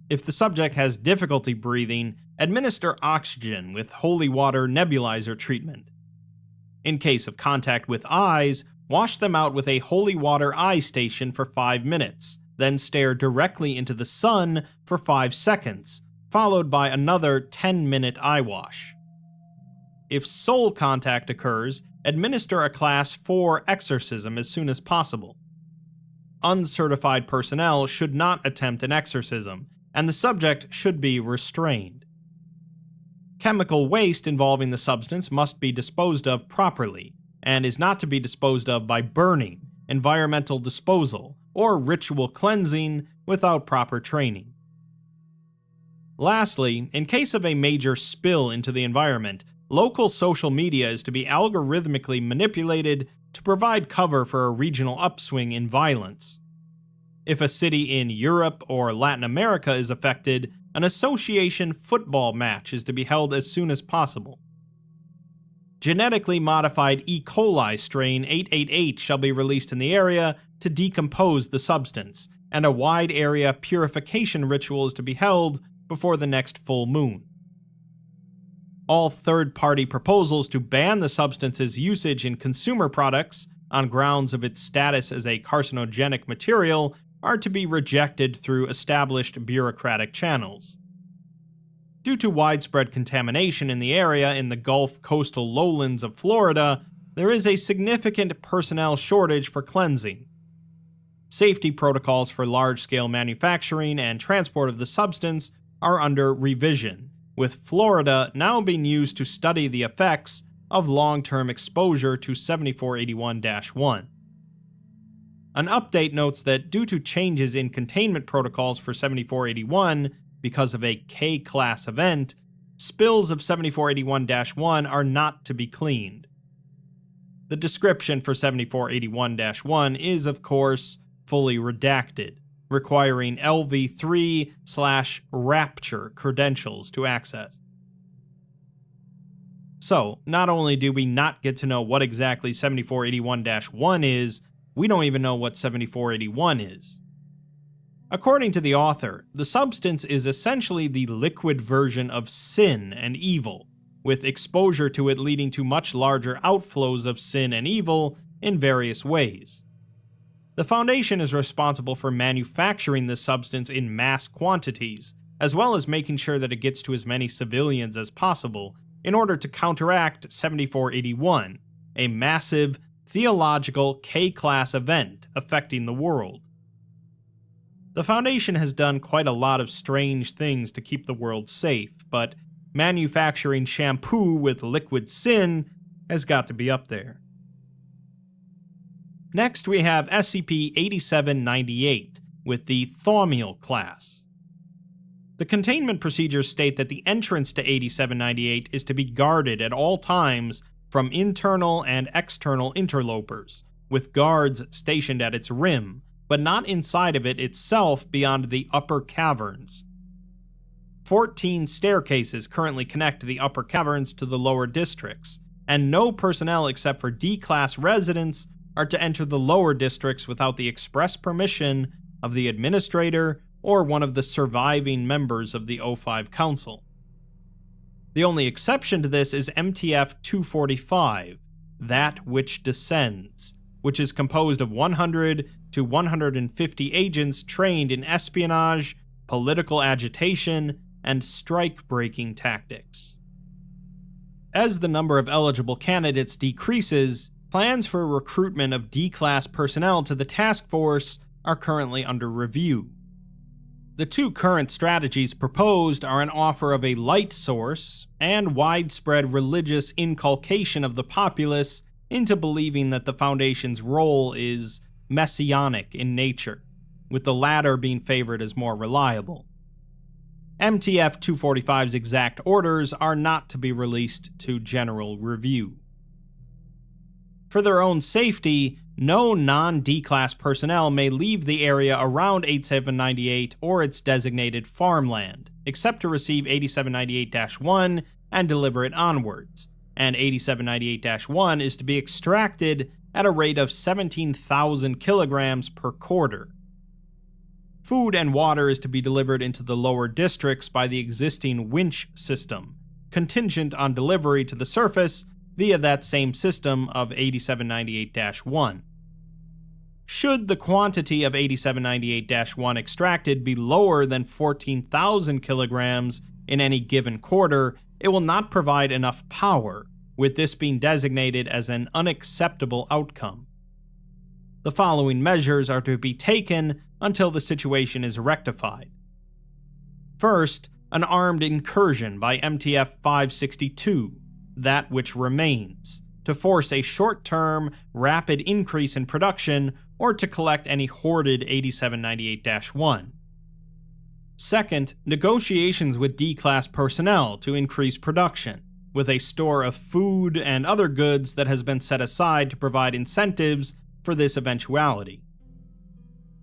If the subject has difficulty breathing, administer oxygen with holy water nebulizer treatment. In case of contact with eyes, wash them out with a holy water eye station for 5 minutes, then stare directly into the sun for 5 seconds, followed by another 10-minute eye wash. If soul contact occurs, administer a Class 4 exorcism as soon as possible. Uncertified personnel should not attempt an exorcism, and the subject should be restrained. Chemical waste involving the substance must be disposed of properly, and is not to be disposed of by burning, environmental disposal, or ritual cleansing without proper training. Lastly, in case of a major spill into the environment, local social media is to be algorithmically manipulated to provide cover for a regional upswing in violence. If a city in Europe or Latin America is affected, an association football match is to be held as soon as possible. Genetically modified E. coli strain 888 shall be released in the area to decompose the substance, and a wide area purification ritual is to be held before the next full moon. All third-party proposals to ban the substance's usage in consumer products on grounds of its status as a carcinogenic material are to be rejected through established bureaucratic channels. Due to widespread contamination in the area in the Gulf coastal lowlands of Florida, there is a significant personnel shortage for cleansing. Safety protocols for large-scale manufacturing and transport of the substance are under revision, with Florida now being used to study the effects of long-term exposure to 7481-1. An update notes that due to changes in containment protocols for 7481 because of a K-class event, spills of 7481-1 are not to be cleaned. The description for 7481-1 is, of course, fully redacted, requiring LV3/Rapture credentials to access. So, not only do we not get to know what exactly 7481-1 is, we don't even know what 7481 is. According to the author, the substance is essentially the liquid version of sin and evil, with exposure to it leading to much larger outflows of sin and evil in various ways. The Foundation is responsible for manufacturing this substance in mass quantities, as well as making sure that it gets to as many civilians as possible in order to counteract 7481, a massive theological K-class event affecting the world. The Foundation has done quite a lot of strange things to keep the world safe, but manufacturing shampoo with liquid sin has got to be up there. Next, we have SCP-8798 with the Thaumiel class. The containment procedures state that the entrance to 8798 is to be guarded at all times from internal and external interlopers, with guards stationed at its rim, but not inside of it itself beyond the upper caverns. 14 staircases currently connect the upper caverns to the lower districts, and no personnel except for D-class residents are to enter the lower districts without the express permission of the administrator or one of the surviving members of the O5 Council. The only exception to this is MTF-245, That Which Descends, which is composed of 100 to 150 agents trained in espionage, political agitation, and strike-breaking tactics. As the number of eligible candidates decreases, plans for recruitment of D-class personnel to the task force are currently under review. The two current strategies proposed are an offer of a light source and widespread religious inculcation of the populace into believing that the Foundation's role is messianic in nature, with the latter being favored as more reliable. MTF-245's exact orders are not to be released to general review. For their own safety, no non-D-class personnel may leave the area around 8798 or its designated farmland, except to receive 8798-1 and deliver it onwards, and 8798-1 is to be extracted at a rate of 17,000 kilograms per quarter. Food and water is to be delivered into the lower districts by the existing winch system, contingent on delivery to the surface via that same system of 8798-1. Should the quantity of 8798-1 extracted be lower than 14,000 kilograms in any given quarter, it will not provide enough power, with this being designated as an unacceptable outcome. The following measures are to be taken until the situation is rectified. First, an armed incursion by MTF 562, that which remains, to force a short-term, rapid increase in production or to collect any hoarded 8798-1. Second, negotiations with D-Class personnel to increase production, with a store of food and other goods that has been set aside to provide incentives for this eventuality.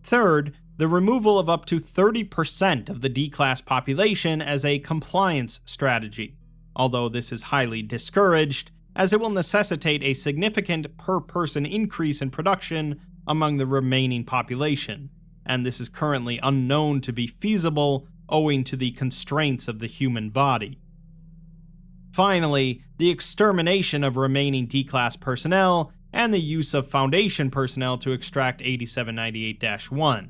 Third, the removal of up to 30% of the D-Class population as a compliance strategy, although this is highly discouraged, as it will necessitate a significant per-person increase in production among the remaining population, and this is currently unknown to be feasible owing to the constraints of the human body. Finally, the extermination of remaining D-Class personnel and the use of Foundation personnel to extract 8798-1.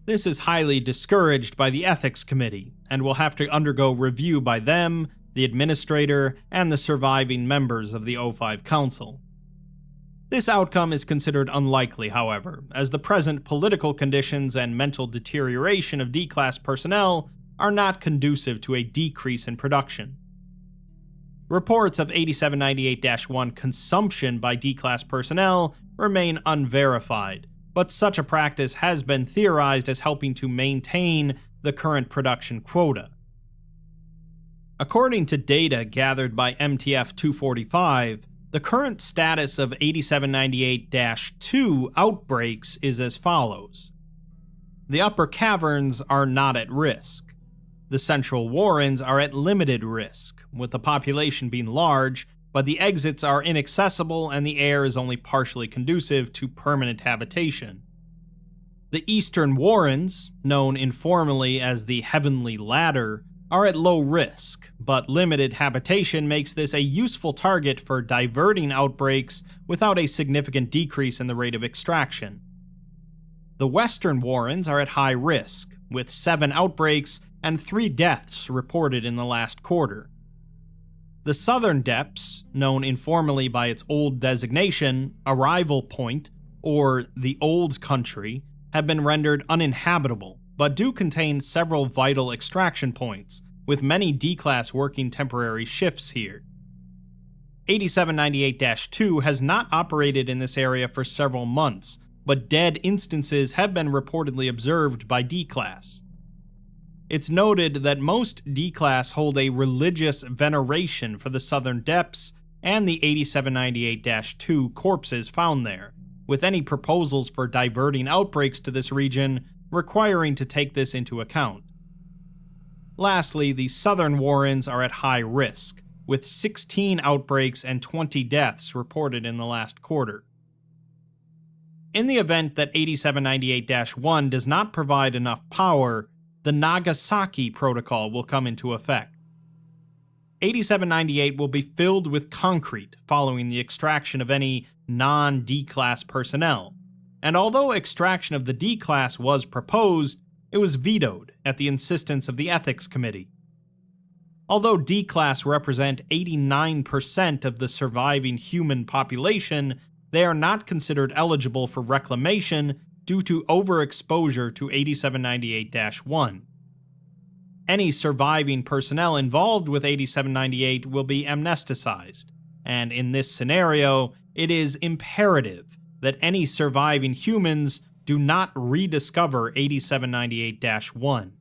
This is highly discouraged by the Ethics Committee, and will have to undergo review by them, the Administrator, and the surviving members of the O5 Council. This outcome is considered unlikely, however, as the present political conditions and mental deterioration of D-Class personnel are not conducive to a decrease in production. Reports of 8798-1 consumption by D-Class personnel remain unverified, but such a practice has been theorized as helping to maintain the current production quota. According to data gathered by MTF 245, the current status of 8798-2 outbreaks is as follows. The upper caverns are not at risk. The central warrens are at limited risk, with the population being large, but the exits are inaccessible and the air is only partially conducive to permanent habitation. The eastern warrens, known informally as the Heavenly Ladder, are at low risk, but limited habitation makes this a useful target for diverting outbreaks without a significant decrease in the rate of extraction. The western warrens are at high risk, with 7 outbreaks and 3 deaths reported in the last quarter. The southern depths, known informally by its old designation, Arrival Point, or the Old Country, have been rendered uninhabitable, but do contain several vital extraction points, with many D-Class working temporary shifts here. 8798-2 has not operated in this area for several months, but dead instances have been reportedly observed by D-Class. It's noted that most D-Class hold a religious veneration for the southern depths and the 8798-2 corpses found there, with any proposals for diverting outbreaks to this region requiring to take this into account. Lastly, the southern warrens are at high risk, with 16 outbreaks and 20 deaths reported in the last quarter. In the event that 8798-1 does not provide enough power, the Nagasaki Protocol will come into effect. 8798 will be filled with concrete following the extraction of any non-D-Class personnel, and although extraction of the D-Class was proposed, it was vetoed at the insistence of the Ethics Committee. Although D-Class represent 89% of the surviving human population, they are not considered eligible for reclamation due to overexposure to 8798-1. Any surviving personnel involved with 8798 will be amnesticized, and in this scenario, it is imperative that any surviving humans do not rediscover 8798-1.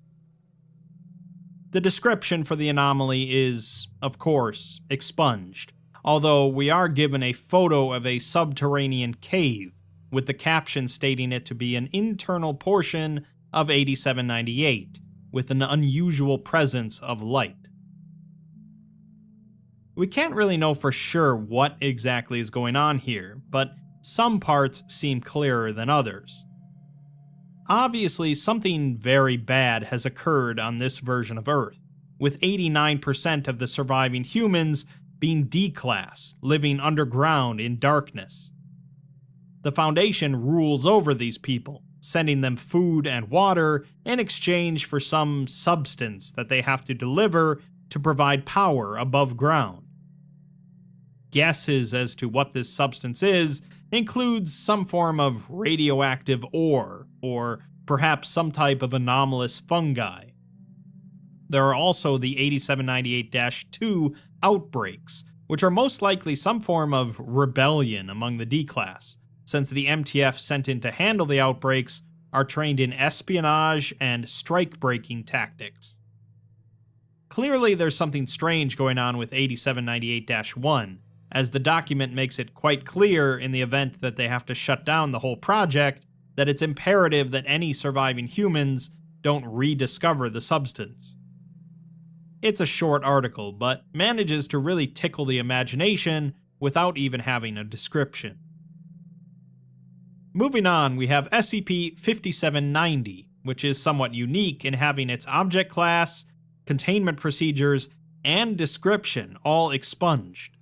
The description for the anomaly is, of course, expunged, although we are given a photo of a subterranean cave, with the caption stating it to be an internal portion of 8798, with an unusual presence of light. We can't really know for sure what exactly is going on here, but some parts seem clearer than others. Obviously, something very bad has occurred on this version of Earth, with 89% of the surviving humans being D-class, living underground in darkness. The Foundation rules over these people, sending them food and water in exchange for some substance that they have to deliver to provide power above ground. Guesses as to what this substance is includes some form of radioactive ore, or perhaps some type of anomalous fungi. There are also the 8798-2 outbreaks, which are most likely some form of rebellion among the D-class, since the MTF sent in to handle the outbreaks are trained in espionage and strike-breaking tactics. Clearly, there's something strange going on with 8798-1, as the document makes it quite clear in the event that they have to shut down the whole project that it's imperative that any surviving humans don't rediscover the substance. It's a short article, but manages to really tickle the imagination without even having a description. Moving on, we have SCP-5790, which is somewhat unique in having its object class, containment procedures, and description all expunged.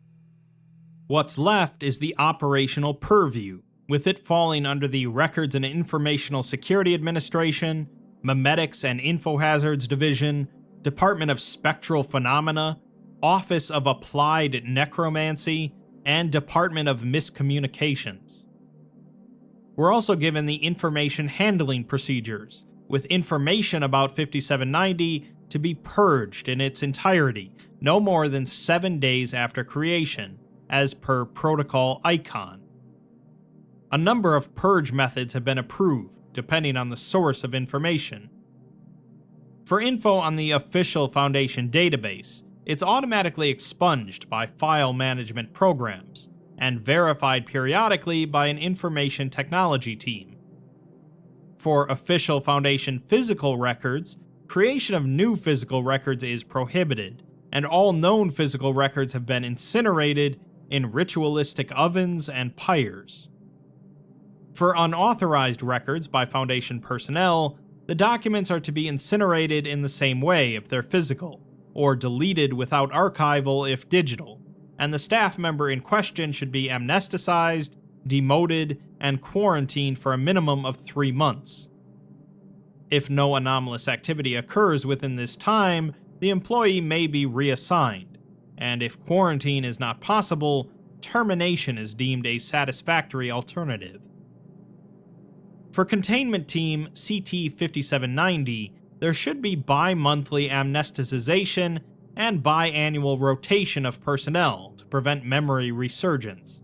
What's left is the operational purview, with it falling under the Records and Informational Security Administration, Memetics and Infohazards Division, Department of Spectral Phenomena, Office of Applied Necromancy, and Department of Miscommunications. We're also given the information handling procedures, with information about 5790 to be purged in its entirety no more than 7 days after creation, as per Protocol Icon. A number of purge methods have been approved, depending on the source of information. For info on the official Foundation database, it's automatically expunged by file management programs, and verified periodically by an information technology team. For official Foundation physical records, creation of new physical records is prohibited, and all known physical records have been incinerated in ritualistic ovens and pyres. For unauthorized records by Foundation personnel, the documents are to be incinerated in the same way if they're physical, or deleted without archival if digital, and the staff member in question should be amnesticized, demoted, and quarantined for a minimum of 3 months. If no anomalous activity occurs within this time, the employee may be reassigned, and if quarantine is not possible, termination is deemed a satisfactory alternative. For Containment Team CT-5790, there should be bi-monthly amnesticization and biannual rotation of personnel to prevent memory resurgence.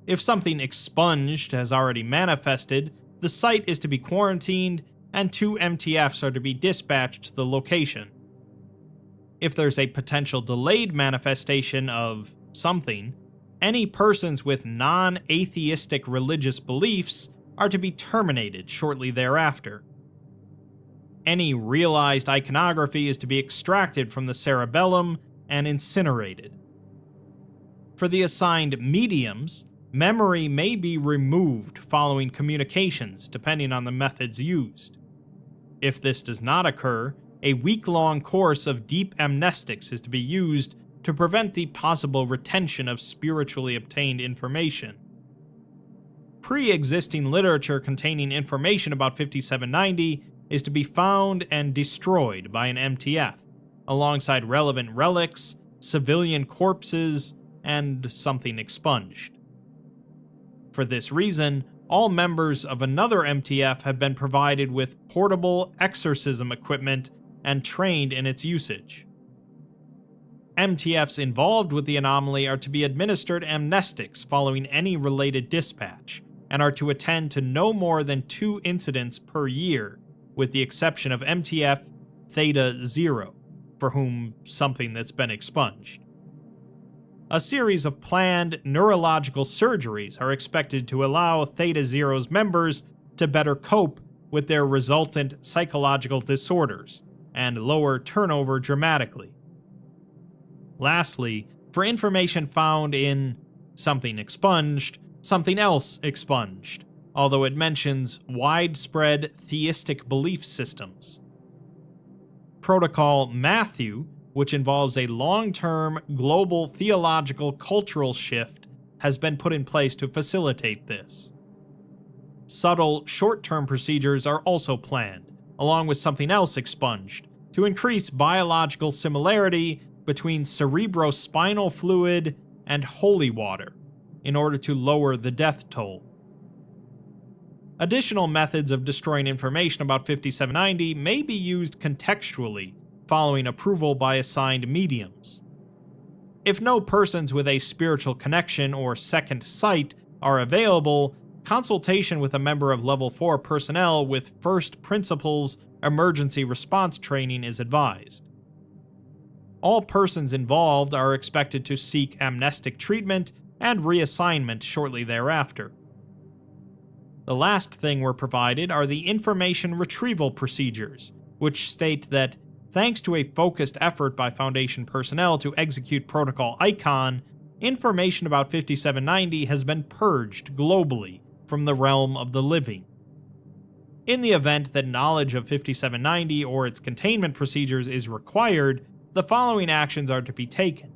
If something expunged has already manifested, the site is to be quarantined and 2 MTFs are to be dispatched to the location. If there's a potential delayed manifestation of something, any persons with non-atheistic religious beliefs are to be terminated shortly thereafter. Any realized iconography is to be extracted from the cerebellum and incinerated. For the assigned mediums, memory may be removed following communications depending on the methods used. If this does not occur, a week-long course of deep amnestics is to be used to prevent the possible retention of spiritually obtained information. Pre-existing literature containing information about 5790 is to be found and destroyed by an MTF, alongside relevant relics, civilian corpses, and something expunged. For this reason, all members of another MTF have been provided with portable exorcism equipment and trained in its usage. MTFs involved with the anomaly are to be administered amnestics following any related dispatch, and are to attend to no more than 2 incidents per year, with the exception of MTF Theta 0, for whom something that's been expunged. A series of planned neurological surgeries are expected to allow Theta 0's members to better cope with their resultant psychological disorders, and lower turnover dramatically. Lastly, for information found in something expunged, something else expunged, although it mentions widespread theistic belief systems. Protocol Matthew, which involves a long-term global theological cultural shift, has been put in place to facilitate this. Subtle short-term procedures are also planned, along with something else expunged, to increase biological similarity between cerebrospinal fluid and holy water, in order to lower the death toll. Additional methods of destroying information about 5790 may be used contextually, following approval by assigned mediums. If no persons with a spiritual connection or second sight are available, consultation with a member of Level 4 personnel with First Principles emergency response training is advised. All persons involved are expected to seek amnestic treatment and reassignment shortly thereafter. The last thing we're provided are the information retrieval procedures, which state that, thanks to a focused effort by Foundation personnel to execute Protocol Icon, information about 5790 has been purged globally from the realm of the living. In the event that knowledge of 5790 or its containment procedures is required, the following actions are to be taken.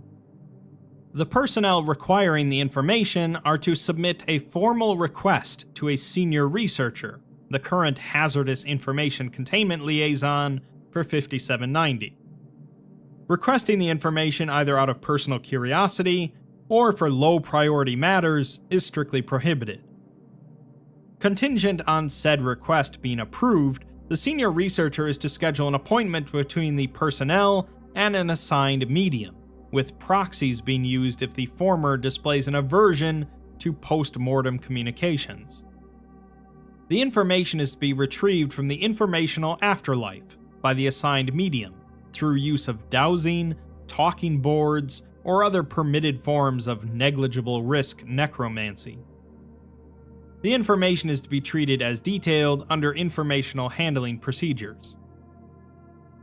The personnel requiring the information are to submit a formal request to a senior researcher, the current Hazardous Information Containment Liaison for 5790. Requesting the information either out of personal curiosity or for low-priority matters is strictly prohibited. Contingent on said request being approved, the senior researcher is to schedule an appointment between the personnel and an assigned medium, with proxies being used if the former displays an aversion to post-mortem communications. The information is to be retrieved from the informational afterlife by the assigned medium through use of dowsing, talking boards, or other permitted forms of negligible risk necromancy. The information is to be treated as detailed under informational handling procedures.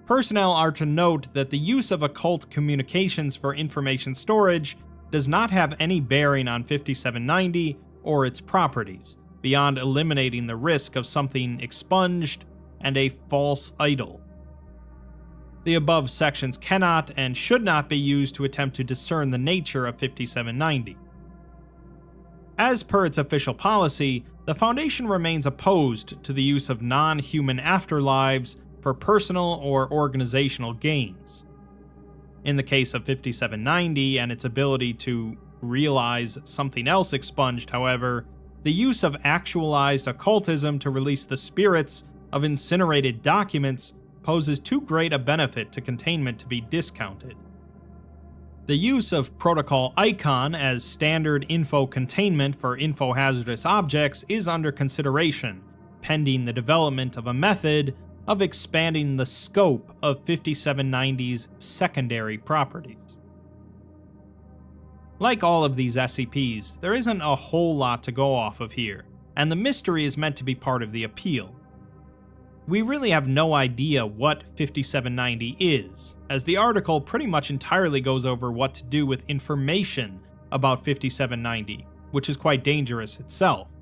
Personnel are to note that the use of occult communications for information storage does not have any bearing on 5790 or its properties, beyond eliminating the risk of something expunged and a false idol. The above sections cannot and should not be used to attempt to discern the nature of 5790. As per its official policy, the Foundation remains opposed to the use of non-human afterlives for personal or organizational gains. In the case of 5790 and its ability to realize something else expunged, however, the use of actualized occultism to release the spirits of incinerated documents poses too great a benefit to containment to be discounted. The use of Protocol Icon as standard info containment for info-hazardous objects is under consideration, pending the development of a method of expanding the scope of 5790's secondary properties. Like all of these SCPs, there isn't a whole lot to go off of here, and the mystery is meant to be part of the appeal. We really have no idea what 5790 is, as the article pretty much entirely goes over what to do with information about 5790, which is quite dangerous itself.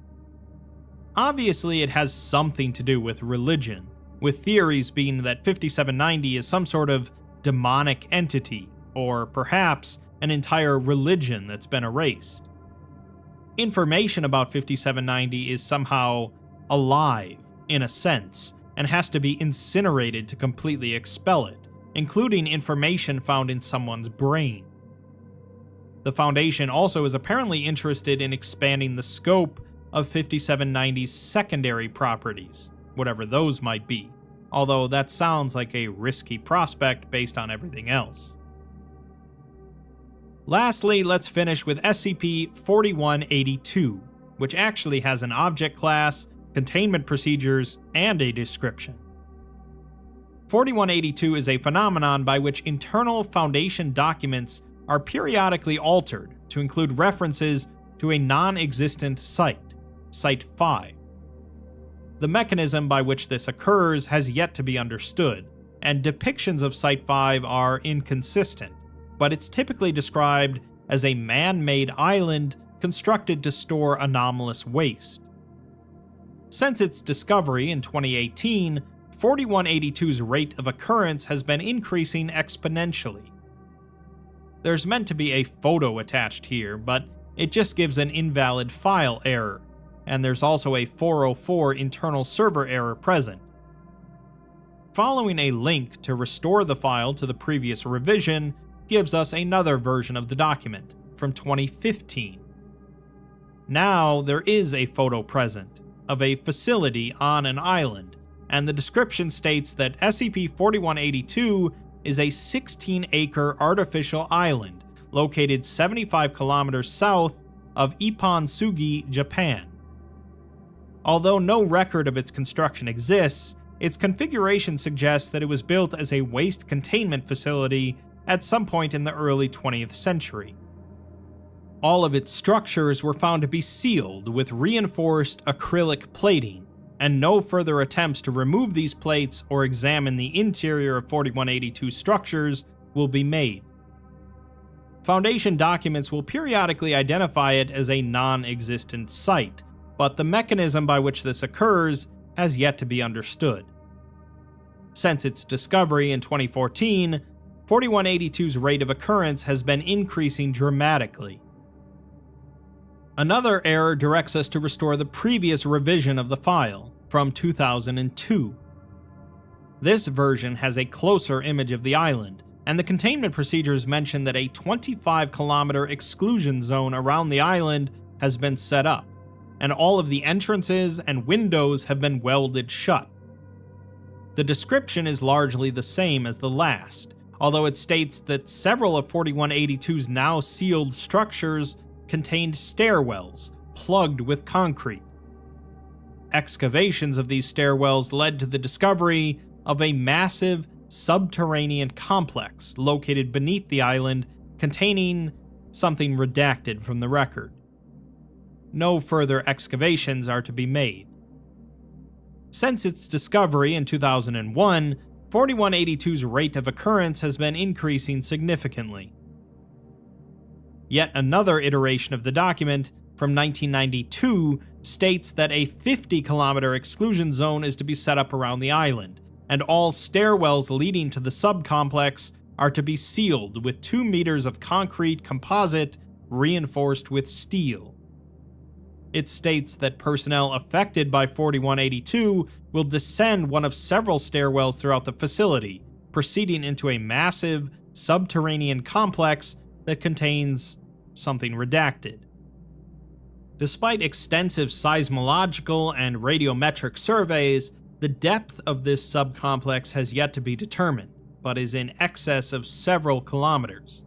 Obviously, it has something to do with religion, with theories being that 5790 is some sort of demonic entity, or perhaps an entire religion that's been erased. Information about 5790 is somehow alive, in a sense, and has to be incinerated to completely expel it, including information found in someone's brain. The Foundation also is apparently interested in expanding the scope of 5790's secondary properties, whatever those might be, although that sounds like a risky prospect based on everything else. Lastly, let's finish with SCP-4182, which actually has an object class, containment procedures, and a description. 4182 is a phenomenon by which internal Foundation documents are periodically altered to include references to a non-existent site, Site 5. The mechanism by which this occurs has yet to be understood, and depictions of Site 5 are inconsistent, but it's typically described as a man-made island constructed to store anomalous waste. Since its discovery in 2018, 4182's rate of occurrence has been increasing exponentially. There's meant to be a photo attached here, but it just gives an invalid file error, and there's also a 404 internal server error present. Following a link to restore the file to the previous revision gives us another version of the document, from 2015. Now there is a photo present of a facility on an island, and the description states that SCP-4182 is a 16-acre artificial island located 75 kilometers south of Ippon Sugi, Japan. Although no record of its construction exists, its configuration suggests that it was built as a waste containment facility at some point in the early 20th century. All of its structures were found to be sealed with reinforced acrylic plating, and no further attempts to remove these plates or examine the interior of 4182 structures will be made. Foundation documents will periodically identify it as a non-existent site, but the mechanism by which this occurs has yet to be understood. Since its discovery in 2014, 4182's rate of occurrence has been increasing dramatically. Another error directs us to restore the previous revision of the file, from 2002. This version has a closer image of the island, and the containment procedures mention that a 25-kilometer exclusion zone around the island has been set up, and all of the entrances and windows have been welded shut. The description is largely the same as the last, although it states that several of 4182's now sealed structures contained stairwells plugged with concrete. Excavations of these stairwells led to the discovery of a massive subterranean complex located beneath the island containing something redacted from the record. No further excavations are to be made. Since its discovery in 2001, 4182's rate of occurrence has been increasing significantly. Yet another iteration of the document, from 1992, states that a 50-kilometer exclusion zone is to be set up around the island, and all stairwells leading to the subcomplex are to be sealed with 2 meters of concrete composite reinforced with steel. It states that personnel affected by 4182 will descend one of several stairwells throughout the facility, proceeding into a massive subterranean complex that contains something redacted. Despite extensive seismological and radiometric surveys, the depth of this subcomplex has yet to be determined, but is in excess of several kilometers.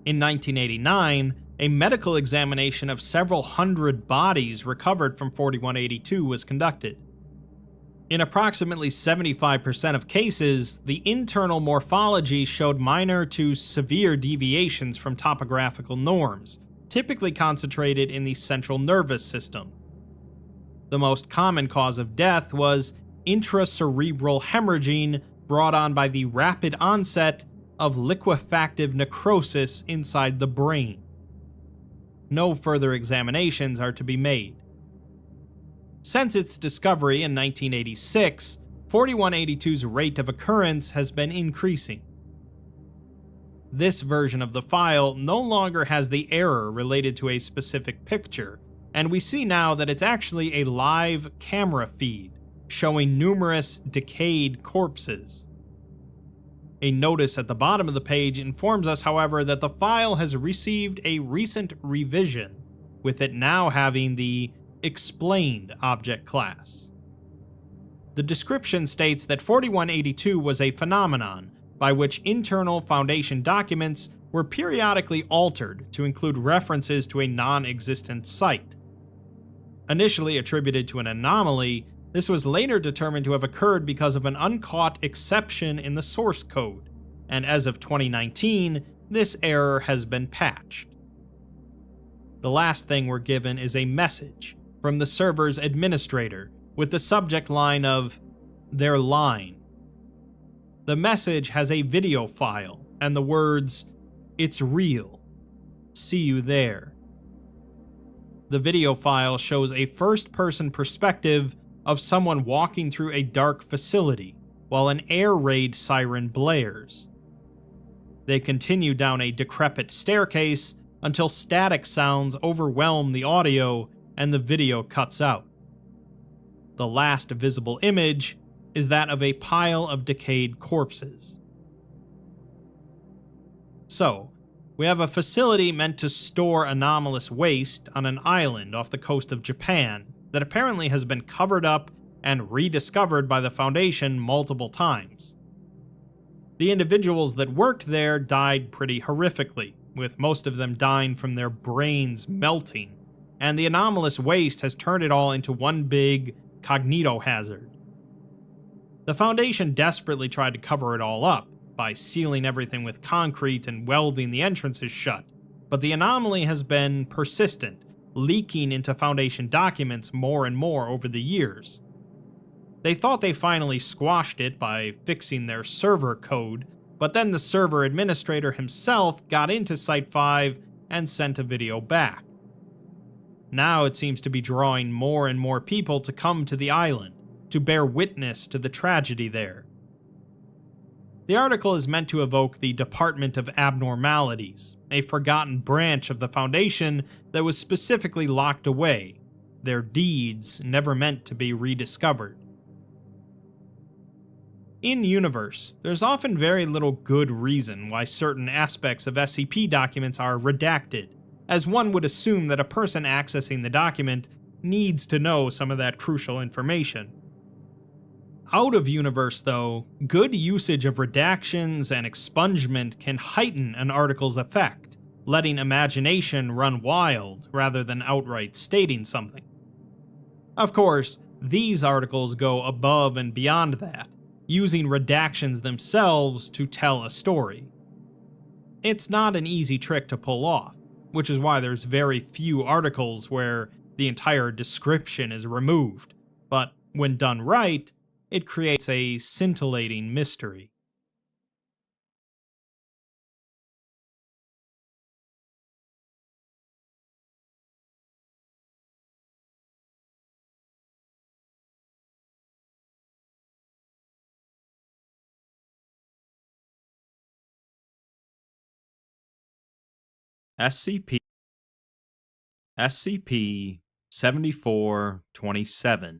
In 1989, a medical examination of several hundred bodies recovered from 4182 was conducted. In approximately 75% of cases, the internal morphology showed minor to severe deviations from topographical norms, typically concentrated in the central nervous system. The most common cause of death was intracerebral hemorrhaging brought on by the rapid onset of liquefactive necrosis inside the brain. No further examinations are to be made. Since its discovery in 1986, 4182's rate of occurrence has been increasing. This version of the file no longer has the error related to a specific picture, and we see now that it's actually a live camera feed showing numerous decayed corpses. A notice at the bottom of the page informs us, however, that the file has received a recent revision, with it now having the Explained object class. The description states that 4182 was a phenomenon by which internal Foundation documents were periodically altered to include references to a non-existent site. Initially attributed to an anomaly, this was later determined to have occurred because of an uncaught exception in the source code, and as of 2019, this error has been patched. The last thing we're given is a message from the server's administrator with the subject line of "They're lying." The message has a video file and the words, "It's real. See you there." The video file shows a first-person perspective of someone walking through a dark facility while an air raid siren blares. They continue down a decrepit staircase until static sounds overwhelm the audio and the video cuts out. The last visible image is that of a pile of decayed corpses. So, we have a facility meant to store anomalous waste on an island off the coast of Japan that apparently has been covered up and rediscovered by the Foundation multiple times. The individuals that worked there died pretty horrifically, with most of them dying from their brains melting, and the anomalous waste has turned it all into one big cognitohazard. The Foundation desperately tried to cover it all up by sealing everything with concrete and welding the entrances shut, but the anomaly has been persistent, leaking into Foundation documents more and more over the years. They thought they finally squashed it by fixing their server code, but then the server administrator himself got into Site 5 and sent a video back. Now it seems to be drawing more and more people to come to the island, to bear witness to the tragedy there. The article is meant to evoke the Department of Abnormalities, a forgotten branch of the Foundation that was specifically locked away, their deeds never meant to be rediscovered. In-universe, there's often very little good reason why certain aspects of SCP documents are redacted, as one would assume that a person accessing the document needs to know some of that crucial information. Out of universe, though, good usage of redactions and expungement can heighten an article's effect, letting imagination run wild rather than outright stating something. Of course, these articles go above and beyond that, using redactions themselves to tell a story. It's not an easy trick to pull off, which is why there's very few articles where the entire description is removed, but when done right, it creates a scintillating mystery. SCP-7427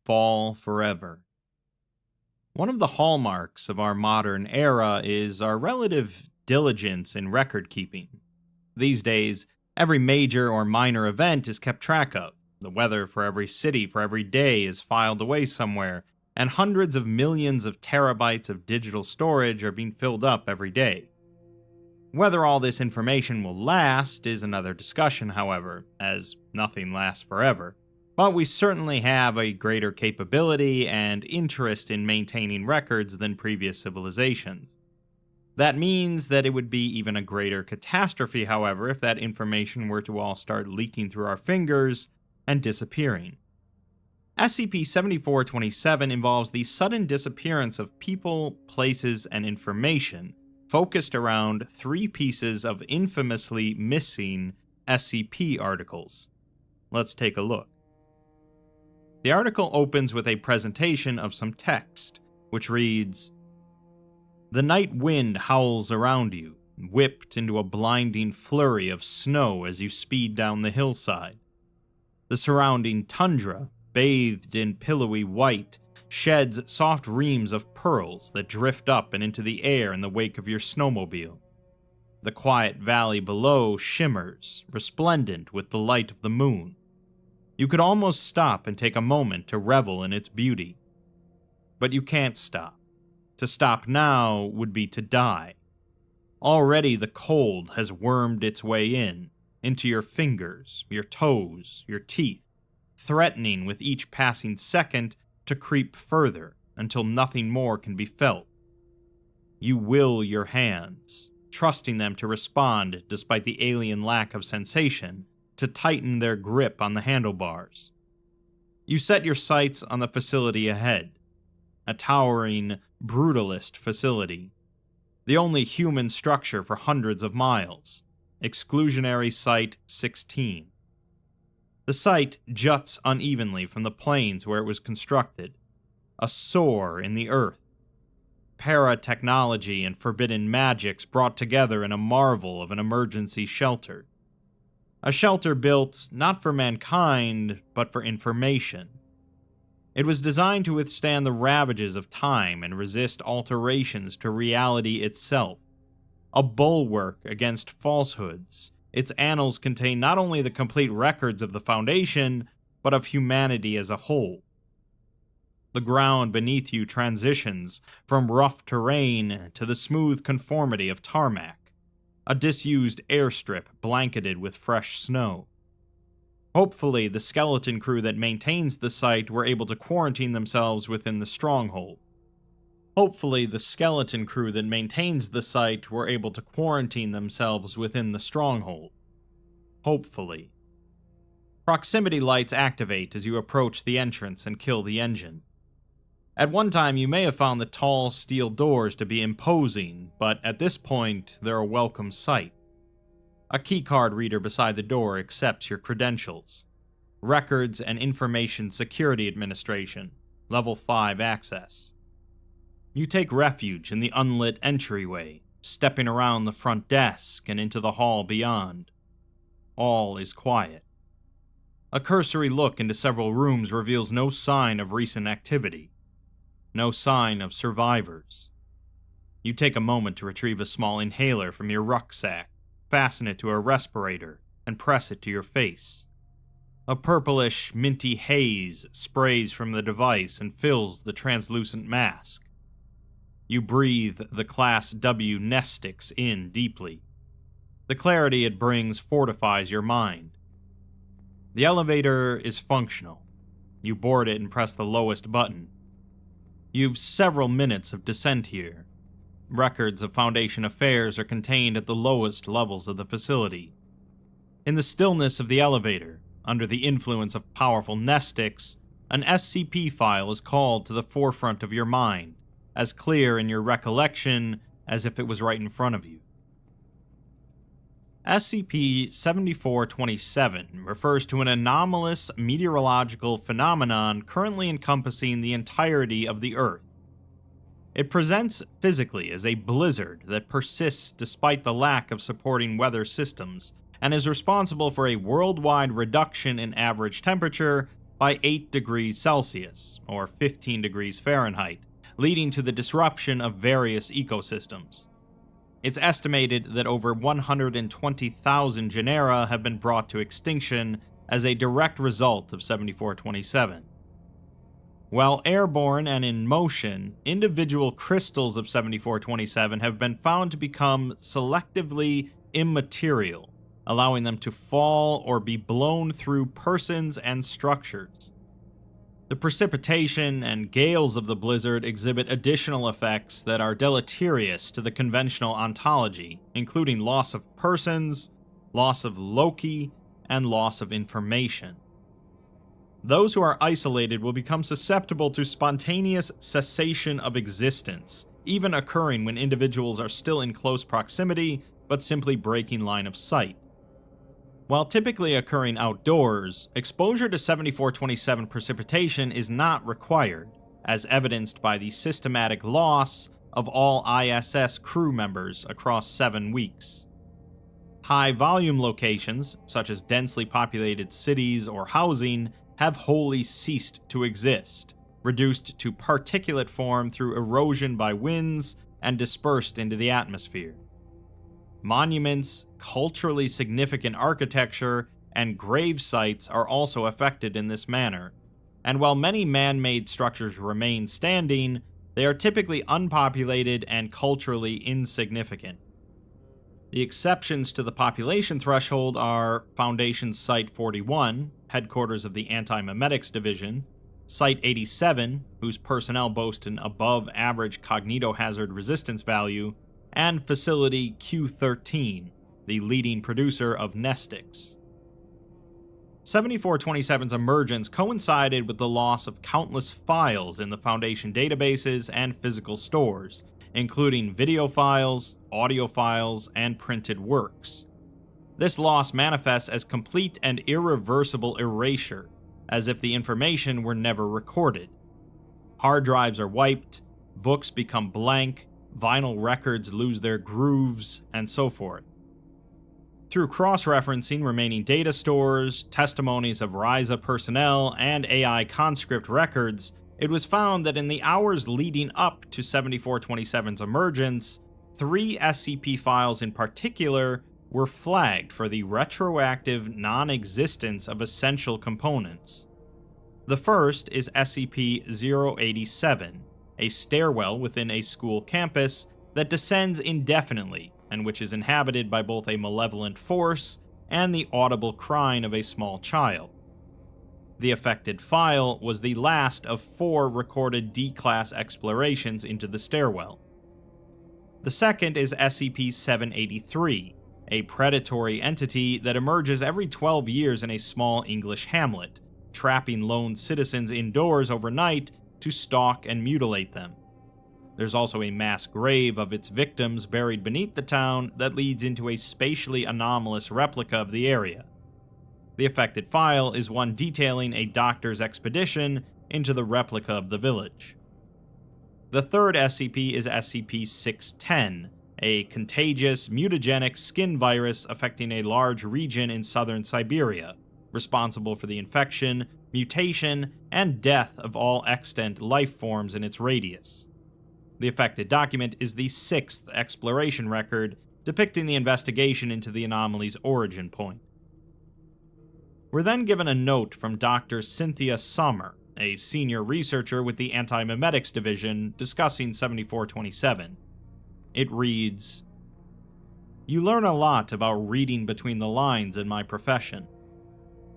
Fall Forever. One of the hallmarks of our modern era is our relative diligence in record keeping. These days, every major or minor event is kept track of. The weather for every city for every day is filed away somewhere, and hundreds of millions of terabytes of digital storage are being filled up every day. Whether all this information will last is another discussion, however, as nothing lasts forever. But we certainly have a greater capability and interest in maintaining records than previous civilizations. That means that it would be even a greater catastrophe, however, if that information were to all start leaking through our fingers and disappearing. SCP-7427 involves the sudden disappearance of people, places, and information, focused around 3 pieces of infamously missing SCP articles. Let's take a look. The article opens with a presentation of some text, which reads, "The night wind howls around you, whipped into a blinding flurry of snow as you speed down the hillside. The surrounding tundra, bathed in pillowy white, sheds soft reams of pearls that drift up and into the air in the wake of your snowmobile. The quiet valley below shimmers, resplendent with the light of the moon. You could almost stop and take a moment to revel in its beauty. But you can't stop. To stop now would be to die. Already the cold has wormed its way in, into your fingers, your toes, your teeth, threatening with each passing second to creep further until nothing more can be felt. You will your hands, trusting them to respond despite the alien lack of sensation, to tighten their grip on the handlebars. You set your sights on the facility ahead, a towering, brutalist facility, the only human structure for hundreds of miles, Exclusionary Site 16. The site juts unevenly from the plains where it was constructed, a sore in the earth. Para-technology and forbidden magics brought together in a marvel of an emergency shelter. A shelter built not for mankind, but for information. It was designed to withstand the ravages of time and resist alterations to reality itself. A bulwark against falsehoods, its annals contain not only the complete records of the Foundation, but of humanity as a whole. The ground beneath you transitions from rough terrain to the smooth conformity of tarmac, a disused airstrip blanketed with fresh snow. Hopefully, the skeleton crew that maintains the site were able to quarantine themselves within the stronghold. Hopefully, the skeleton crew that maintains the site were able to quarantine themselves within the stronghold. Hopefully. Proximity lights activate as you approach the entrance and kill the engine. At one time, you may have found the tall steel doors to be imposing, but at this point, they're a welcome sight. A keycard reader beside the door accepts your credentials. Records and Information Security Administration, Level 5 access. You take refuge in the unlit entryway, stepping around the front desk and into the hall beyond. All is quiet. A cursory look into several rooms reveals no sign of recent activity. No sign of survivors. You take a moment to retrieve a small inhaler from your rucksack, fasten it to a respirator, and press it to your face. A purplish, minty haze sprays from the device and fills the translucent mask. You breathe the Class W Nestix in deeply. The clarity it brings fortifies your mind. The elevator is functional. You board it and press the lowest button. You've several minutes of descent here. Records of Foundation affairs are contained at the lowest levels of the facility. In the stillness of the elevator, under the influence of powerful Nestix, an SCP file is called to the forefront of your mind, as clear in your recollection as if it was right in front of you. SCP-7427 refers to an anomalous meteorological phenomenon currently encompassing the entirety of the Earth. It presents physically as a blizzard that persists despite the lack of supporting weather systems, and is responsible for a worldwide reduction in average temperature by 8 degrees Celsius, or 15 degrees Fahrenheit, leading to the disruption of various ecosystems. It's estimated that over 120,000 genera have been brought to extinction as a direct result of 7427. While airborne and in motion, individual crystals of 7427 have been found to become selectively immaterial, allowing them to fall or be blown through persons and structures. The precipitation and gales of the blizzard exhibit additional effects that are deleterious to the conventional ontology, including loss of persons, loss of Loki, and loss of information. Those who are isolated will become susceptible to spontaneous cessation of existence, even occurring when individuals are still in close proximity, but simply breaking line of sight. While typically occurring outdoors, exposure to 7427 precipitation is not required, as evidenced by the systematic loss of all ISS crew members across 7 weeks. High-volume locations, such as densely populated cities or housing, have wholly ceased to exist, reduced to particulate form through erosion by winds and dispersed into the atmosphere. Monuments, culturally significant architecture, and grave sites are also affected in this manner, and while many man-made structures remain standing, they are typically unpopulated and culturally insignificant. The exceptions to the population threshold are Foundation Site 41, headquarters of the Anti-Memetics Division, Site 87, whose personnel boast an above-average cognitohazard resistance value, and Facility Q13, the leading producer of Nestix. 7427's emergence coincided with the loss of countless files in the Foundation databases and physical stores, including video files, audio files, and printed works. This loss manifests as complete and irreversible erasure, as if the information were never recorded. Hard drives are wiped, books become blank, vinyl records lose their grooves, and so forth. Through cross-referencing remaining data stores, testimonies of RISA personnel, and AI conscript records, it was found that in the hours leading up to 7427's emergence, 3 SCP files in particular were flagged for the retroactive non-existence of essential components. The first is SCP-087, a stairwell within a school campus that descends indefinitely and which is inhabited by both a malevolent force and the audible crying of a small child. The affected file was the last of 4 recorded D-Class explorations into the stairwell. The second is SCP-783, a predatory entity that emerges every 12 years in a small English hamlet, trapping lone citizens indoors overnight to stalk and mutilate them. There's also a mass grave of its victims buried beneath the town that leads into a spatially anomalous replica of the area. The affected file is one detailing a doctor's expedition into the replica of the village. The third SCP is SCP-610, a contagious, mutagenic skin virus affecting a large region in southern Siberia, responsible for the infection, mutation, and death of all extant life forms in its radius. The affected document is the 6th exploration record, depicting the investigation into the anomaly's origin point. We're then given a note from Dr. Cynthia Sommer, a senior researcher with the Anti-Memetics Division, discussing 7427. It reads, "You learn a lot about reading between the lines in my profession.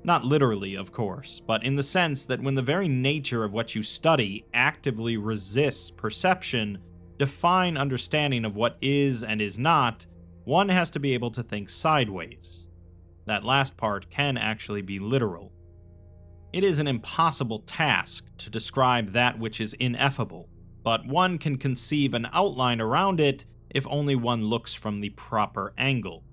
Not literally, of course, but in the sense that when the very nature of what you study actively resists perception, define understanding of what is and is not, one has to be able to think sideways. That last part can actually be literal. It is an impossible task to describe that which is ineffable, but one can conceive an outline around it if only one looks from the proper angle.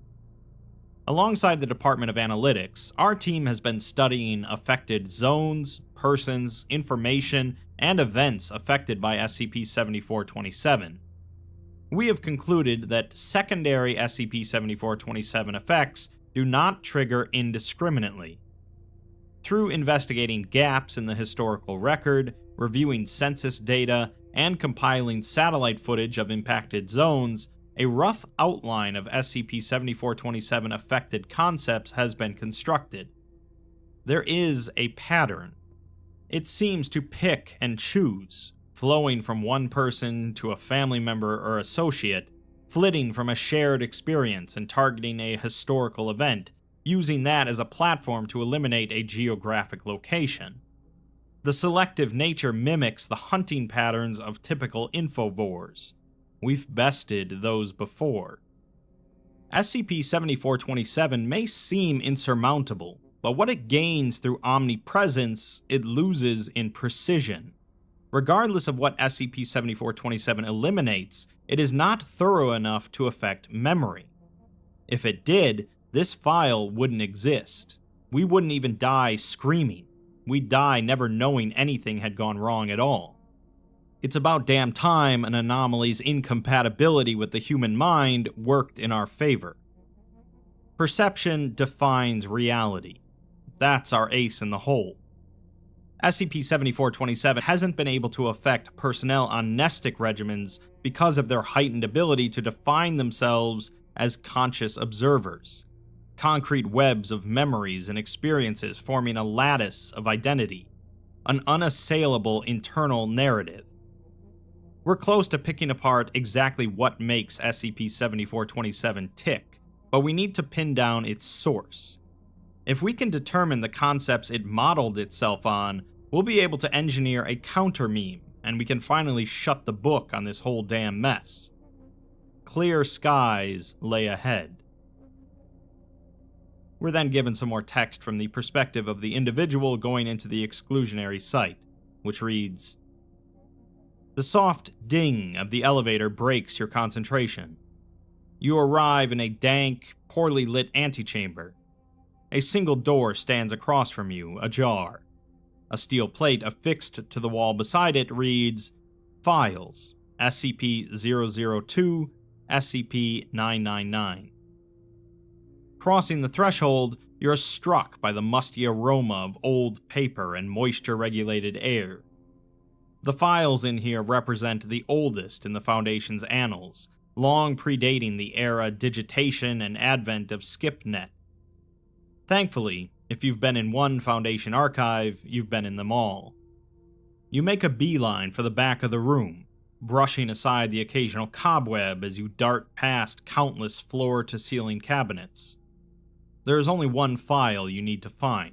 Alongside the Department of Analytics, our team has been studying affected zones, persons, information, and events affected by SCP-7427. We have concluded that secondary SCP-7427 effects do not trigger indiscriminately. Through investigating gaps in the historical record, reviewing census data, and compiling satellite footage of impacted zones, a rough outline of SCP-7427 affected concepts has been constructed. There is a pattern. It seems to pick and choose, flowing from one person to a family member or associate, flitting from a shared experience and targeting a historical event, using that as a platform to eliminate a geographic location. The selective nature mimics the hunting patterns of typical infovores. We've bested those before. SCP-7427 may seem insurmountable, but what it gains through omnipresence, it loses in precision. Regardless of what SCP-7427 eliminates, it is not thorough enough to affect memory. If it did, this file wouldn't exist. We wouldn't even die screaming. We'd die never knowing anything had gone wrong at all. It's about damn time an anomaly's incompatibility with the human mind worked in our favor. Perception defines reality. That's our ace in the hole. SCP-7427 hasn't been able to affect personnel on Nestic regimens because of their heightened ability to define themselves as conscious observers. Concrete webs of memories and experiences forming a lattice of identity. An unassailable internal narrative. We're close to picking apart exactly what makes SCP-7427 tick, but we need to pin down its source. If we can determine the concepts it modeled itself on, we'll be able to engineer a counter-meme, and we can finally shut the book on this whole damn mess. Clear skies lay ahead. We're then given some more text from the perspective of the individual going into the exclusionary site, which reads, "The soft ding of the elevator breaks your concentration. You arrive in a dank, poorly lit antechamber. A single door stands across from you, ajar. A steel plate affixed to the wall beside it reads, Files, SCP-002, SCP-999. Crossing the threshold, you're struck by the musty aroma of old paper and moisture-regulated air. The files in here represent the oldest in the Foundation's annals, long predating the era digitation and advent of SkipNet. Thankfully, if you've been in one Foundation archive, you've been in them all. You make a beeline for the back of the room, brushing aside the occasional cobweb as you dart past countless floor-to-ceiling cabinets. There is only one file you need to find.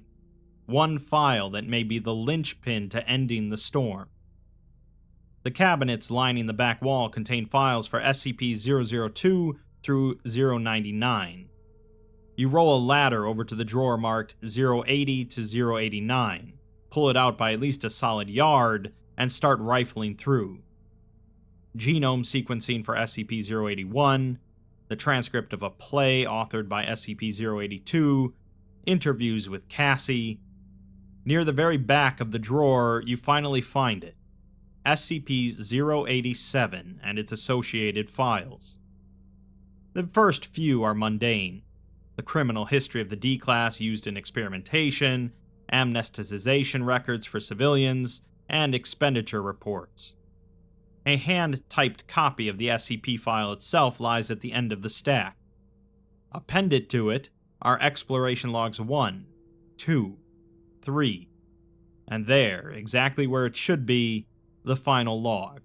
One file that may be the linchpin to ending the storm. The cabinets lining the back wall contain files for SCP-002 through 099. You roll a ladder over to the drawer marked 080 to 089, pull it out by at least a solid yard, and start rifling through. Genome sequencing for SCP-081, the transcript of a play authored by SCP-082, interviews with Cassie. Near the very back of the drawer, you finally find it. SCP-087 and its associated files. The first few are mundane. The criminal history of the D-Class used in experimentation, amnesticization records for civilians, and expenditure reports. A hand-typed copy of the SCP file itself lies at the end of the stack. Appended to it are Exploration Logs 1, 2, 3, and there, exactly where it should be, the final log.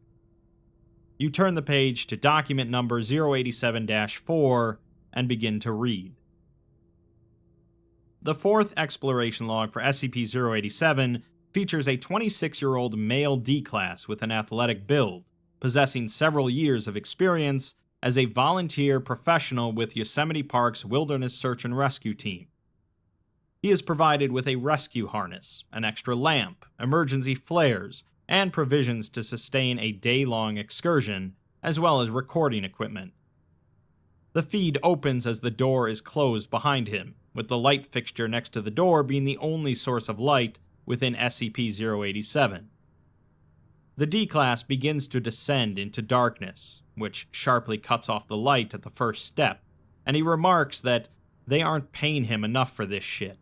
You turn the page to document number 087-4 and begin to read. The fourth exploration log for SCP-087 features a 26-year-old male D-Class with an athletic build, possessing several years of experience as a volunteer professional with Yosemite Park's Wilderness Search and Rescue Team. He is provided with a rescue harness, an extra lamp, emergency flares, and provisions to sustain a day-long excursion, as well as recording equipment. The feed opens as the door is closed behind him, with the light fixture next to the door being the only source of light within SCP-087. The D-Class begins to descend into darkness, which sharply cuts off the light at the first step, and he remarks that they aren't paying him enough for this shit.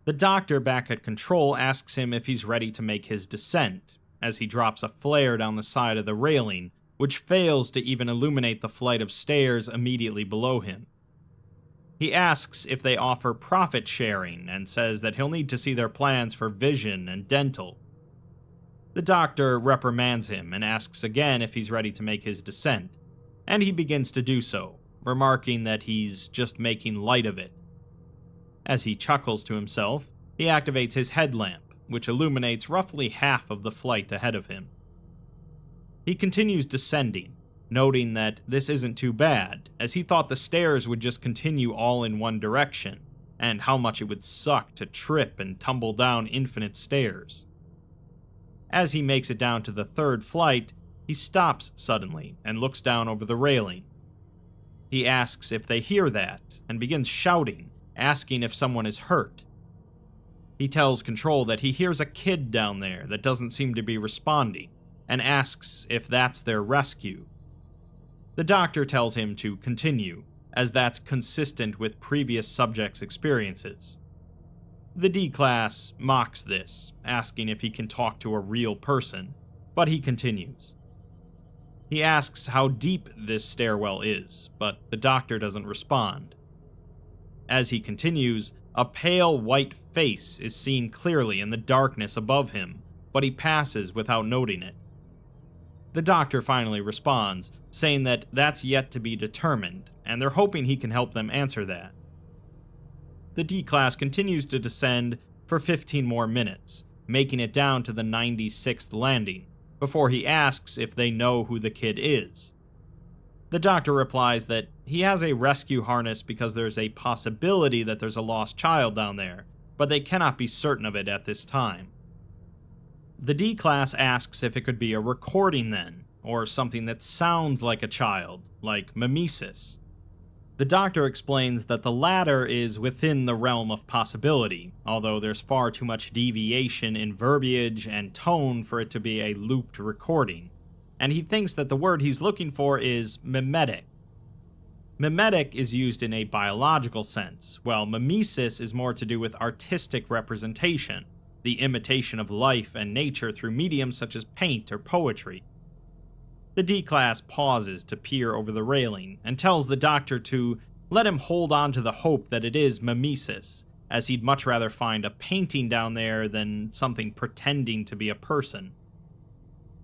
The doctor back at Control asks him if he's ready to make his descent, as he drops a flare down the side of the railing, which fails to even illuminate the flight of stairs immediately below him. He asks if they offer profit sharing and says that he'll need to see their plans for vision and dental. The doctor reprimands him and asks again if he's ready to make his descent, and he begins to do so, remarking that he's just making light of it. As he chuckles to himself, he activates his headlamp, which illuminates roughly half of the flight ahead of him. He continues descending, noting that this isn't too bad, as he thought the stairs would just continue all in one direction, and how much it would suck to trip and tumble down infinite stairs. As he makes it down to the third flight, he stops suddenly and looks down over the railing. He asks if they hear that, and begins shouting, asking if someone is hurt. He tells Control that he hears a kid down there that doesn't seem to be responding, and asks if that's their rescue. The doctor tells him to continue, as that's consistent with previous subjects' experiences. The D-Class mocks this, asking if he can talk to a real person, but he continues. He asks how deep this stairwell is, but the doctor doesn't respond. As he continues, a pale white face is seen clearly in the darkness above him, but he passes without noting it. The doctor finally responds, saying that that's yet to be determined, and they're hoping he can help them answer that. The D-Class continues to descend for 15 more minutes, making it down to the 96th landing, before he asks if they know who the kid is. The doctor replies that he has a rescue harness because there's a possibility that there's a lost child down there, but they cannot be certain of it at this time. The D-Class asks if it could be a recording then, or something that sounds like a child, like mimesis. The doctor explains that the latter is within the realm of possibility, although there's far too much deviation in verbiage and tone for it to be a looped recording, and he thinks that the word he's looking for is mimetic. Mimetic is used in a biological sense, while mimesis is more to do with artistic representation, the imitation of life and nature through mediums such as paint or poetry. The D-Class pauses to peer over the railing and tells the doctor to let him hold on to the hope that it is mimesis, as he'd much rather find a painting down there than something pretending to be a person.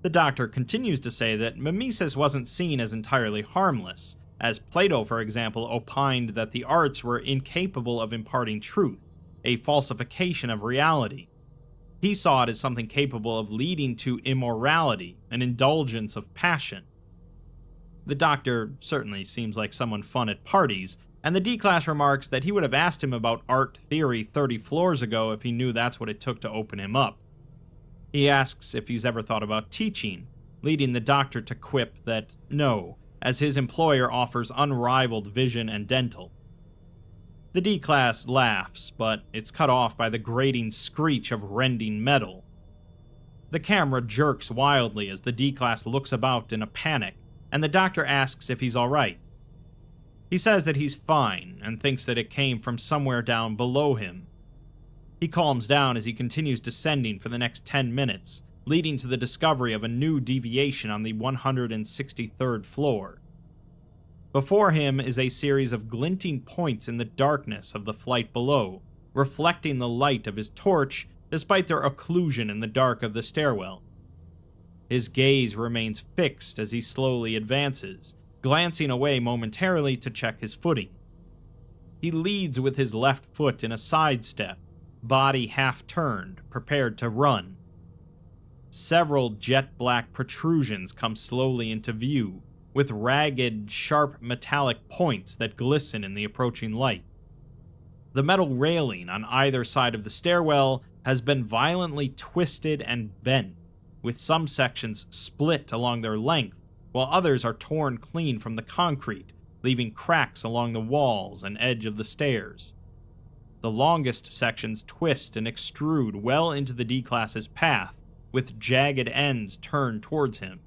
The doctor continues to say that mimesis wasn't seen as entirely harmless, as Plato, for example, opined that the arts were incapable of imparting truth, a falsification of reality. He saw it as something capable of leading to immorality, an indulgence of passion. The doctor certainly seems like someone fun at parties, and the D-Class remarks that he would have asked him about art theory 30 floors ago if he knew that's what it took to open him up. He asks if he's ever thought about teaching, leading the doctor to quip that no, as his employer offers unrivaled vision and dental. The D-Class laughs, but it's cut off by the grating screech of rending metal. The camera jerks wildly as the D-Class looks about in a panic, and the doctor asks if he's alright. He says that he's fine, and thinks that it came from somewhere down below him. He calms down as he continues descending for the next 10 minutes, leading to the discovery of a new deviation on the 163rd floor. Before him is a series of glinting points in the darkness of the flight below, reflecting the light of his torch despite their occlusion in the dark of the stairwell. His gaze remains fixed as he slowly advances, glancing away momentarily to check his footing. He leads with his left foot in a sidestep, body half-turned, prepared to run. Several jet-black protrusions come slowly into view, with ragged, sharp metallic points that glisten in the approaching light. The metal railing on either side of the stairwell has been violently twisted and bent, with some sections split along their length, while others are torn clean from the concrete, leaving cracks along the walls and edge of the stairs. The longest sections twist and extrude well into the D-Class's path, with jagged ends turned towards him.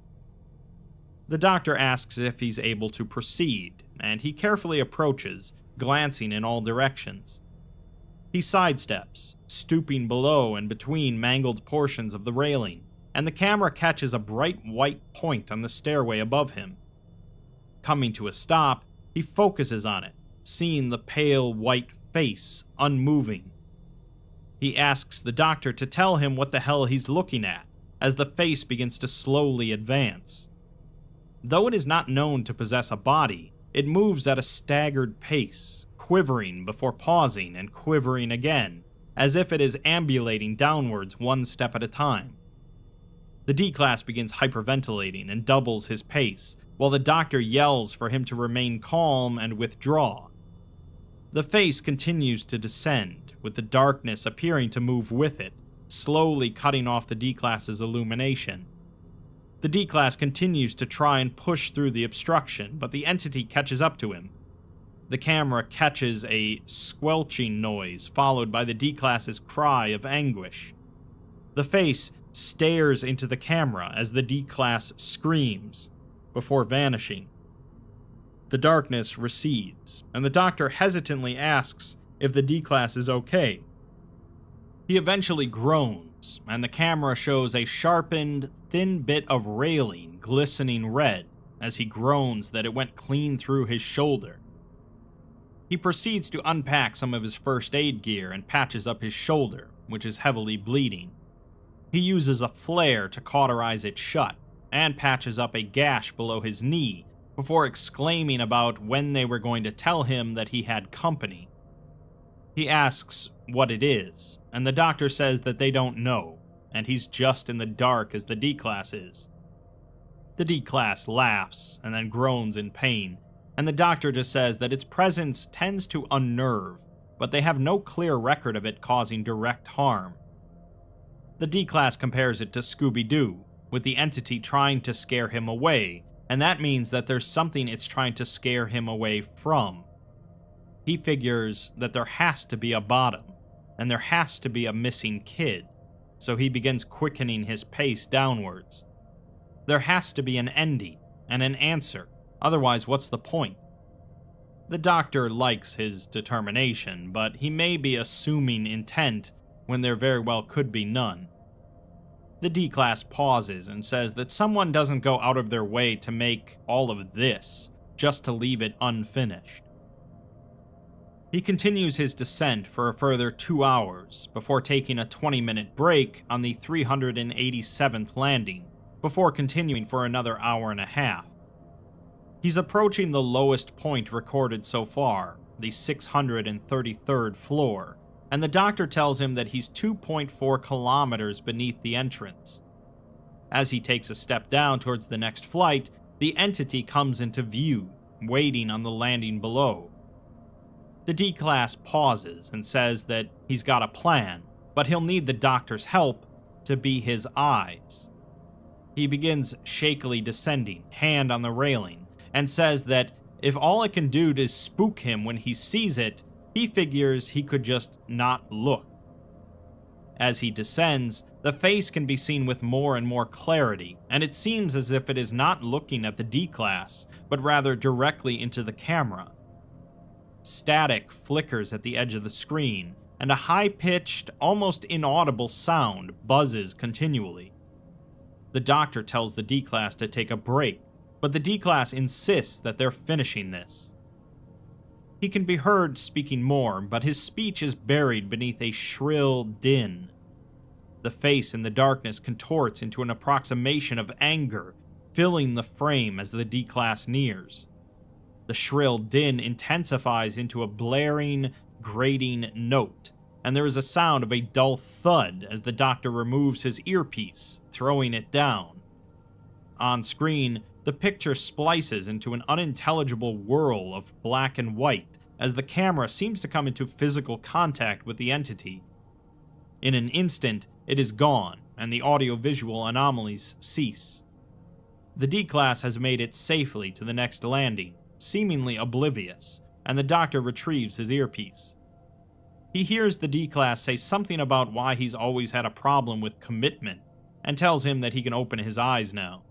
The doctor asks if he's able to proceed, and he carefully approaches, glancing in all directions. He sidesteps, stooping below and between mangled portions of the railing, and the camera catches a bright white point on the stairway above him. Coming to a stop, he focuses on it, seeing the pale white face unmoving. He asks the doctor to tell him what the hell he's looking at, as the face begins to slowly advance. Though it is not known to possess a body, it moves at a staggered pace, quivering before pausing and quivering again, as if it is ambulating downwards one step at a time. The D-Class begins hyperventilating and doubles his pace, while the doctor yells for him to remain calm and withdraw. The face continues to descend, with the darkness appearing to move with it, slowly cutting off the D-Class's illumination. The D-Class continues to try and push through the obstruction, but the entity catches up to him. The camera catches a squelching noise, followed by the D-Class's cry of anguish. The face stares into the camera as the D-Class screams, before vanishing. The darkness recedes, and the doctor hesitantly asks if the D-Class is okay. He eventually groans, and the camera shows a sharpened, thin bit of railing glistening red as he groans that it went clean through his shoulder. He proceeds to unpack some of his first aid gear and patches up his shoulder, which is heavily bleeding. He uses a flare to cauterize it shut, and patches up a gash below his knee, before exclaiming about when they were going to tell him that he had company. He asks what it is, and the doctor says that they don't know, and he's just in the dark as the D-Class is. The D-Class laughs, and then groans in pain, and the doctor just says that its presence tends to unnerve, but they have no clear record of it causing direct harm. The D-Class compares it to Scooby-Doo, with the entity trying to scare him away, and that means that there's something it's trying to scare him away from. He figures that there has to be a bottom, and there has to be a missing kid, so he begins quickening his pace downwards. There has to be an ending and an answer, otherwise what's the point? The Doctor likes his determination, but he may be assuming intent when there very well could be none. The D-Class pauses and says that someone doesn't go out of their way to make all of this just to leave it unfinished. He continues his descent for a further 2 hours before taking a 20-minute break on the 387th landing, before continuing for another hour and a half. He's approaching the lowest point recorded so far, the 633rd floor, and the Doctor tells him that he's 2.4 kilometers beneath the entrance. As he takes a step down towards the next flight, the entity comes into view, waiting on the landing below. The D-Class pauses and says that he's got a plan, but he'll need the Doctor's help to be his eyes. He begins shakily descending, hand on the railing, and says that if all it can do is spook him when he sees it, he figures he could just not look. As he descends, the face can be seen with more and more clarity, and it seems as if it is not looking at the D-Class, but rather directly into the camera. Static flickers at the edge of the screen, and a high-pitched, almost inaudible sound buzzes continually. The Doctor tells the D-Class to take a break, but the D-Class insists that they're finishing this. He can be heard speaking more, but his speech is buried beneath a shrill din. The face in the darkness contorts into an approximation of anger, filling the frame as the D-Class nears. The shrill din intensifies into a blaring, grating note, and there is a sound of a dull thud as the Doctor removes his earpiece, throwing it down. On screen, the picture splices into an unintelligible whirl of black and white as the camera seems to come into physical contact with the entity. In an instant, it is gone, and the audio-visual anomalies cease. The D-Class has made it safely to the next landing, seemingly oblivious, and the Doctor retrieves his earpiece. He hears the D-Class say something about why he's always had a problem with commitment, and tells him that he can open his eyes now.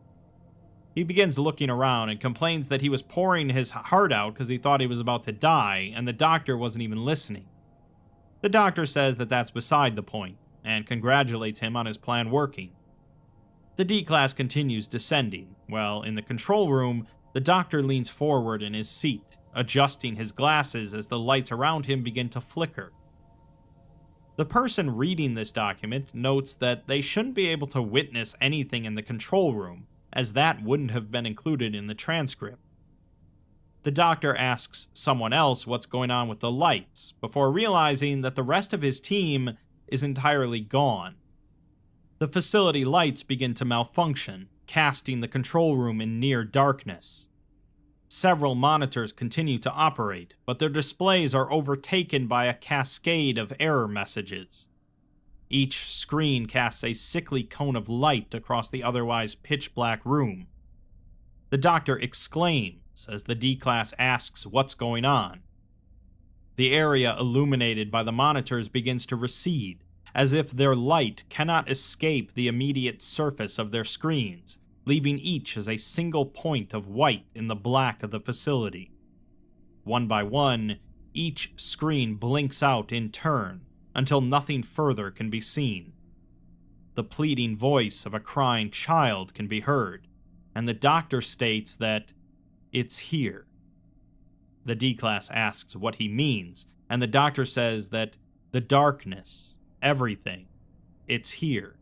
He begins looking around and complains that he was pouring his heart out because he thought he was about to die, and the Doctor wasn't even listening. The Doctor says that that's beside the point, and congratulates him on his plan working. The D-Class continues descending, while in the control room, the Doctor leans forward in his seat, adjusting his glasses as the lights around him begin to flicker. The person reading this document notes that they shouldn't be able to witness anything in the control room, as that wouldn't have been included in the transcript. The Doctor asks someone else what's going on with the lights, before realizing that the rest of his team is entirely gone. The facility lights begin to malfunction, casting the control room in near darkness. Several monitors continue to operate, but their displays are overtaken by a cascade of error messages. Each screen casts a sickly cone of light across the otherwise pitch-black room. The Doctor exclaims as the D-Class asks what's going on. The area illuminated by the monitors begins to recede, as if their light cannot escape the immediate surface of their screens, leaving each as a single point of white in the black of the facility. One by one, each screen blinks out in turn, until nothing further can be seen. The pleading voice of a crying child can be heard, and the Doctor states that it's here. The D-Class asks what he means, and the Doctor says that the darkness, everything, it's here.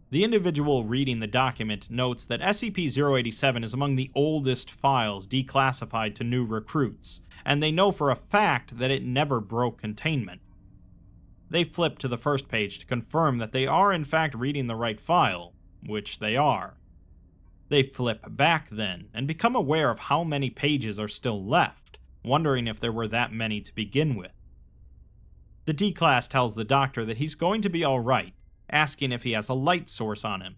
The individual reading the document notes that SCP-087 is among the oldest files declassified to new recruits, and they know for a fact that it never broke containment. They flip to the first page to confirm that they are in fact reading the right file, which they are. They flip back then, and become aware of how many pages are still left, wondering if there were that many to begin with. The D-Class tells the Doctor that he's going to be alright, asking if he has a light source on him,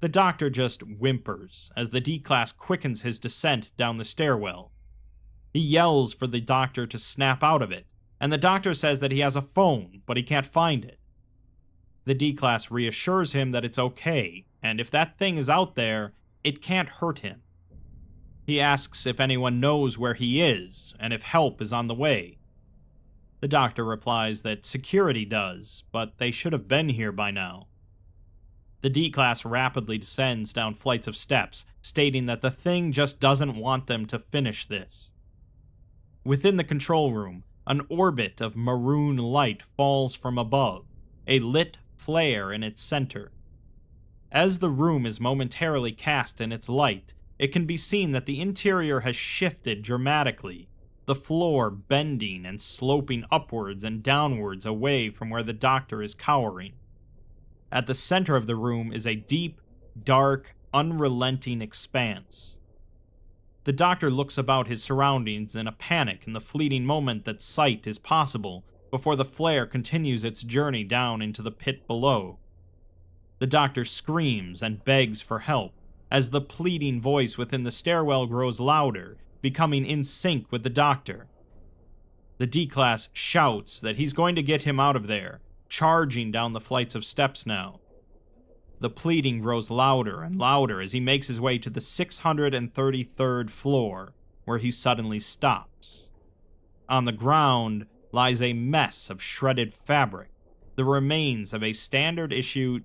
The doctor just whimpers as the D-Class quickens his descent down the stairwell. He yells for the doctor to snap out of it, and the doctor says that he has a phone, but he can't find it. The D-Class reassures him that it's okay, and if that thing is out there, it can't hurt him. He asks if anyone knows where he is, and if help is on the way. The doctor replies that security does, but they should have been here by now. The D-Class rapidly descends down flights of steps, stating that the thing just doesn't want them to finish this. Within the control room, an orbit of maroon light falls from above, a lit flare in its center. As the room is momentarily cast in its light, it can be seen that the interior has shifted dramatically, the floor bending and sloping upwards and downwards away from where the doctor is cowering. At the center of the room is a deep, dark, unrelenting expanse. The doctor looks about his surroundings in a panic in the fleeting moment that sight is possible before the flare continues its journey down into the pit below. The doctor screams and begs for help as the pleading voice within the stairwell grows louder, becoming in sync with the doctor. The D-Class shouts that he's going to get him out of there, charging down the flights of steps now. The pleading grows louder and louder as he makes his way to the 633rd floor, where he suddenly stops. On the ground lies a mess of shredded fabric, the remains of a standard-issue